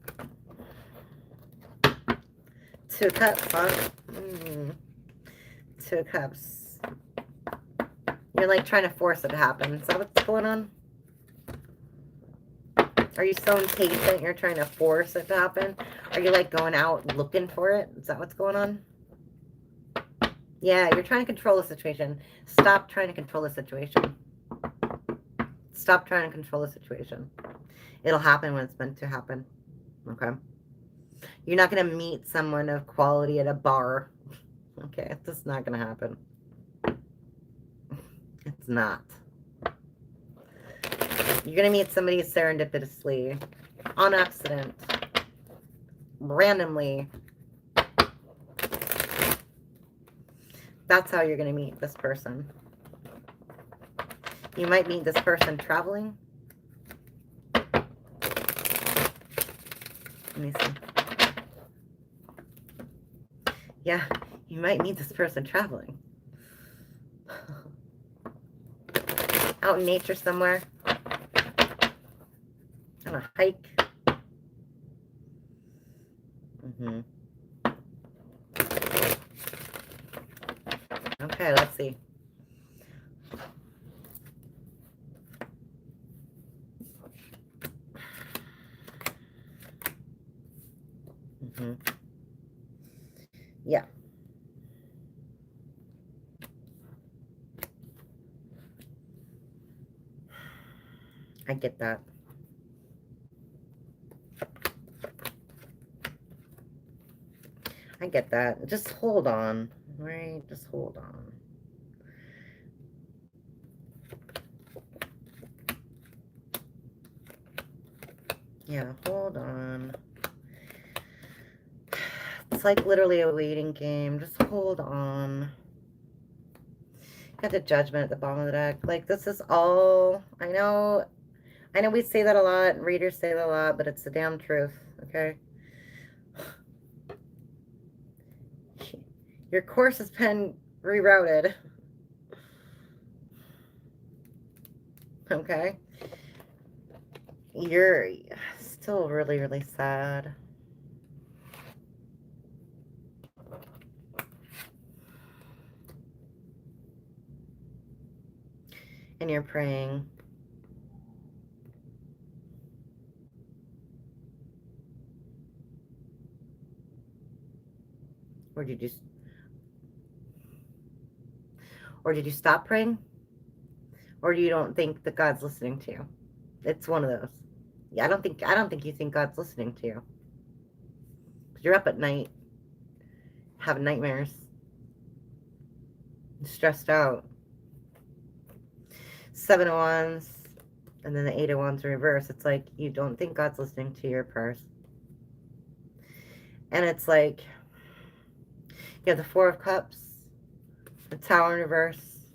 2 cups, huh? 2 cups. You're like trying to force it to happen. Is that what's going on? Are you so impatient you're trying to force it to happen? Are you like going out looking for it? Is that what's going on? Yeah, you're trying to control the situation. Stop trying to control the situation. Stop trying to control the situation. It'll happen when it's meant to happen. Okay? You're not going to meet someone of quality at a bar. Okay? That's not going to happen. It's not. You're going to meet somebody serendipitously, on accident, randomly. That's how you're going to meet this person. You might meet this person traveling. Let me see. Yeah, you might meet this person traveling. Out in nature somewhere. On a hike. Okay, let's see. Yeah. I get that. I get that. Just hold on. Right? Just hold on. Yeah, hold on. It's like literally a waiting game. Just hold on. Got the Judgment at the bottom of the deck. Like, this is all... I know we say that a lot. Readers say that a lot, but it's the damn truth. Okay? Your course has been rerouted. Okay? You're still really, really sad. And you're praying. Or did you stop praying? Or you don't think that God's listening to you? It's one of those. Yeah, I don't think you think God's listening to you. You're up at night, having nightmares, stressed out. 7 of Wands, and then the 8 of Wands in reverse. It's like you don't think God's listening to your prayers. And it's like you have the 4 of Cups, the Tower in reverse,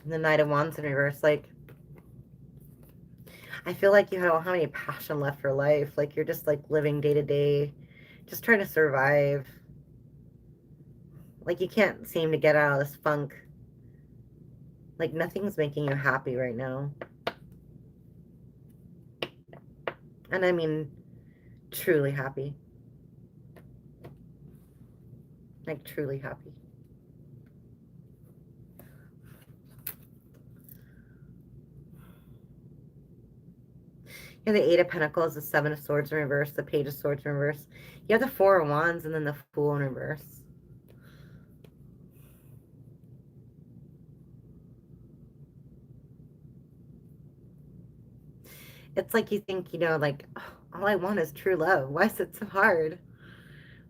and the Knight of Wands in reverse. Like, I feel like you don't have any passion left for life. Like, you're just like living day to day, just trying to survive. Like, you can't seem to get out of this funk. Like, nothing's making you happy right now. And I mean, truly happy. Like, truly happy. You have the 8 of Pentacles, the 7 of Swords in reverse, the Page of Swords in reverse. You have the 4 of Wands, and then the Fool in reverse. It's like you think, you know, like, oh, all I want is true love. Why is it so hard?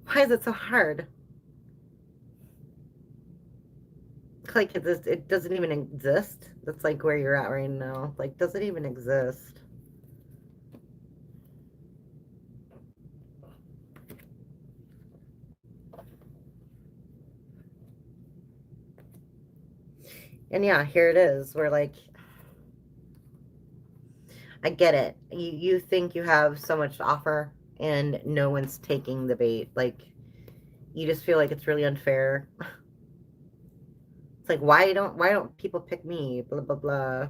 Why is it so hard? Like it doesn't even exist. That's like where you're at right now. Like, does it even exist? And yeah, here it is. We're like, I get it. You think you have so much to offer and no one's taking the bait. Like, you just feel like it's really unfair. It's like, why don't people pick me? Blah blah blah.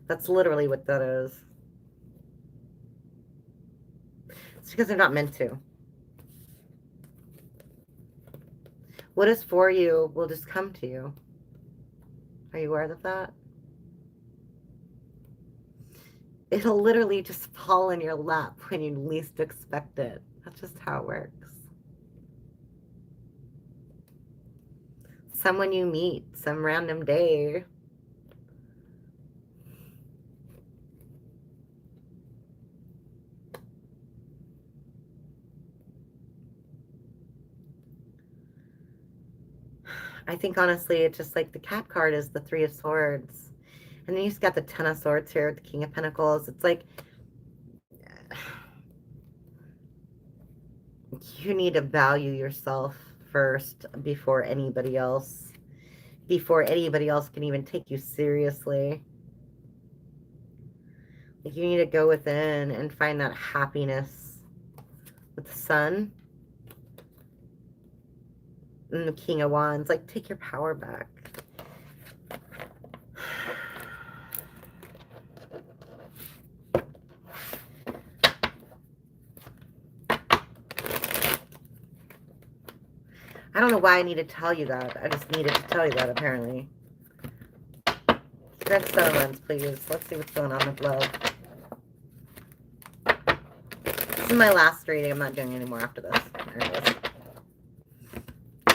That's literally what that is. It's because they're not meant to. What is for you will just come to you. Are you aware of that? It'll literally just fall in your lap when you least expect it. That's just how it works. Someone you meet some random day. I think honestly, it's just like the Cat card is the Three of Swords. And then you just got the Ten of Swords here with the King of Pentacles. It's like you need to value yourself first before anybody else. Before anybody else can even take you seriously. Like, you need to go within and find that happiness. With the Sun and the King of Wands. Like, take your power back. I don't know why I need to tell you that. I just needed to tell you that, apparently. Next settlements, please. Let's see what's going on with love. This is my last reading. I'm not doing any more after this. There it is.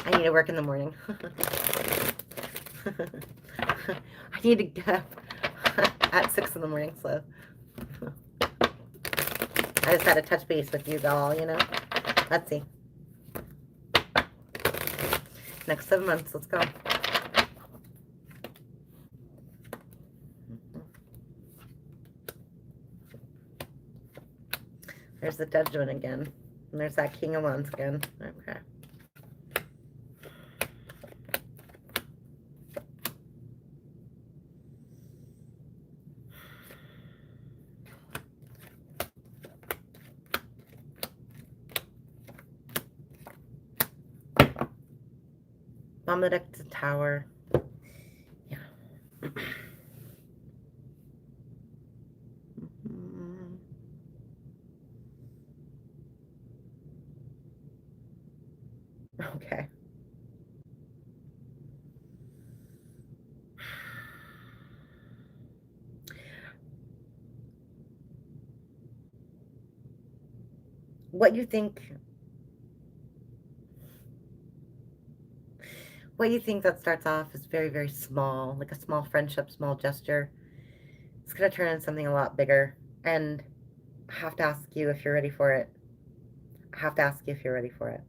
I need to work in the morning. I need to get up at 6 in the morning, so I just had to touch base with you all, you know. Let's see. Next 7 months, let's go. There's the Judgment again. And there's that King of Wands again. Okay. Benedict Tower. Yeah. Okay. What you think that starts off is very, very small, like a small friendship, small gesture. It's going to turn into something a lot bigger. And I have to ask you if you're ready for it. I have to ask you if you're ready for it.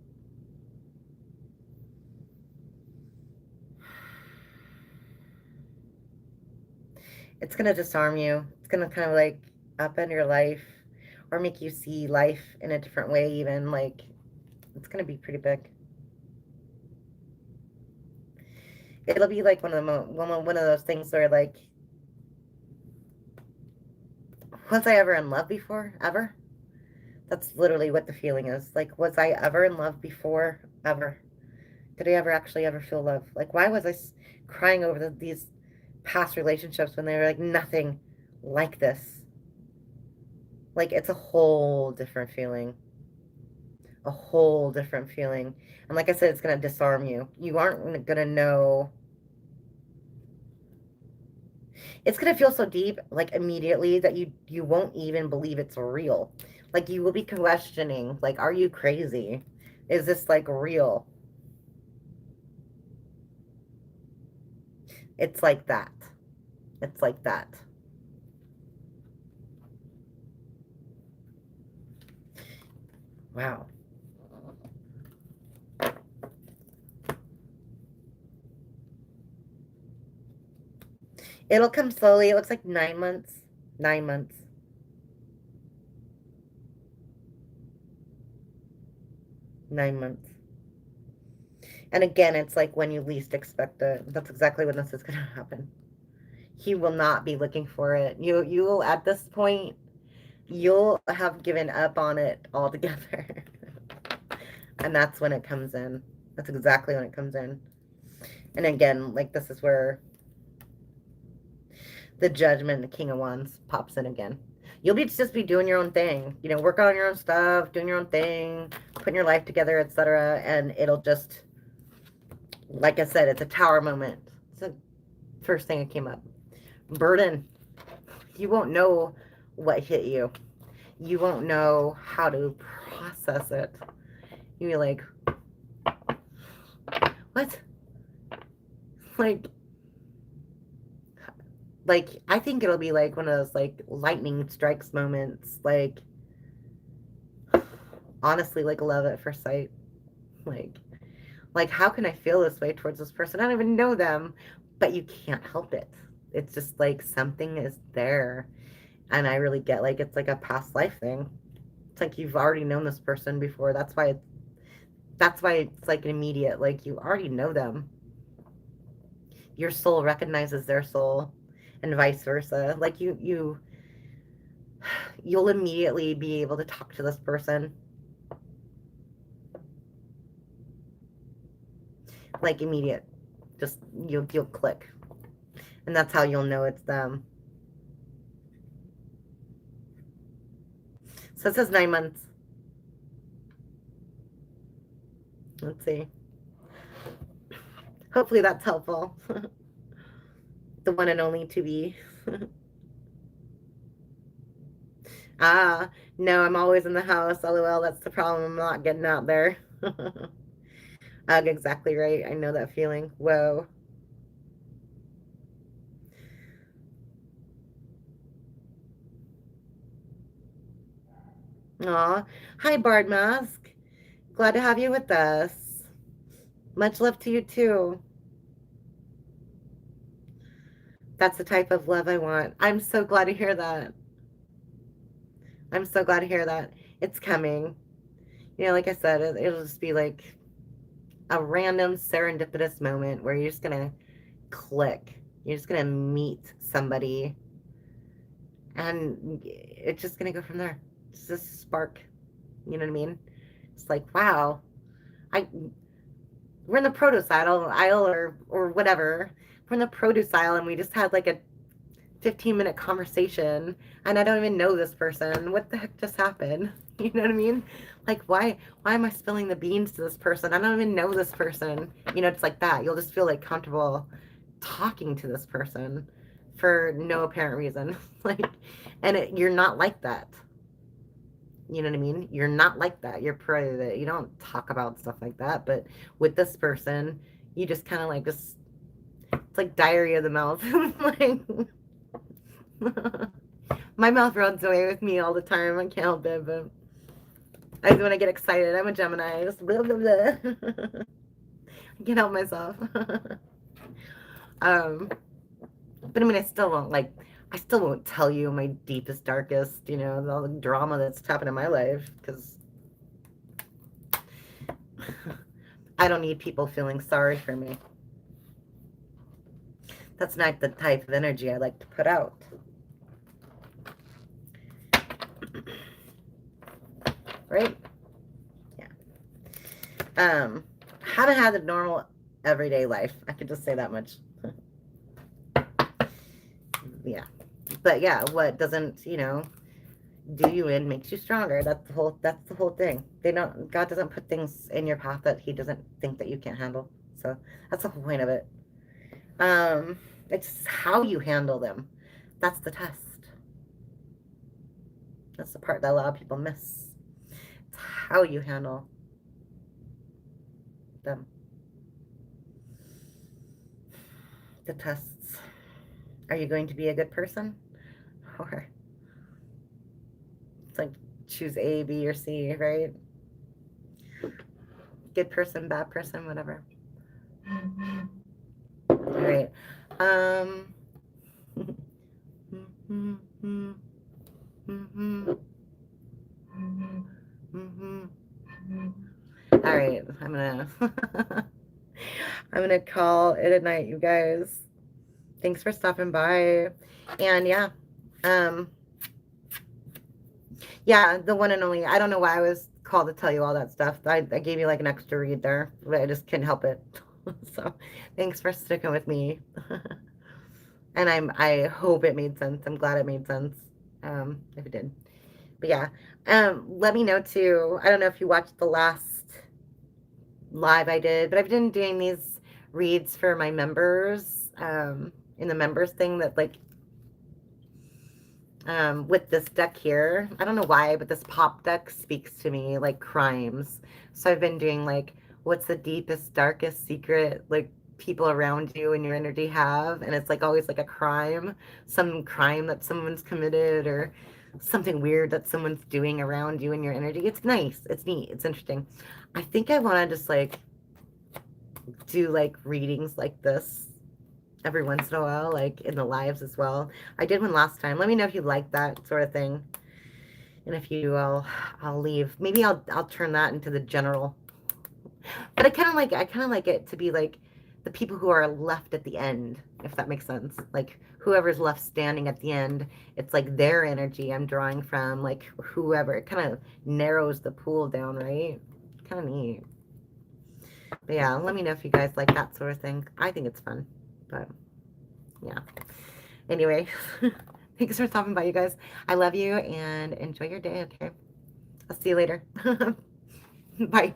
It's going to disarm you. It's going to kind of like upend your life or make you see life in a different way even. Like, it's going to be pretty big. It'll be like one of those things where, like, was I ever in love before? Ever? That's literally what the feeling is. Like, was I ever in love before? Ever? Did I ever feel love? Like, why was I crying over these past relationships when they were like nothing like this? Like, it's a whole different feeling. A whole different feeling. And like I said, it's going to disarm you. You aren't going to know. It's going to feel so deep, like, immediately that you won't even believe it's real. Like, you will be questioning, like, are you crazy? Is this, like, real? It's like that. It's like that. Wow. It'll come slowly. It looks like 9 months. 9 months. 9 months. And again, it's like when you least expect it. That's exactly when this is going to happen. He will not be looking for it. You will, at this point, you'll have given up on it altogether. And that's when it comes in. That's exactly when it comes in. And again, like, this is where the Judgment, the King of Wands, pops in again. You'll just be doing your own thing. You know, working on your own stuff, doing your own thing, putting your life together, etc. And it'll just, like I said, it's a tower moment. It's the first thing that came up. Burden. You won't know what hit you. You won't know how to process it. You'll be like, what? Like, I think it'll be like one of those, like, lightning strikes moments. Like, honestly, like, love at first sight. Like, how can I feel this way towards this person? I don't even know them, but you can't help it. It's just like something is there. And I really get, like, it's like a past life thing. It's like you've already known this person before. That's why it's like an immediate, like, you already know them. Your soul recognizes their soul and vice versa. Like, you'll immediately be able to talk to this person. Like, immediate. Just, you'll click. And that's how you'll know it's them. So it says 9 months. Let's see. Hopefully that's helpful. The one and only to be. Ah, no, I'm always in the house. LOL, that's the problem. I'm not getting out there. Exactly right. I know that feeling. Whoa. Aw. Hi, Bard Mask. Glad to have you with us. Much love to you, too. That's the type of love I want. I'm so glad to hear that. I'm so glad to hear that. It's coming. You know, like I said, it'll just be like a random serendipitous moment where you're just going to click. You're just going to meet somebody. And it's just going to go from there. It's just a spark. You know what I mean? It's like, wow. We're in the produce aisle or whatever. We're in the produce aisle and we just had like a 15-minute conversation and I don't even know this person. What the heck just happened? You know what I mean? Like, why am I spilling the beans to this person? I don't even know this person. You know, it's like that. You'll just feel like comfortable talking to this person for no apparent reason. Like, and you're not like that. You know what I mean? You're not like that. You're private. You don't talk about stuff like that. But with this person, you just kind of like it's like diarrhea of the mouth. Like, my mouth runs away with me all the time. I can't help it, but when I get excited, I'm a Gemini. Just blah, blah, blah. I can't help myself. But I mean, I still won't tell you my deepest, darkest, you know, all the drama that's happened in my life, because I don't need people feeling sorry for me. That's not the type of energy I like to put out. Right? Yeah. Haven't had a normal everyday life. I could just say that much. Yeah. But yeah, what doesn't, you know, do you in makes you stronger. That's the whole thing. God doesn't put things in your path that he doesn't think that you can't handle. So that's the whole point of it. It's how you handle them. That's the test. That's the part that a lot of people miss. It's how you handle them. The tests. Are you going to be a good person? Or it's like choose A, B, or C, right? Good person, bad person, whatever. All right. Mm-hmm. Mm-hmm. Mm-hmm. All right, I'm gonna call it a night, you guys. Thanks for stopping by. And yeah, um, yeah, the one and only. I don't know why I was called to tell you all that stuff. I gave you like an extra read there, but I just couldn't help it. So thanks for sticking with me. And I hope it made sense. I'm glad it made sense. If it did. But yeah. Let me know too. I don't know if you watched the last live I did, but I've been doing these reads for my members, in the members thing that like, with this deck here. I don't know why, but this pop deck speaks to me like crimes. So I've been doing like, what's the deepest, darkest secret like people around you and your energy have? And it's like always like a crime, some crime that someone's committed or something weird that someone's doing around you and your energy. It's nice. It's neat. It's interesting. I think I want to just like do like readings like this every once in a while, like in the lives as well. I did one last time. Let me know if you like that sort of thing. And if you do, I'll leave. Maybe I'll turn that into the general. But I kind of like it to be like the people who are left at the end, if that makes sense. Like whoever's left standing at the end, it's like their energy I'm drawing from, like whoever. It kind of narrows the pool down, right? Kind of neat. But yeah, let me know if you guys like that sort of thing. I think it's fun. But yeah. Anyway, thanks for stopping by, you guys. I love you and enjoy your day, okay? I'll see you later. Bye.